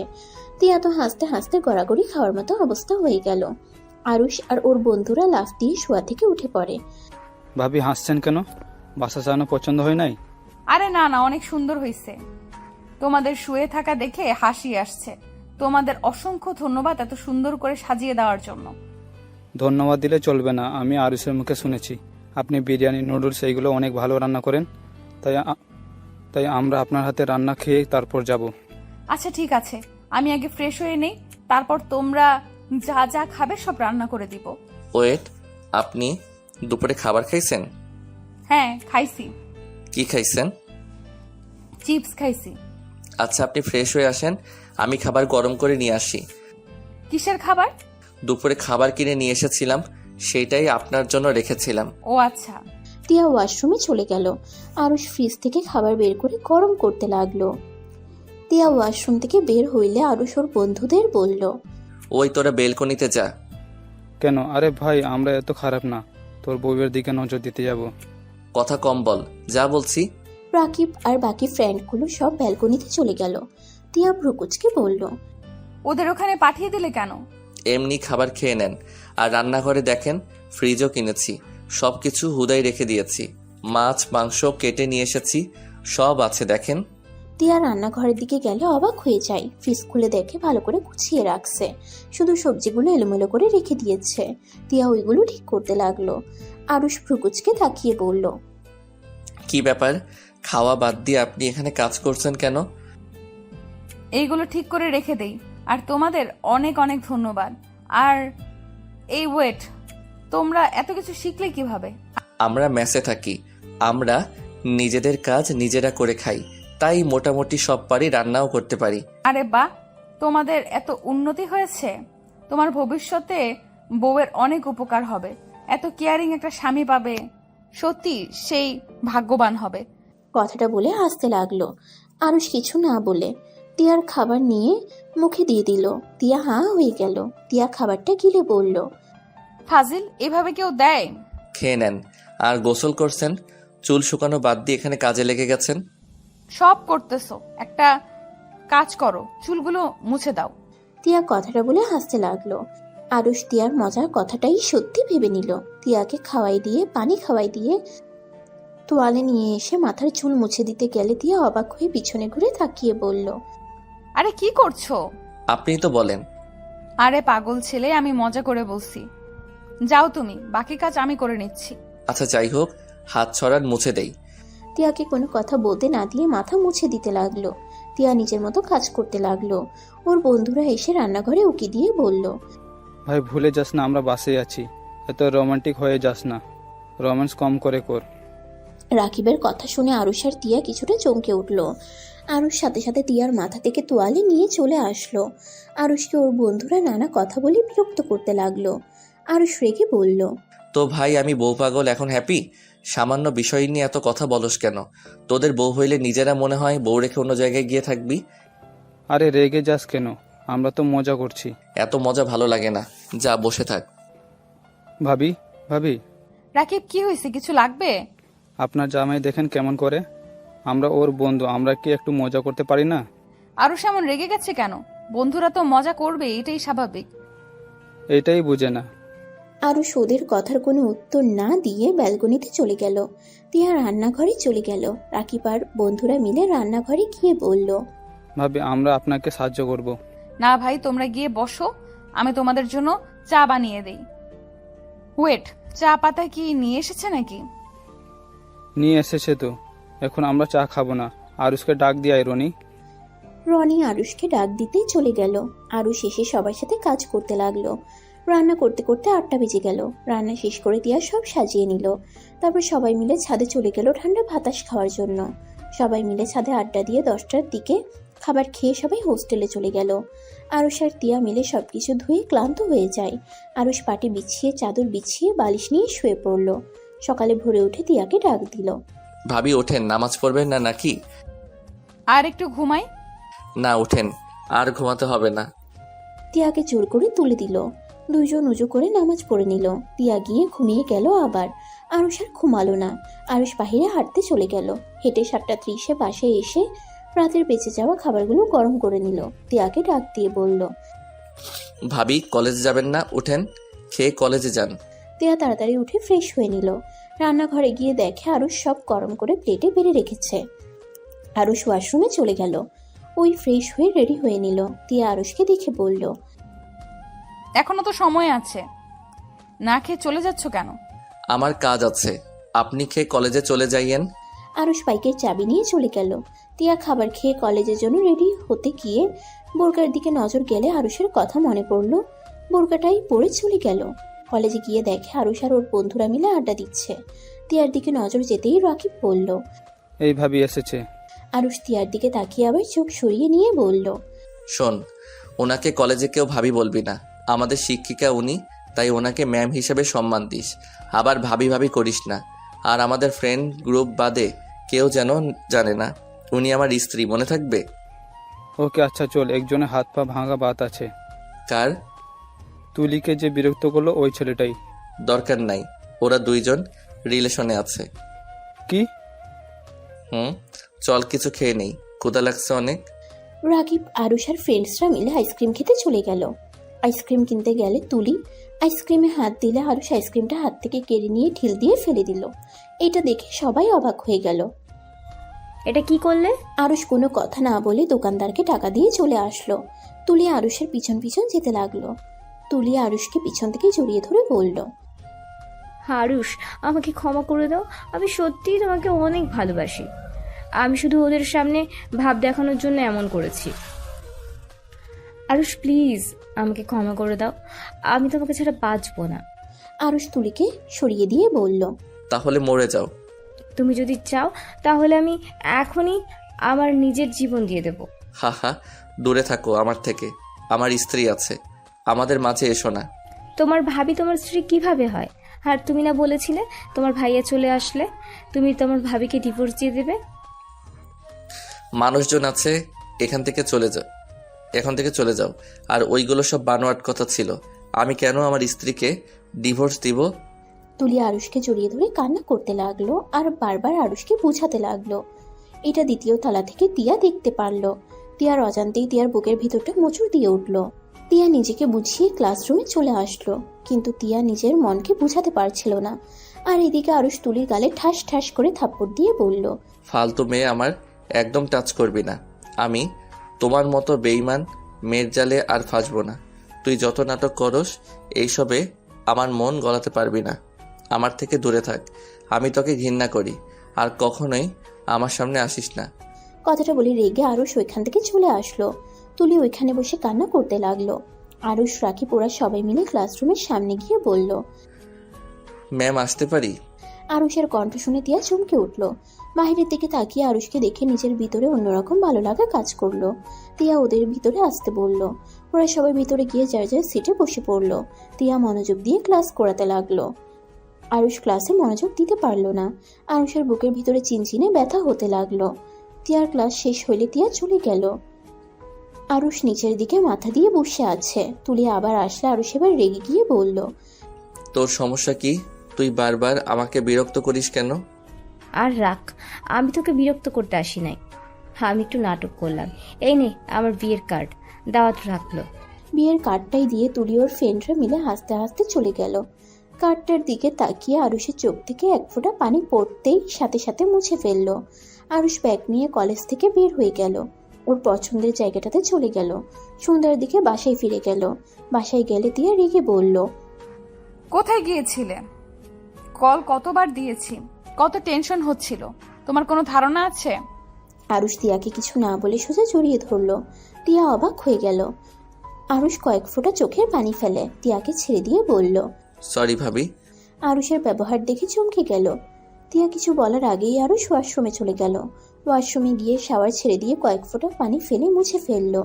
তিয়া তো হাসতে হাসতে গড়াগড়ি খাওয়ার মতো অবস্থা হয়ে গেল। আরুষ আর ওর বন্ধুরা লাফ দিয়ে শোয়া থেকে উঠে পড়ে। ভাবি, হাসছেন কেন? বাসা চালানো পছন্দ হয় নাই? আরে না না, অনেক সুন্দর হয়েছে। তোমাদের শুয়ে থাকা দেখে হাসি আসছে। তোমাদের অসংখ্য ধন্যবাদ এত সুন্দর করে সাজিয়ে দেওয়ার জন্য। ধন্যবাদ দিলে চলবে না। আমি আরুষের মুখে শুনেছি আপনি বিরিয়ানি, নুডলস এইগুলো অনেক ভালো রান্না করেন। তাই আমরা আপনার হাতে রান্না খেয়ে তারপর যাব। আচ্ছা ঠিক আছে, আমি আগে ফ্রেশ হয়ে নেই, তারপর তোমরা যা যা খাবে সব রান্না করে দিব। ওয়েট, আপনি দুপুরে খাবার খাইছেন? হ্যাঁ খাইছি। কি খাইছেন? চিপস খাইছি। আচ্ছা, আপনি ফ্রেশ হয়ে আসেন, আমি খাবার গরম করে নিয়ে আসি। কিসের খাবার? দুপুরে খাবার কিনে নিয়ে এসেছিলাম, সেটাই আপনার জন্য রেখেছিলাম। ও আচ্ছা। তিয়া ওয়াশরুমে চলে গেল। আরুষ ফ্রিজ থেকে খাবার বের করে গরম করতে লাগলো। তিয়া ওয়াশরুম থেকে বের হইলে আরুষ ওর বন্ধুদের বলল, ওই তোরা বেলকনিতে যা, কেন? আরে ভাই, আমরা এত খারাপ না তোর বউয়ের দিকে নজর দিতে যাব। কথা কম বল, যা বলছি। রাকিব আর বাকি ফ্রেন্ডগুলো সব ব্যালকনিতে চলে গেল। তিয়া ভ্রুকুচকে বলল, ওদের ওখানে পাঠিয়ে দিলে কেন? এমনি খাবার খেয়ে নেন। আর রান্নাঘরে দেখেন, ফ্রিজও কিনেছি, সব কিছু হুদাই রেখে দিয়েছি। মাছ মাংস কেটে নিয়ে এসেছি, সব আছে দেখেন। তিয়া রান্নাঘরের দিকে গেলে অবাক হয়ে যায়। ফ্রিজ খুলে দেখে ভালো করে গুছিয়ে রাখছে, শুধু সবজিগুলো এলোমেলো করে রেখে দিয়েছে। তিয়া ওইগুলো ঠিক করতে লাগলো। আরুষ ভ্রুকুচকে তাকিয়ে বলল, কি ব্যাপার, খাওয়া বাদ দিয়ে আপনি এখানে কাজ করছেন কেন? এইগুলো ঠিক করে রেখে দেই। আর তোমাদের অনেক অনেক ধন্যবাদ। আর এই ওয়েট, তোমরা এত কিছু শিখলে কিভাবে? আমরা মেসে থাকি, আমরা নিজেদের কাজ নিজেরা করে খাই, তাই মোটামুটি সব পারি, রান্নাও করতে পারি। আরে বাহ, তোমাদের এত উন্নতি হয়েছে। তোমার ভবিষ্যতে বউয়ের অনেক উপকার হবে। এত কেয়ারিং একটা স্বামী পাবে, সত্যি সেই ভাগ্যবান হবে। কথাটা বলে হাসতে লাগলো। আরুষ কিছু না বলে তিয়ার খাবার নিয়ে মুখে দিয়ে দিল। তিয়া হাঁ হয়ে গেল। তিয়া খাবারটা গিলে বলল, ফাজিল, এভাবে কেউ দেয়? খেয়ে নেন। আর গোসল করছেন, চুল শুকানো বাদ দিয়ে এখানে কাজে লেগে গেছেন। সব করতেছো, একটা কাজ করো, চুলগুলো মুছে দাও। তিয়া কথাটা বলে হাসতে লাগলো। আরুষ তিয়ার মজার কথাটাই সত্যি ভেবে নিল। তিয়াকে খাওয়াই দিয়ে, পানি খাওয়াই দিয়ে তোয়ালে নিয়ে এসে মাথার চুল মুছে দিতে গেলে তিয়া অবাক হয়ে পিছনে ঘুরে তাকিয়ে বলল, আরে কি করছো? আপনি তো বলেন। আরে পাগল ছেলে, আমি মজা করে বলছি। যাও তুমি, বাকি কাজ আমি করে নিচ্ছি। আচ্ছা যাই হোক, হাত ছড়ান, মুছে দেই। তিয়াকে কোনো কথা বলতে না দিয়ে মাথা মুছে দিতে লাগলো। তিয়া নিজের মতো কাজ করতে লাগলো। ওর বন্ধুরা এসে রান্নাঘরে উকি দিয়ে বলল, ভাই ভুলে যাস না আমরা বাসে আছি, এত রোমান্টিক হয়ে যাস না, রোম্যান্স কম করে কর। রাকিবের কথা শুনে আরুষ আর তিয়া কিছুটা চমকে উঠল। আরুষ সাথে সাথে তিয়ার মাথা থেকে তোয়ালে নিয়ে চলে আসলো। আরুষকে ওর বন্ধুরা নানা কথা বলে বিরক্ত করতে লাগলো। আরুষ রেগে বলল, তো ভাই আমি বউ পাগল, এখন হ্যাপি? সামান্য বিষয় নিয়ে এত কথা বলস কেন? তোদের বউ হইলে নিজেরা মনে হয় বউ রেখে অন্য জায়গায় গিয়ে থাকবি। আরে রেগে যাস কেন, আমরা তো মজা করছি। এত মজা ভালো লাগে না, যা বসে থাক। ভাবি, ভাবি, রাকিব, কি হয়েছে? কিছু লাগবে? আপনার জামাই দেখেন কেমন করে, আমরা ওর বন্ধু, আমরা কি একটু মজা করতে পারি না? আরো এমন রেগে গেছে কেন? বন্ধুরা তো মজা করবে, এটাই স্বাভাবিক। এটাই বুঝে না। আরুষ ওদের কথার কোনো উত্তর না দিয়ে ব্যালকনিতে চলে গেল। তিয়া রান্নাঘরে চলে গেল। রাকিব আর বন্ধুরা মিলে রান্নাঘরে গিয়ে বলল, ভাবি আমরা আপনাকে সাহায্য করব। না ভাই, তোমরা গিয়ে বসো, আমি তোমাদের জন্য চা বানিয়ে দেই। ওয়েট, চা পাতা কি নিয়ে এসেছে নাকি? নিয়ে এসেছে তো, এখন আমরা চা খাবো না, আরুষকে ডাক দিয়ে আয় রনি। রনি আরুষকে ডাক দিতেই চলে গেল। আরুষ এসে সবার সাথে কাজ করতে লাগলো। রান্না করতে করতে 8টা বেজে গেল। রান্না শেষ করে তিয়া সব সাজিয়ে নিল। তারপর সবাই মিলে ছাদে চলে গেল ঠান্ডা বাতাস খাওয়ার জন্য। সবাই মিলে ছাদে আড্ডা দিয়ে 10টার দিকে খাবার খেয়ে সবাই হোস্টেলে চলে গেল। আরুষ আর তিয়া মিলে সবকিছু ধুয়ে ক্লান্ত হয়ে যায়। আরুষ পাটি বিছিয়ে, চাদর বিছিয়ে, বালিশ নিয়ে শুয়ে পড়ল। সকালে ভোরে উঠে তিয়াকে ডাক দিল, ভাবি ওঠেন, নামাজ পড়বেন না নাকি? আর একটু ঘুমাই। না ওঠেন, আর ঘুমাতে হবে না। তিয়াকে জোর করে তুলে দিল। দুইজন উজু করে নামাজ পড়ে নিল। তিয়া গিয়ে ঘুমিয়ে গেল আবার। আরুষ আর ঘুমালো না। আরুষ বাহিরে হাঁটতে চলে গেল। হেঁটে 7:30 বাসায় এসে রাতের বেঁচে যাওয়া খাবারগুলো গরম করে নিল। তিয়াকে ডাক দিয়ে বলল, ভাবি কলেজে যাবেন না? উঠেন, খেয়ে কলেজে যান। তিয়া তাড়াতাড়ি উঠে ফ্রেশ হয়ে নিল। রান্নাঘরে গিয়ে দেখে আরুষ সব গরম করে প্লেটে বেড়ে রেখেছে। আরুষ ওয়াশরুমে চলে গেল। ওই ফ্রেশ হয়ে রেডি হয়ে নিল। তিয়া আরুষকে দেখে বলল, এখনো তো সময় আছে, না খেয়ে চলে যাচ্ছ কেন? আমার কাজ আছে, আপনি খেয়ে কলেজে চলে যাইয়েন। আরুষ বাইকের চাবি নিয়ে চলে গেল। তিয়া খাবার খেয়ে কলেজের জন্য রেডি হতে গিয়ে বোরকার দিকে নজর গেলে আরুষের কথা মনে পড়ল। বোরকাটাই পরে চলে গেল। কলেজে গিয়ে দেখে আরুষ আর ওর বন্ধুরা মিলে আড্ডা দিচ্ছে। তিয়ার দিকে নজর যেতেই রাকিব বলল, এই ভাবি এসেছে। আরুষ তিয়ার দিকে তাকিয়ে আবার চোখ সরিয়ে নিয়ে বলল, শোন, ওনাকে কলেজে কেউ ভাবি বলবি না, আমাদের শিক্ষিকা উনি, তাই ওনাকে ম্যাম হিসেবে সম্মান দিস। আবার ভাবি ভাবি করিস না। আর আমাদের ফ্রেন্ড গ্রুপ বাদে কেউ যেন জানে না উনি আমার স্ত্রী, মনে থাকবে? ওকে আচ্ছা চল, একজনের হাত পা ভাঙা বাত আছে। কার? তুলিকে যে বিরক্ত করলো ওই ছেলেটাই। দরকার নাই, ওরা দুইজন রিলেশনে আছে। কি? চল কিছু খেয়ে নেই, ক্ষুধা লাগছে অনেক। রাকিব, আরুষ আর ফ্রেন্ডসরা মিলে আইসক্রিম খেতে চলে গেল। আইসক্রিম কিনতে গেলে তুলি আইসক্রিমে হাত দিলে আরুষ আইসক্রিমটা হাত থেকে কেড়ে নিয়ে ঢিল দিয়ে ফেলে দিল। এটা দেখে সবাই অবাক হয়ে গেল। এটা কি করলে? আরুষ কোনো কথা না বলে দোকানদারকে টাকা দিয়ে চলে আসলো। তুলি আরুষের পিছন পিছন যেতে লাগলো। তুলি আরুষকে পিছন থেকে জড়িয়ে ধরে বলল, আরুষ, আমাকে ক্ষমা করে দাও, আমি সত্যিই তোমাকে অনেক ভালোবাসি। আমি শুধু ওদের সামনে ভাব দেখানোর জন্য এমন করেছি। আরুষ প্লিজ আমাকে ক্ষমা করে দাও, আমি তোমাকে ছাড়া বাঁচবো না। আরুষ তুলিকে সরিয়ে দিয়ে বলল, তাহলে মরে যাও। তুমি যদি চাও তাহলে আমি এখনই আমার নিজের জীবন দিয়ে দেব। হা হা, দূরে থাকো আমার থেকে, আমার স্ত্রী আছে, আমাদের মাঝে এসো না। তোমার ভাবি তোমার স্ত্রী কিভাবে হয়? আর তুমি না বলেছিলে তোমার ভাইয়া চলে আসলে তুমি তোমার ভাবিকে ডিভোর্স দিয়ে দেবে? মানুষজন আছে, এখান থেকে চলে যাও। আর ওইগুলো সব বানোয়াট কথা ছিল। আমি কেন আমার স্ত্রীকে ডিভোর্স দিব? তুলি আরুষকে জড়িয়ে ধরে কান্না করতে লাগলো আর বারবার আরুষকে বোঝাতে লাগলো। এটা দ্বিতীয় তলা থেকে তিয়া দেখতে পারলো। তিয়ার অজান্তেই তিয়ার বুকের ভিতরটা মোচড় দিয়ে উঠলো। তিয়া নিজেকে বুঝিয়ে ক্লাসরুমে চলে আসলো, কিন্তু তিয়া নিজের মনকে বুঝাতে পারছিল না। আর এদিকে আরুষ তুলির গালে ঠাস ঠাস করে থাপ্পড় দিয়ে বলল, ফালতু মেয়ে আমার একদম টাচ করবি না। আমি তোমার মতো বেইমান মেয়ের জালে আর ফাঁসবো না। তুই যত নাটক করস এইসবে আমার মন গলাতে পারবি না। আমার থেকে দূরে থাক, আমি তোকে ঘৃণা করি, আর কখনোই আমার সামনে আসিস না। কথাটা বলে রেগে আরুষ ওইখান থেকে চলে আসলো। তুলি ওইখানে বসে কান্না করতে লাগলো। আরুষ, রাকিব ওরা সবাই মিলে ক্লাসরুমের সামনে গিয়ে বলল, ম্যাম আসতে পারি? আরুষের কণ্ঠ শুনে তিয়া চমকে উঠল। বাহিরের দিকে তাকিয়ে আরুষকে দেখে নিজের ভিতরে অন্যরকম ভালো লাগা কাজ করলো। তিয়া ওদের ভিতরে আসতে বলল। ওরা সবাই ভিতরে গিয়ে যার যার সিটে বসে পড়লো। তিয়া মনোযোগ দিয়ে ক্লাস করাতে লাগলো। আরুষ ক্লাসে মনোযোগ দিতে পারলো না। আরুষের বুকের ভিতরে চিনচিনে ব্যথা হতে লাগলো। তিয়ার ক্লাস শেষ হইলে তিয়া চলে গেল। আরুষ নিচের দিকে মাথা দিয়ে বসে আছে। তুলি আবার আসলে আরুষ এবার রেগে গিয়ে বলল, তোর সমস্যা কি? তুই বারবার আমাকে বিরক্ত করিস কেন? আর রাখ, আমি তোকে বিরক্ত করতে আসি নাই, আমি একটু নাটক করলাম। এই নে আমার বিয়ের কার্ড, দাওয়াত রাখলো। বিয়ের কার্ডটাই দিয়ে তুলি ওর ফ্রেন্ডরা মিলে হাসতে হাসতে চলে গেল। কার্ডটার দিকে তাকিয়ে আরুষের চোখ থেকে এক ফোঁটা পানি পড়তেই সাথে সাথে মুছে ফেললো। আরুষ ব্যাগ নিয়ে কলেজ থেকে বের হয়ে গেল। ওর পছন্দের জায়গাটাতে চলে গেল। সন্ধ্যার দিকে বাসায় ফিরে গেল। বাসায় গেলে তিয়া রেগে বলল, কোথায় গিয়েছিলে? কল কতবার দিয়েছি, কত টেনশন হচ্ছিল, তোমার কোনো ধারণা আছে? আরুষ তিয়াকে কিছু না বলে সোজা জড়িয়ে ধরলো। তিয়া অবাক হয়ে গেল। আরুষ কয়েক ফোঁটা চোখের পানি ফেলে তিয়াকে ছেড়ে দিয়ে বলল, সরি ভাবি। আরুষের ব্যবহার দেখে চমকে গেল। তিয়া কিছু বলার আগেই আরুষ ওয়াশরুমে চলে গেল। ওয়াশরুমে গিয়ে শাওয়ার ছেড়ে দিয়ে কয়েক ফোঁটা পানি ফেলে মুছে ফেললো।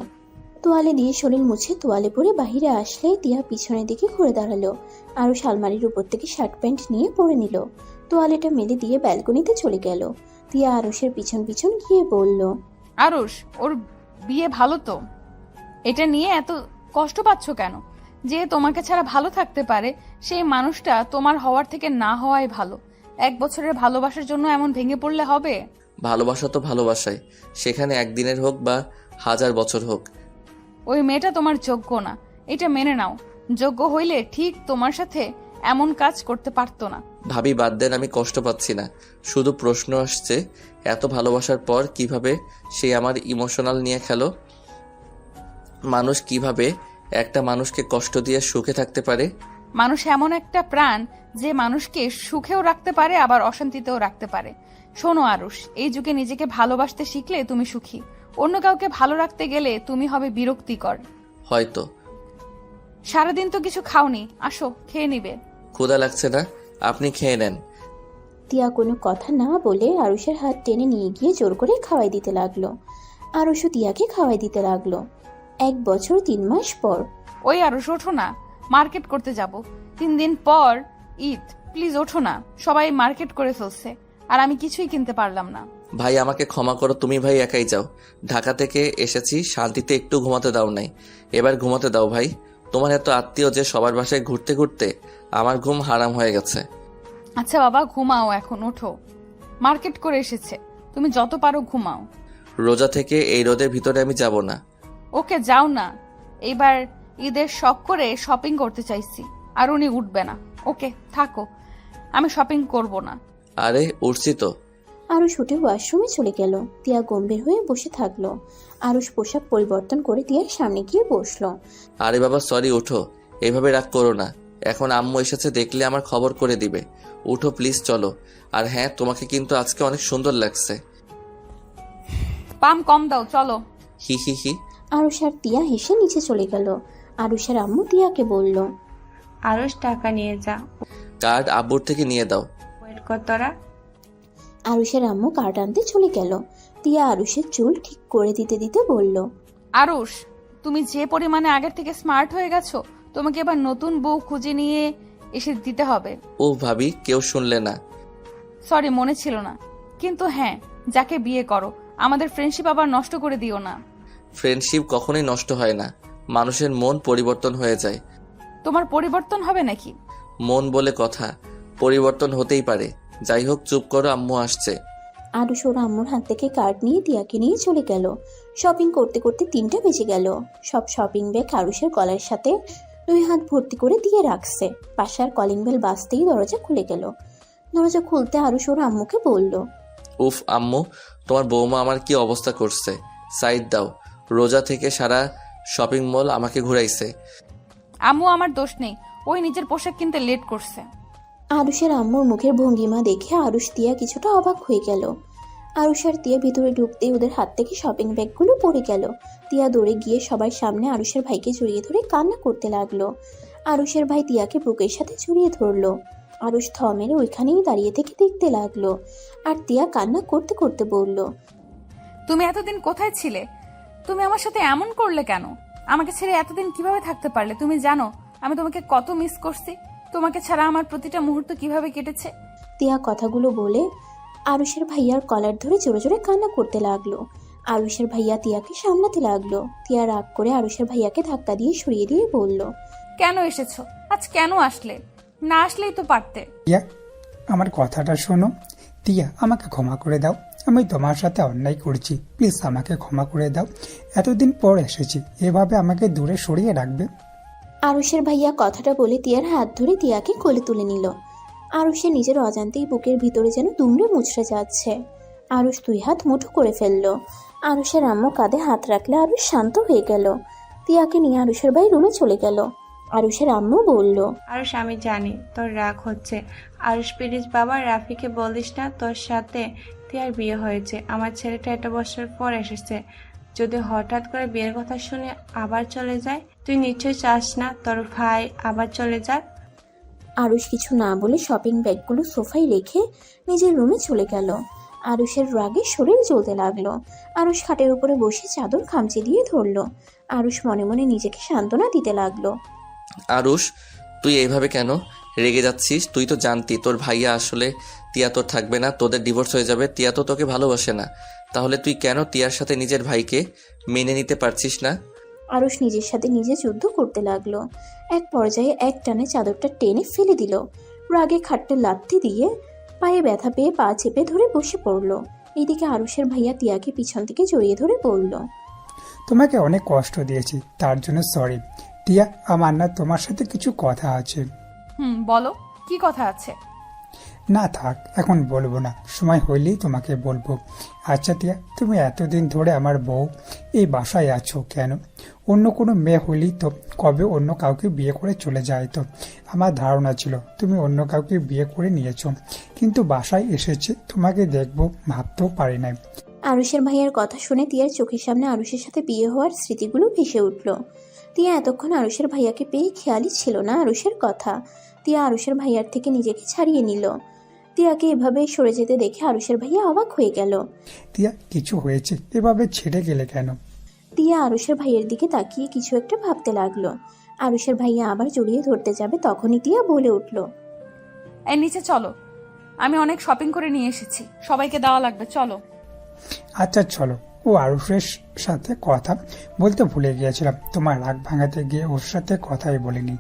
তোয়ালে দিয়ে শরীর মুছে তোয়ালে পরে বাহিরে আসলে তিয়া পিছনের দিকে ঘুরে দাঁড়ালো। আরুষ আলমারির উপর থেকে শার্ট প্যান্ট নিয়ে পরে নিল। তোয়ালেটা মেলে দিয়ে ব্যালকনিতে চলে গেল। তিয়া আরুষের পিছন পিছন গিয়ে বলল, আরুষ, ওর বিয়ে ভালো তো, এটা নিয়ে এত কষ্ট পাচ্ছ কেন? যে তোমাকে ছাড়া ভালো থাকতে পারে সেই মানুষটা তোমার হওয়ার থেকে না হওয়াই ভালো। 1 বছরের ভালোবাসার জন্য এমন ভেঙে পড়লে হবে? ভালোবাসা তো ভালোবাসাই, সেখানে একদিনের হোক বা 1000 বছর হোক। ওই মেয়েটা তোমার যোগ্য না, এটা মেনে নাও। যোগ্য হইলে ঠিক তোমার সাথে এমন কাজ করতে পারতো না। ভাবি বাদ দেন, আমি কষ্ট পাচ্ছি না। শুধু প্রশ্ন আসছে, এত ভালোবাসার পর কিভাবে সে আমার ইমোশনাল নিয়ে খেলো? মানুষ কিভাবে একটা মানুষকে কষ্ট দিয়ে সুখে থাকতে পারে? মানুষ এমন একটা প্রাণ যে মানুষকে সুখেও রাখতে পারে আবার অশান্তিতেও রাখতে পারে। শোনো আরুষ, এই যুগে নিজেকে ভালোবাসতে শিখলে তুমি সুখী। অন্য কাউকে ভালো রাখতে গেলে তুমি হবে বিরক্তিকর। হয়তো। সারাদিন তো কিছু খাওনি, আসো খেয়ে নিবে। ক্ষুধা লাগছে না? আপনি খেয়ে নেন। তিয়া কোনো কথা না বলে আরুষের হাত টেনে নিয়ে গিয়ে জোর করে খাওয়াই দিতে লাগলো। আরুষও তিয়াকে খাওয়াই দিতে লাগলো। 1 বছর 3 মাস পর। ওই আরুষ, ওঠো না, মার্কেট করতে যাব। 3 দিন পর ঈদ, প্লিজ ওঠো না। সবাই মার্কেট করে ফেলছে আর আমি কিছুই কিনতে পারলাম না। ভাই আমাকে ক্ষমা করো, তুমি ভাই একাই যাও। ঢাকা থেকে এসেছি, শান্তিতে একটু ঘুমাতে দাও নাই, এবার ঘুমাতে দাও ভাই। তোমার এত আত্মীয় যে সবার বাসায় ঘুরতে ঘুরতে আমার ঘুম হারাম হয়ে গেছে। আচ্ছা বাবা, ঘুমাও, এখন ওঠো। মার্কেট করে এসেছে, তুমি যত পারো ঘুমাও। রোজা থেকে এই রোদের ভিতরে আমি যাব না। ওকে, যাও না। এবার ঈদের শখ করে শপিং করতে চাইছি, আর উনি উঠবে না। ওকে, থাকো, আমি শপিং করব না। আরে উঠছি তো। আরুষ উঠে ওয়াশরুমে চলে গেল। তিয়া গম্ভীর হয়ে বসে থাকলো। আরুষ পোশাক পরিবর্তন করে তিয়ার সামনে গিয়ে বসলো। আরে বাবা সরি, উঠো, এভাবে রাগ করো না। এখন আম্মু এসেছে, দেখলে আমার খবর করে দিবে। উঠো প্লিজ, চলো। আর হ্যাঁ, তোমাকে কিন্তু আজকে অনেক সুন্দর লাগছে। পাম কম দাও, চলো। হি হি হি। আরুষ আর তিয়া হেসে নিচে চলে গেল। আরুষের আম্মু তিয়াকে বলল, আরুষ টাকা নিয়ে যা। কার্ড আব্বুর থেকে নিয়ে দাও। ওয়েট কর তোরা। আরুষের আম্মু কার্ড আনতে চলে গেল। তিয়া আরুষের চুল ঠিক করে দিতে দিতে বলল, আরুষ, তুমি যে পরিমাণে আগের থেকে স্মার্ট হয়ে গেছো, তোমাকে এবার নতুন বউ খুঁজে নিয়ে এসে দিতে হবে। ও ভাবি, কেউ শুনলে না। সরি, মনে ছিল না। কিন্তু হ্যাঁ, যাকে বিয়ে করো, আমাদের ফ্রেন্ডশিপ আবার নষ্ট করে দিও না। ফ্রেন্ডশিপ কখনোই নষ্ট হয় না, মানুষের মন পরিবর্তন হয়ে যায়। তোমার পরিবর্তন হবে নাকি? মন বলে কথা, পরিবর্তন হতেই পারে। যাই হোক, চুপ করো, আম্মু আসছে। আরুষ ওর আম্মুর হাত থেকে কার্ড নিয়ে তিয়াকে নিয়ে চলে গেল। শপিং করতে করতে 3টা বেজে গেল। সব শপিং ব্যাগ আরুষের গলার সাথে 2 হাত ভর্তি করে দিয়ে রাখছে। বাসার কলিং বেল বাজতেই দরজা খুলে গেল। দরজা খুলতে আরুষ ওর আম্মুকে বলল, উফ আম্মু, তোমার বৌমা আমার কি অবস্থা করছে। সাইড দাও। রোজা থেকে সারা শপিং মল আমাকে ঘুরাইছে। আম্মু, আমার দোষ নেই, ওই নিজের পোশাক কিনতে লেট করছে। আরুষের আম্মুর মুখের ভঙ্গিমা দেখে আরুষ তিয়া কিছুটা অবাক হয়ে গেল। আরুষ আর তিয়া ভিতরে ঢুকতেই ওদের হাত থেকে শপিং ব্যাগগুলো পড়ে গেল। তিয়া দৌড়ে গিয়ে সবার সামনে আরুষের ভাইকে জড়িয়ে ধরে কান্না করতে লাগলো। আরুষের ভাই তিয়াকে বুকের সাথে জড়িয়ে ধরলো। আরুষ থ মেরে ওইখানেই দাঁড়িয়ে থেকে দেখতে লাগলো। আর তিয়া কান্না করতে করতে বলল, তুমি এতদিন কোথায় ছিলে? তুমি আমার সাথে এমন করলে কেন? আমাকে ছেড়ে এতদিন কিভাবে থাকতে পারলে? তুমি জানো আমি তোমাকে কত মিস করছি। তোমাকে ছাড়া আমার প্রতিটা মুহূর্ত কিভাবে কেটেছে। তিয়া কথাগুলো বলে আরুষের ভাইয়ার কলার ধরে জোরে জোরে কান্না করতে লাগলো। আরুষের ভাইয়া তিয়াকে সামলাতে লাগলো। তিয়া রাগ করে আরুষের ভাইয়াকে ধাক্কা দিয়ে সরিয়ে দিয়ে বলল, কেন এসেছো? আজ কেন আসলে? না আসলেই তো পারতে। টিয়া, আমার কথাটা শোনো। টিয়া, আমাকে ক্ষমা করে দাও। আমি তোমার সাথে অন্যায় করছি, প্লিজ আমাকে ক্ষমা করে দাও। এতদিন পর এসেছি, এভাবে আমাকে দূরে সরিয়ে রাখবে? আরুষের ভাইয়া কথাটা বলে তিয়ার হাত ধরে তিয়াকে কোলে তুলে নিল। আরুষের নিজের অজান্তেই বুকের ভিতরে যেন দুমড়ে মুচড়ে যাচ্ছে। আরুষ 2 হাত মুঠো করে ফেললো। আরুষের আম্মু কাঁধে হাত রাখলে আরুষ শান্ত হয়ে গেল। তিয়াকে নিয়ে আরুষের ভাই রুমে চলে গেল। আরুষের আম্মু বলল, আরুষ, আমি জানি তোর রাগ হচ্ছে। আরুষ প্লিজ বাবা, রাফিকে বলিস না তোর সাথে তিয়ার বিয়ে হয়েছে। আমার ছেলেটা 1 বছর পর এসেছে। যদি হঠাৎ করে বিয়ের কথা শুনে আবার চলে যায়, তুই নিশ্চয়ই চাস না তোর ভাই আবার চলে যাক। আরুষ কিছু না বলে শপিং ব্যাগগুলো সোফায় রেখে নিজের রুমে চলে গেল। আরুষের রাগে শরীর জ্বলতে লাগলো। আরুষ খাটের উপরে বসে চাদর খামচে দিয়ে ধরলো। আরুষ মনে মনে নিজেকে সান্ত্বনা দিতে লাগলো। আরুষ, তুই এইভাবে কেন রেগে যাচ্ছিস? তুই তো জানতি তোর ভাইয়া আসলে তিয়া তোর থাকবে না, তোদের ডিভোর্স হয়ে যাবে। তিয়া তো তোকে ভালোবাসে না। তাহলে তুই কেন তিয়ার সাথে নিজের ভাইকে মেনে নিতে পারছিস না? আরুষ নিজের সাথে নিজে যুদ্ধ করতে লাগলো। এক পর্যায়ে এক টানে চাদরটা টেনে ফেলে দিল। রাগে খাটটা লাথি দিয়ে পায়ে ব্যথা পেয়ে পা চেপে ধরে বসে পড়লো। এইদিকে আরুষের ভাইয়া তিয়াকে পিছন থেকে জড়িয়ে ধরে বলল, তোমাকে অনেক কষ্ট দিয়েছি, তার জন্য সরি। টিয়া, আমার না তোমার সাথে কিছু কথা আছে। বলো, কি কথা আছে? না থাক, এখন বলবো না, সময় হইলেই তোমাকে বলবো। আচ্ছা টিয়া, তুমি এতদিন ধরে আমার বউ এই বাসায় আছো কেন? অন্য কোনো মেয়ে হইলেই তো কবে অন্য কাউকে বিয়ে করে চলে যায়। তো আমার ধারণা ছিল তুমি অন্য কাউকে বিয়ে করে নিয়েছো, কিন্তু বাসায় এসেছে তোমাকে দেখবো ভাবতেও পারি নাই। আরুষের ভাইয়ার কথা শুনে তিয়ার চোখের সামনে আরুষের সাথে বিয়ে হওয়ার স্মৃতিগুলো ভেসে উঠল। তিয়া এতক্ষণ আরুষের ভাইয়াকে পেয়ে খেয়ালই ছিল না আরুষের কথা। তিয়া আরুষের ভাইয়ার থেকে নিজেকে ছাড়িয়ে নিল। তিয়াকে এভাবে সরে যেতে দেখে আরুষের ভাইয়া অবাক হয়ে গেল। টিয়া, কিছু হয়েছে? এভাবে ছেড়ে গেলে কেন? তিয়া আরুষের ভাইয়ের দিকে তাকিয়ে কিছু একটা ভাবতে লাগলো। আরুষের ভাইয়া আবার জড়িয়ে ধরতে যাবে, তখনই তিয়া বলে উঠল, এই নিচে চলো, আমি অনেক শপিং করে নিয়ে এসেছি, সবাইকে দেওয়া লাগবে, চলো। আচ্ছা চলো, ও আরুষের সাথে কথা বলতে ভুলে গিয়েছিলাম। তোমার রাগ ভাঙাতে গিয়ে ওর সাথে কথাই বলিনি।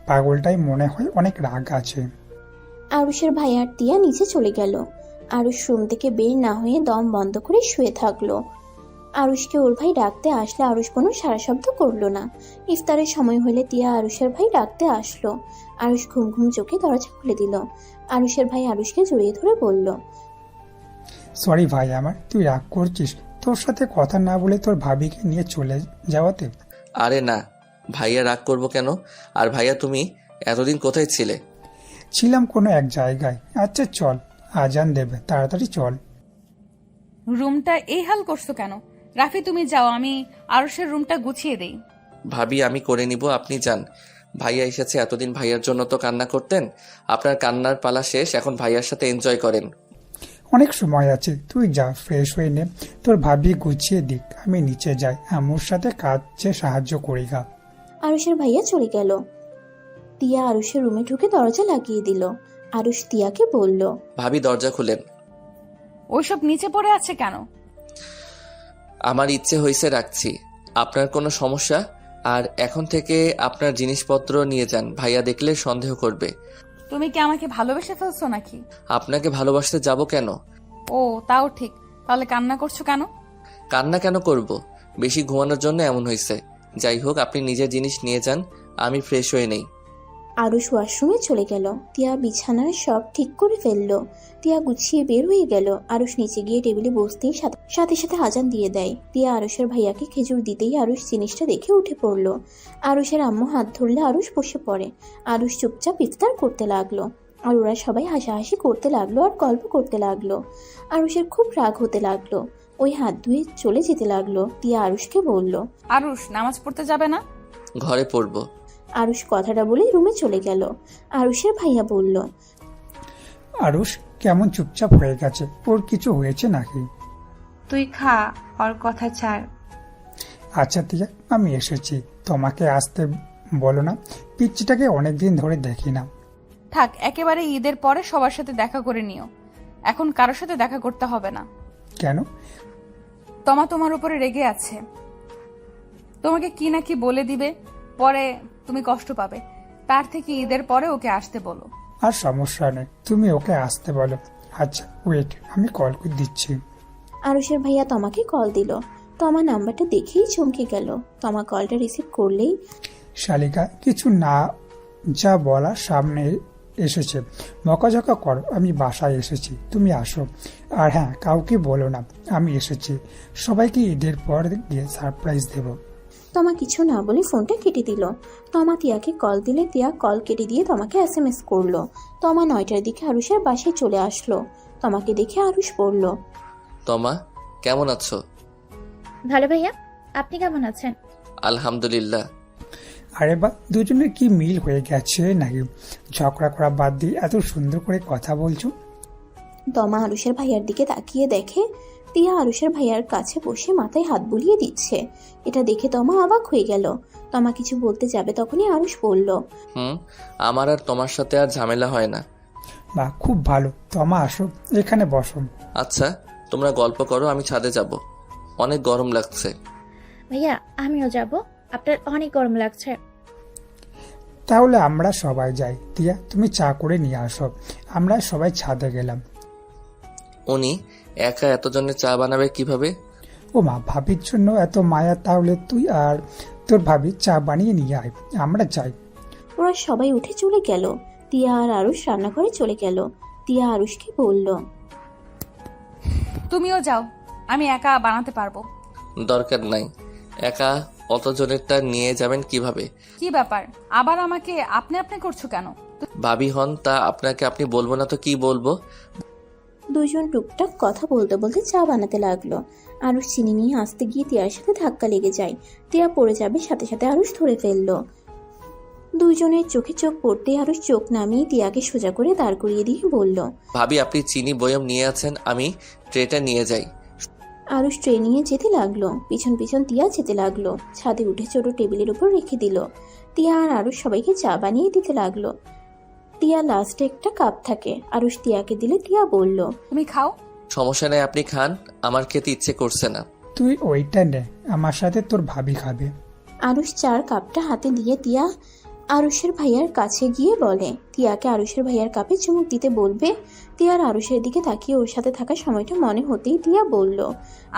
পাগলটাই মনে হয় অনেক রাগ আছে। আরুষের ভাই আর টিয়া নিচে চলে গেল। আরুষ রুম থেকে বের না হয়ে দম বন্ধ করে শুয়ে থাকলো। আরুষকে ওর ভাই ডাকতে আসলে আরুষ কোনো সারা শব্দ করলো না। ইফতারের সময় হলে টিয়া আরুষের ভাই ডাকতে আসলো। আরুষ ঘুম ঘুম চোখে দরজা খুলে দিল। আরুষের ভাই আরুষকে জড়িয়ে ধরে বলল, সরি ভাই আমার, তুই রাগ করছিস তোর সাথে কথা না বলে তোর ভাবিকে নিয়ে চলে যাওয়াতে? আরে না, ভাইয়া রাগ করবো কেন? আর ভাইয়া তুমি এতদিন কোথায় ছিলে? ছিলাম কোনো এক জায়গায়। আচ্ছা চল, আজান দেবে, তাড়াতাড়ি চল। রুমটা এই হাল করছো কেন? রাফি তুমি যাও, আমি আরুষের রুমটা গুছিয়ে দেই। ভাবি আমি করে নিব, আপনি যান। ভাইয়া এসেছে, এতদিন ভাইয়ার জন্য তো কান্না করতেন। আপনার কান্নার পালা শেষ, এখন ভাইয়ার সাথে এনজয় করেন। অনেক সময় আছে, তুই যা, ফ্রেশ হয়ে নে, তোর ভাবি গুছিয়ে দিক, আমি নিচে যাই, আম্মুর সাথে কাজে সাহায্য করি গা। আরুষের ভাইয়া চলে গেল। টিয়া আরুষের রুমে ঢুকে দরজা লাগিয়ে দিল। আরুষ টিয়াকে বলল, ভাবি দরজা খুলেন। ওইসব নিচে পড়ে আছে কেন? আমার ইচ্ছে হয়েছে, রাখছি। আপনার কোনো সমস্যা? আর এখন থেকে আপনার জিনিসপত্র নিয়ে যান, ভাইয়া দেখলে সন্দেহ করবে। তুমি কি আমাকে ভালোবেসে ফেলছো নাকি? আপনাকে ভালোবাসতে যাব কেন? ও তাও ঠিক, তাহলে কান্না করছো কেন? কান্না কেন করব? বেশি ঘুমানোর জন্য এমন হয়েছে। যাই হোক, আপনি নিজের জিনিস নিয়ে যান, আমি ফ্রেশ হয়ে নেই। আরুষ ওয়াশরুমে চলে গেল। টিয়া বিছানার সব ঠিক করে ফেললো। টিয়া গুছিয়ে বের হয়ে গেল। আরুষ নিচে গিয়ে টেবিলে বসতেই সাথে সাথে আজান দিয়ে দেয়। টিয়া আরুষের ভাইয়াকে খেজুর দিতেই আরুষ জিনিসটা দেখে উঠে পড়লো। আরুষের আম্মু হাত ধরলে আরুষ বসে পড়ে। আরুষ চুপচাপ ইফতার করতে লাগলো। আর ওরা সবাই হাসাহাসি করতে লাগলো আর গল্প করতে লাগলো। আরুষের খুব রাগ হতে লাগলো। ওই হাত ধুয়ে চলে যেতে লাগলো। টিয়া আরুষকে বলল, আরুষ নামাজ পড়তে যাবে না? ঘরে পড়বো। আরুষ কথাটা বলে রুমে চলে গেল। আরুষের ভাইয়া বলল, আরুষ কেমন চুপচাপ হয়ে গেছে, ওর কিছু হয়েছে নাকি? তুই খা, ওর কথা ছাড়। আচ্ছা টিয়া, আমি এসেছি, তোমাকে আসতে বলো না, পিচ্চিটাকে অনেকদিন ধরে দেখি না। থাক, একেবারে ঈদের পরে সবার সাথে দেখা করে নিও। এখন কারোর সাথে দেখা করতে হবে না। কেন? তোমার উপরে রেগে আছে। তোমাকে কি না কি বলে দিবে, পরে তুমি কষ্ট পাবে। তার থেকে ঈদের পরে ওকে আসতে বলো। আর সমস্যা নেই, তুমি ওকে আসতে বলো। আচ্ছা ওয়েট, আমি কল করে দিচ্ছি। আরুষের ভাইয়া তোমাকে কল দিল। তোমার নাম্বারটা দেখেই চমকে গেল। তোমার কলটা রিসিভ করলেই, শালিকা কিছু না যা বলা সামনে এসেছে, বকাঝকা করো, আমি বাসায় এসেছি, তুমি আসো। আর হ্যাঁ, কাউকে বলো না আমি এসেছি, সবাইকে ঈদের পর গিয়ে সারপ্রাইজ দেব। তোমা কিছু না বলে ফোনটা কেটে দিল। তোমা টিয়াকে কল দিলে টিয়া কল কেটে দিয়ে তোমাকে SMS করলো। তোমা 9টার দিকে আরুষের বাসায় চলে আসলো। তোমাকে দেখে আরুষ বলল, তমা কেমন আছো? ভালো ভাইয়া, আপনি কেমন আছেন? আলহামদুলিল্লাহ। আরে বা, দুজনের কি মিল হয়ে গেছে নাকি? ঝগড়া করা বাদ দিয়ে এত সুন্দর করে কথা বলছো। তমা আরুষের ভাইয়ার দিকে তাকিয়ে দেখে টিয়া আরুষের ভাইয়ার কাছে বসে মাথায় হাত বুলিয়ে দিচ্ছে। এটা দেখে তমা অবাক হয়ে গেল। তমা কিছু বলতে যাবে তখনই আরুষ বলল, আমার আর তোমার সাথে আর ঝামেলা হয় না। বা খুব ভালো, তমা আসো, এখানে বসো। আচ্ছা তোমরা গল্প করো, আমি ছাদে যাব, অনেক গরম লাগছে। ভাইয়া আমিও যাব, আপনার অনেক গরম লাগছে। তাহলে আমরা সবাই যাই। টিয়া তুমি চা করে নিয়ে আসো, আমরা সবাই ছাদে গেলাম। উনি একা এতজনের চা বানাবে কিভাবে? ও মা, ভাবির জন্য এত মায়া, তাহলে তুই আর তোর ভাবি চা বানিয়ে নিয়ে আয়, আমরা যাই। ওরা সবাই উঠে চলে গেল। টিয়া আর আরুষ রান্নাঘরে চলে গেল। টিয়া আরুষকে বলল, তুমিও যাও, আমি একা বানাতে পারবো। দরকার নাই, একা অতজনেরটা নিয়ে যাবেন কিভাবে? কি ব্যাপার, আবার আমাকে আপনি আপনি করছো কেন? ভাবি হন তা আপনাকে আপনি বলবো না তো কি বলবো? দুজন টুকটাক কথা বলতে বলতে চা বানাতে লাগলো। আরুষ চিনি নিয়ে আসতে গিয়ে টিয়ার সাথে ধাক্কা লেগে যায়। টিয়া পড়ে যাবে, সাথে সাথে আরুষ ধরে ফেললো। দুইজনের চোখে চোখ পড়তে আরুষ চোখ নামিয়ে টিয়াকে সোজা করে দাঁড় করিয়ে দিয়ে বলল, ভাবি আপনি চিনি বয়ম নিয়ে আছেন, আমি ট্রেটা নিয়ে যাই। আরুষ ট্রে নিয়ে যেতে লাগলো। পিছন পিছন টিয়া যেতে লাগলো। ছাদে উঠে ছোট টেবিলের উপর রেখে দিল। টিয়া আর আরুষ সবাইকে চা বানিয়ে দিতে লাগলো। টিয়া লাস্টে একটা কাপ থাকে, আরুষ টিয়াকে দিলে টিয়া বলল, তুমি খাও। সমস্যা নেই, আপনি খান, আমার খেতে ইচ্ছে করছে না। তুই ওইটা নে, আমার সাথে তোর ভাবি খাবে। আরুষ চার কাপটা হাতে দিয়ে তিয়া আরুষের ভাইয়ার কাছে গিয়ে বলে। তিয়াকে আরুষের ভাইয়ার কাপে চুমুক দিতে বলবে। তিয়ার আরুষের দিকে তাকিয়ে ওর সাথে থাকা সময়টা মনে হতেই তিয়া বলল,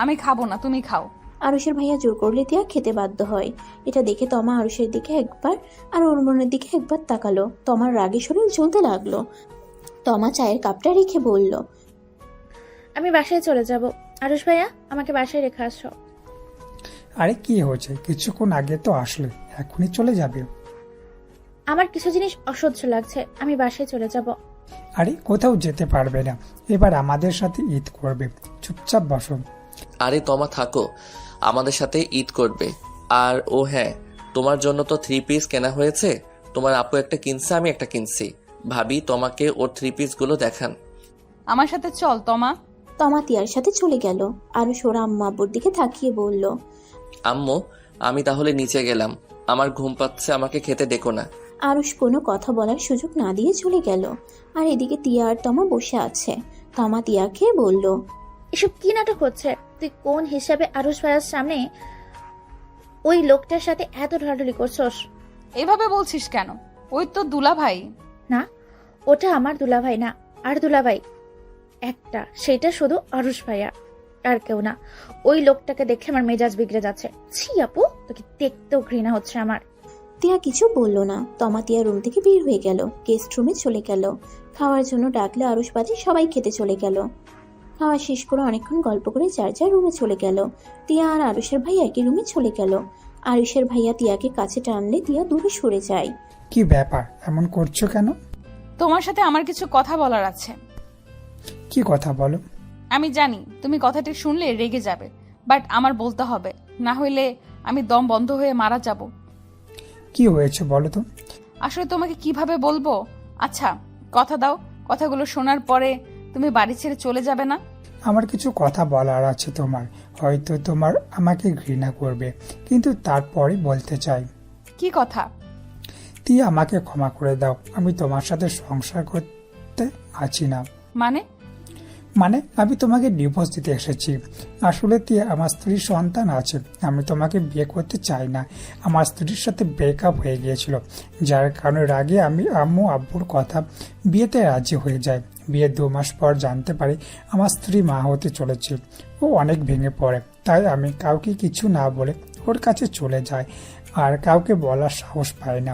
আমি খাবো না, তুমি খাও। আরুষের ভাইয়া জোর করলে তিয়া খেতে বাধ্য হয়। এটা দেখে তমা আরুষের দিকে একবার আর ওর মনের দিকে একবার তাকালো। তমার রাগে শরীর জ্বলতে লাগলো। তমা চায়ের কাপটা রেখে বলল, আমি বাসায় চলে যাব। আরুষ ভাইয়া, আমাকে বাসায় রেখে আসো। আরে কি হয়েছে, কিছুক্ষণ আগে তো আসলে, এখনই চলে যাবে? আমার কিছু জিনিস অসহ্য লাগছে, আমি বাসায় চলে যাব। আরে কোথাও যেতে পারবে না, এবার আমাদের সাথে ঈদ করবে, চুপচাপ বসো। আরে তমা থাকো, আমাদের সাথে ঈদ করবে। আর ও হ্যাঁ, তোমার জন্য তো 3 পিস কেনা হয়েছে। তোমার আপু একটা কিনছে, আমি একটা কিনছি। ভাবি তোমাকে ওর 3 পিসগুলো দেখান। আমার সাথে চল তমা। তমা তিয়ার সাথে চলে গেল। আরুষ ওর আম্মা আব্বুর দিকে তাকিয়ে বলল, আম্মু, আমি তাহলে নিচে গেলাম, আমার ঘুম পাচ্ছে, আমাকে খেতে ডেকো না। আরুষ কোনো কথা বলার সুযোগ না দিয়ে চলে গেল। আর এদিকে তিয়া আর তমা বসে আছে। তমা তিয়াকে বলল, এসব কি নাটক হচ্ছে? তুই কোন হিসাবে আরুষ ভাইয়ার সামনে ওই লোকটার সাথে এত ঢালাঢালি করছস? এভাবে বলছিস কেন? ওই তো দুলা ভাই। না, ওটা আমার দুলাভাই না। আর দুলাভাই একটা, সেটা শুধু আরুষ ভাইয়া, আর কেউ না। ওই লোকটাকে দেখে আমার মেজাজ বিগড়ে যাচ্ছে। ছি আপু, তোকে দেখতেও ঘৃণা হচ্ছে আমার। তিয়া কিছু বলল না। তমা তিয়া রুম থেকে বের হয়ে গেল, গেস্ট রুমে চলে গেল। খাওয়ার জন্য ডাকলে আরুষ বাদে সবাই খেতে চলে গেল। খাওয়া শেষ করে অনেকক্ষণ গল্প করে যার যার রুমে চলে গেল। তিয়া আর আরুষের ভাইয়া একই রুমে চলে গেল। আরুষের ভাইয়া তিয়াকে কাছে টানলে তিয়া দূরে সরে যায়। কি ব্যাপার, এমন করছো কেন? তোমার সাথে আমার কিছু কথা বলার আছে। কি কথা বলো? আমি জানি তুমি কথাটি শুনলে রেগে যাবে, বাট আমার বলতে হবে, না হইলে আমি দম বন্ধ হয়ে মারা যাব। কি হয়েছে বলো তো? আসলে তোমাকে কিভাবে বলবো? আচ্ছা কথা দাও, কথাগুলো শোনার পরে তুমি বাড়ি ছেড়ে চলে যাবে না? আমার কিছু কথা বলার আছে তোমার, হয়তো তোমার আমাকে ঘৃণা করবে, কিন্তু তারপরে বলতে চাই। কি কথা? তুই আমাকে ক্ষমা করে দাও, আমি তোমার সাথে সংসার করতে আছি না। মানে আমি তোমাকে ডিভোর্স দিতে এসেছি। আসলে তুই আমার স্ত্রীর সন্তান আছে, আমি তোমাকে বিয়ে করতে চাই না। আমার স্ত্রীর সাথে ব্রেকআপ হয়ে গিয়েছিল, যার কারণে রাগে আমি আম্মু আব্বুর কথা বিয়েতে রাজি হয়ে যায়। বিয়ের 2 মাস পর জানতে পারি আমার স্ত্রী মা হতে চলেছে। ও অনেক ভেঙে পড়ে, তাই আমি কাউকে কিছু না বলে ওর কাছে চলে যাই, আর কাউকে বলার সাহস পাই না,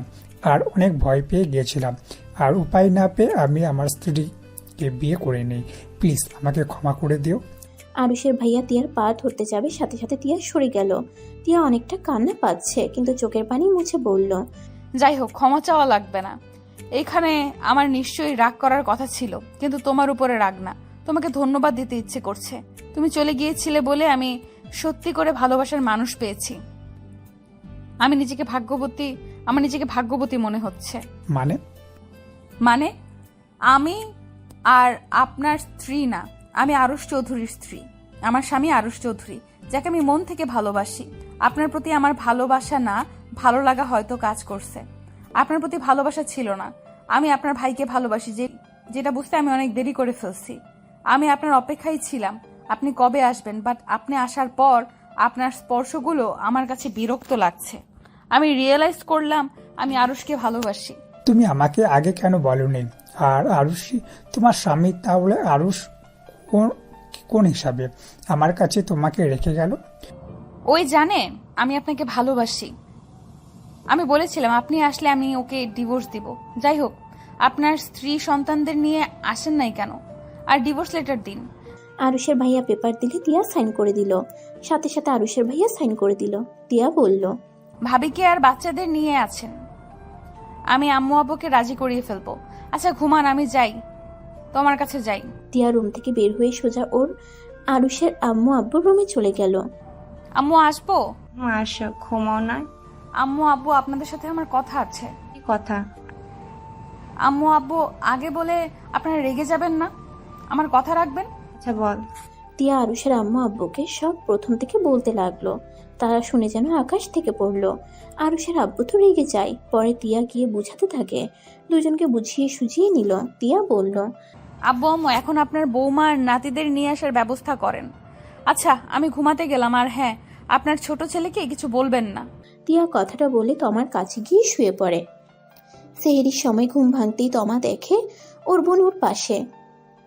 আর অনেক ভয় পেয়ে গিয়েছিলাম। আর উপায় না পেয়ে আমি আমার স্ত্রীকে বিয়ে করে নিই। প্লিজ আমাকে ক্ষমা করে দিও। আরুষের ভাইয়া তিয়ার পা ধরতে যাবে, সাথে সাথে তিয়া সরে গেল। তিয়া অনেকটা কান্না পাচ্ছে, কিন্তু চোখের পানি মুছে বলল, যাই হোক, ক্ষমা চাওয়া লাগবে না। এখানে আমার নিশ্চয়ই রাগ করার কথা ছিল, কিন্তু তোমার উপরে রাগ না। তোমাকে ধন্যবাদ দিতে ইচ্ছে করছে। তুমি চলে গিয়েছিলে বলে আমি সত্যি করে ভালোবাসার মানুষ পেয়েছি। আমার নিজেকে ভাগ্যবতী মনে হচ্ছে। মানে আমি আর আপনার স্ত্রী না, আমি আরুষ চৌধুরীর স্ত্রী। আমার স্বামী আরুষ চৌধুরী, যাকে আমি মন থেকে ভালোবাসি। আপনার প্রতি আমার ভালোবাসা না, ভালো লাগা হয়তো কাজ করছে। আপনার প্রতি ভালোবাসা ছিল না। আমি আপনার ভাইকে ভালোবাসি, যেটা বুঝতে আমি অনেক দেরি করে ফেলছি। আমি আপনার অপেক্ষায় ছিলাম আপনি কবে আসবেন, বাট আপনি আসার পর আপনার স্পর্শগুলো আমার কাছে বিরক্ত লাগছে। আমি রিয়েলাইজ করলাম আমি আরুষকে ভালোবাসি। তুমি আমাকে আগে কেন বলোনি? আর আরুষই তোমার স্বামী, তাহলে আরুষ কোন হিসাবে আমার কাছে তোমাকে রেখে গেল? ওই জানে আমি আপনাকে ভালোবাসি। আমি বলেছিলাম আপনি আসলে আমি ওকে ডিভোর্স দিব। যাই হোক, আপনার স্ত্রী সন্তানদের নিয়ে আসেন নাই কেন? আর ডিভোর্স লেটার দিন। আরুষের ভাইয়া পেপার দিলে তিয়া সাইন করে দিল। সাথে সাথে আরুষের ভাইয়া সাইন করে দিল। তিয়া বলল, ভাবিকে আর বাচ্চাদের নিয়ে আছেন, আমি আম্মু আব্বুকে রাজি করিয়ে ফেলবো। আচ্ছা ঘুমান, আমি যাই, তোমার কাছে যাই। তিয়া রুম থেকে বের হয়ে সোজা ওর আরুষের আম্মু আব্বুর রুমে চলে গেল। আম্মু আসবো? আসো, ঘুমাও না। আম্মু আব্বু আপনাদের সাথে আমার কথা আছে। কি কথা? আম্মু আব্বু আগে বলে আপনারা রেগে যাবেন না, আমার কথা রাখবেন। আচ্ছা বল। তিয়া আরুষের আম্মু আব্বুকে সব প্রথম থেকে বলতে লাগলো। তারা শুনে যেন আকাশ থেকে পড়লো। আরুষের আব্বু তো রেগে যায়। পরে তিয়া গিয়ে বুঝাতে থাকে। দুজনকে বুঝিয়ে সুঝিয়ে নিল। তিয়া বলল, আব্বু আম্মু এখন আপনার বৌমা আর নাতিদের নিয়ে আসার ব্যবস্থা করেন। আচ্ছা আমি ঘুমাতে গেলাম, আর হ্যাঁ, আপনার ছোট ছেলেকে কিছু বলবেন না। টিয়া কথাটা বলে তমার কাছে গিয়ে শুয়ে পড়ে। সেহেরির সময় ঘুম ভাঙতেই তমা দেখে ওর বোন ওর পাশে।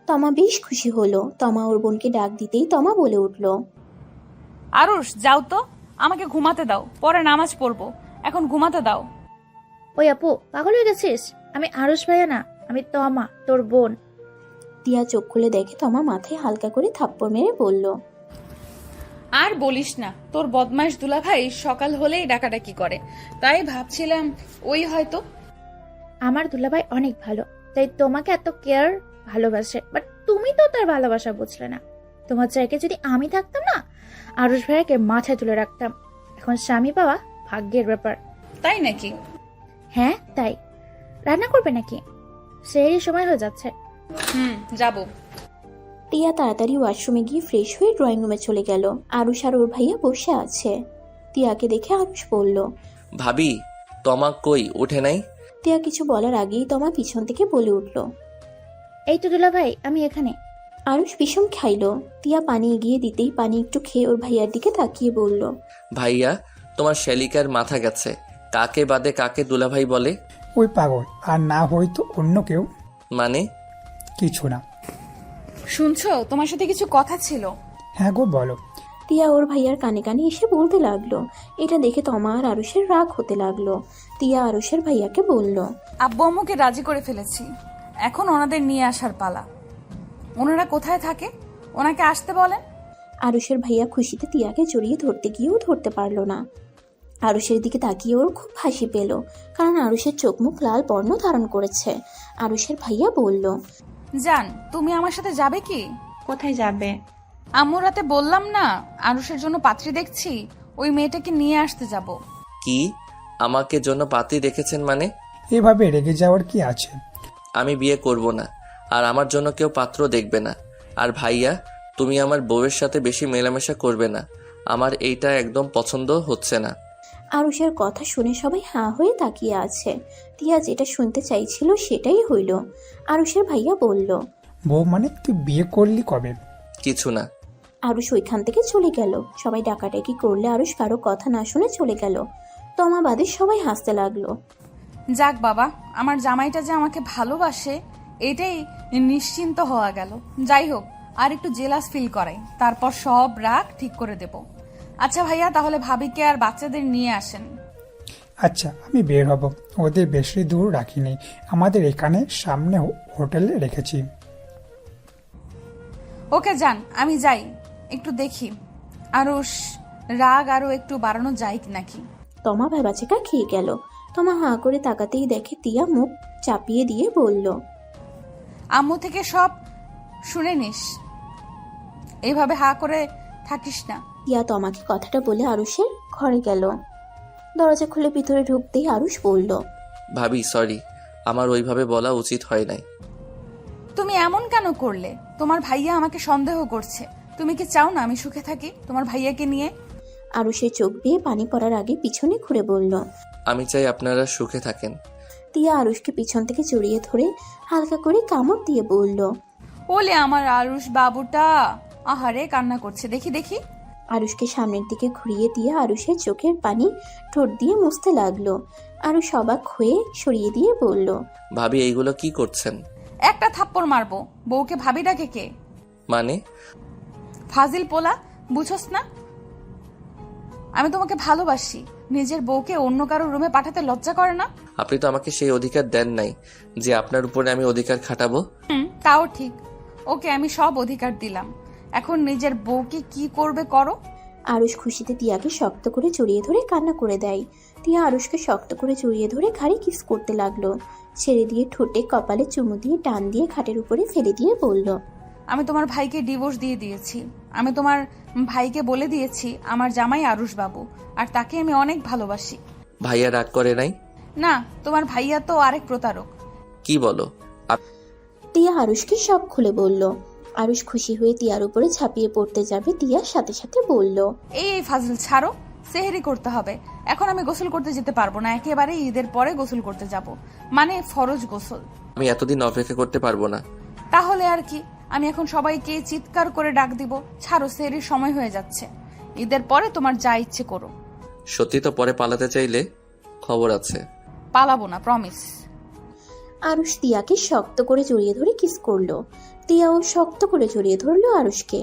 তমা বেশ খুশি হলো। তমা ওর বোনকে ডাক দিতেই তমা বলে উঠল, আরুষ যাও তো, আমাকে ঘুমাতে দাও, পরে নামাজ পড়বো, এখন ঘুমাতে দাও। ওই আপু, পাগল হয়ে গেছিস? আমি আরুষ ভাইয়া না, আমি তমা, তোর বোন। টিয়া চোখ খুলে দেখে তমা মাথায় হালকা করে থাপ্পড় মেরে বলল, আর বলিস না, তোর বদমাইশ দুলাভাই সকাল হলেই ডাকাডাকি করে, তাই ভাবছিলাম ওই হয়তো। আমার দুলাভাই অনেক ভালো, তাই তোমাকে এত কেয়ার, ভালোবাসে, বাট তুমি তো তার ভালোবাসা বুঝলে না। তোমার জায়গায় যদি আমি থাকতাম না, আরুষ ভাইয়াকে মাথায় তুলে রাখতাম। এখন স্বামী পাওয়া ভাগ্যের ব্যাপার। তাই নাকি? হ্যাঁ তাই। রান্না করবে নাকি? সেই সময় হয়ে যাচ্ছে। যাবো। টিয়া তাড়াতাড়ি ওয়াশরুমে গিয়ে ফ্রেশ হয়ে ড্রয়িং রুমে চলে গেল। আরুষ আর ওর ভাইয়া বসে আছে। টিয়াকে দেখে আরুষ বলল, ভাবি, তমা কই ওঠে নাই? টিয়া কিছু বলার আগেই তমা পিছন থেকে বলে উঠল, এই তো দুলাভাই, আমি এখানে। আরুষ বিষম খাইলো। টিয়া পানি এগিয়ে দিতেই পানি একটু খেয়ে ওর ভাইয়ার দিকে তাকিয়ে বলল, ভাইয়া, তোমার শ্যালিকার মাথা গেছে। কাকে বাদে কাকে দুলাভাই বলে? ওই পাগল, আর না হয়তো অন্য কেউ। মানে? কিছু না। শুনছো, তোমার সাথে কিছু কথা ছিল। হ্যাঁ গো, বলো। টিয়া ওর ভাইয়ার কানে কানে এসে বলতে লাগলো। এটা দেখে তমা আর আরুষের রাগ হতে লাগলো। টিয়া আরুষের ভাইয়াকে বলল, আব্বু আম্মুকে রাজি করে ফেলেছি, এখন ওনাদের নিয়ে আসার পালা। ওনারা কোথায় থাকে, ওনাকে আসতে বলেন। আরুষের ভাইয়া খুশিতে টিয়াকে জড়িয়ে ধরতে গিয়েও ধরতে পারলো না। আরুষের দিকে তাকিয়ে ওর খুব হাসি পেল, কারণ আরুষের চোখ মুখ লাল বর্ণ ধারণ করেছে। আরুষের ভাইয়া বলল, জান, তুমি আমার সাথে যাবে কি? কোথায় যাবে? আম্মু রাতে বললাম না, আরুষের জন্য পাত্রী দেখছি, ওই মেয়েটাকে নিয়ে আসতে যাব। কি আমাকে জন্য পাত্রী রেখেছেন মানে? এভাবে রেগে যাওয়ার কি আছে? আমি বিয়ে করব না, আর আমার জন্য কেউ পাত্র দেখবে না। আর ভাইয়া, তুমি আমার বউয়ের সাথে বেশি মেলামেশা করবে না, আমার এইটা একদম পছন্দ হচ্ছে না। আরুষের কথা শুনে সবাই হাঁ হয়ে তাকিয়ে আছে। টিয়া যেটা শুনতে চাইছিল সেটাই হইল। আরুষের ভাইয়া বলল, বউ মানে তুই বিয়ে করলি কবে? কিছু না। আরুষ ওইখান থেকে চলে গেল। সবাই ডাকাডাকি করলে আরুষ কারো কথা না শুনে চলে গেল। তমা বাদে সবাই হাসতে লাগলো। যাক বাবা, আমার জামাইটা যে আমাকে ভালোবাসে, এটাই নিশ্চিন্ত হওয়া গেল। যাই হোক, আর একটু জেলাস ফিল করাই, তারপর সব রাগ ঠিক করে দেব। আচ্ছা ভাইয়া, তাহলে ভাবিকে আর বাচ্চাদের নিয়ে আসেন। আচ্ছা, আমি বের হব। ওদের বেশি দূর রাখিনি, আমাদের এখানে সামনে হোটেলে রেখেছি। ওকে যান, আমি যাই, একটু দেখি আরুষ রাগ আরো একটু বাড়ানো যায় নাকি। তমা ভেবাচেকা খেয়ে গেল। তমা হাঁ করে তাকাতেই দেখে টিয়া মুখ চাপিয়ে দিয়ে বলল, আম্মু থেকে সব শুনে নিস, এইভাবে হা করে থাকিস না। টিয়া তমাকে কথাটা বলে আরুষের ঘরে গেল। দরজা খুলে ভিতরে ঢুকতেই আরুষ বলল, ভাবি, সরি, আমার ওইভাবে বলা উচিত হয় নাই। তুমি এমন কেন করলে? তোমার ভাইয়া আমাকে সন্দেহ করছে। তুমি কি চাও না আমি সুখে থাকি তোমার ভাইয়াকে নিয়ে? আরুষের চোখ বেয়ে পানি পড়ার আগে পিছনে ঘুরে বলল, আমি চাই আপনারা সুখে থাকেন। টিয়া আরুষকে পিছন থেকে জড়িয়ে ধরে হালকা করে কামড় দিয়ে বলল, ওলে আমার আরুষ বাবুটা, আহারে কান্না করছে, দেখি দেখি। আরুষকে সামনের দিকে ঘুরিয়ে দিয়ে আরুষের চোখের পানি ঠোঁট দিয়ে মুছতে লাগলো। আরুষ অবাক হয়ে সরিয়ে দিয়ে বলল, ভাবি, এইগুলো কি করছেন? একটা থাপ্পড় মারবো। বউকে ভাবি ডাকে কে? মানে? ফাজিল পোলা, বুঝোস না? আমি তোমাকে ভালোবাসি, নিজের বউকে অন্য কারো রুমে পাঠাতে লজ্জা করে না? আপনি তো আমাকে সেই অধিকার দেন নাই যে আপনার উপরে আমি অধিকার খাটাবো। তাও ঠিক, ওকে আমি সব অধিকার দিলাম, এখন নিজের বউকে কি করবে করো। আরুষ খুশিতে টিয়াকে শক্ত করে জড়িয়ে ধরে কান্না করে দেয়। টিয়া আরুষকে শক্ত করে জড়িয়ে ধরে ঘাড়ে কিস করতে লাগলো। ছেড়ে দিয়ে ঠোঁটে কপালে চুমু দিয়ে টান দিয়ে খাটের উপরে ফেলে দিয়ে বলল, আমি তোমার ভাইকে ডিভোর্স দিয়ে দিয়েছি। আমি তোমার ভাইকে বলে দিয়েছি আমার জামাই আরুষ বাবু, আর তাকে আমি অনেক ভালোবাসি। ভাইয়া রাগ করে নাই? না, তোমার ভাইয়া তো আরেক প্রতারক। কি বলো? টিয়া আরুষকে সব খুলে বলল। আরুষ খুশি হয়ে টিয়ার উপরে ঝাঁপিয়ে পড়তে যাবে, টিয়ার সাথে সাথে বলল, এই ফাজিল ছাড়ো, সেহরি করতে হবে। এখন আমি গোসল করতে যেতে পারবো না, একেবারে ঈদের পরে গোসল করতে যাব, মানে ফরজ গোসল। আমি এতদিন অপেক্ষা করতে পারবো না। তাহলে আর কি, আমি এখন সবাইকে চিৎকার করে ডাক দিব, ছাড়ো সেরির সময় হয়ে যাচ্ছে, ঈদের পরে তোমার যা ইচ্ছে করো। সত্যি তো পরে পালাতে চাইলে খবর আছে। পালাবো না, প্রমিস। আরুষ তিয়াকে শক্ত করে জড়িয়ে ধরে কিস করলো। তিয়াও শক্ত করে জড়িয়ে ধরলো আরুষকে।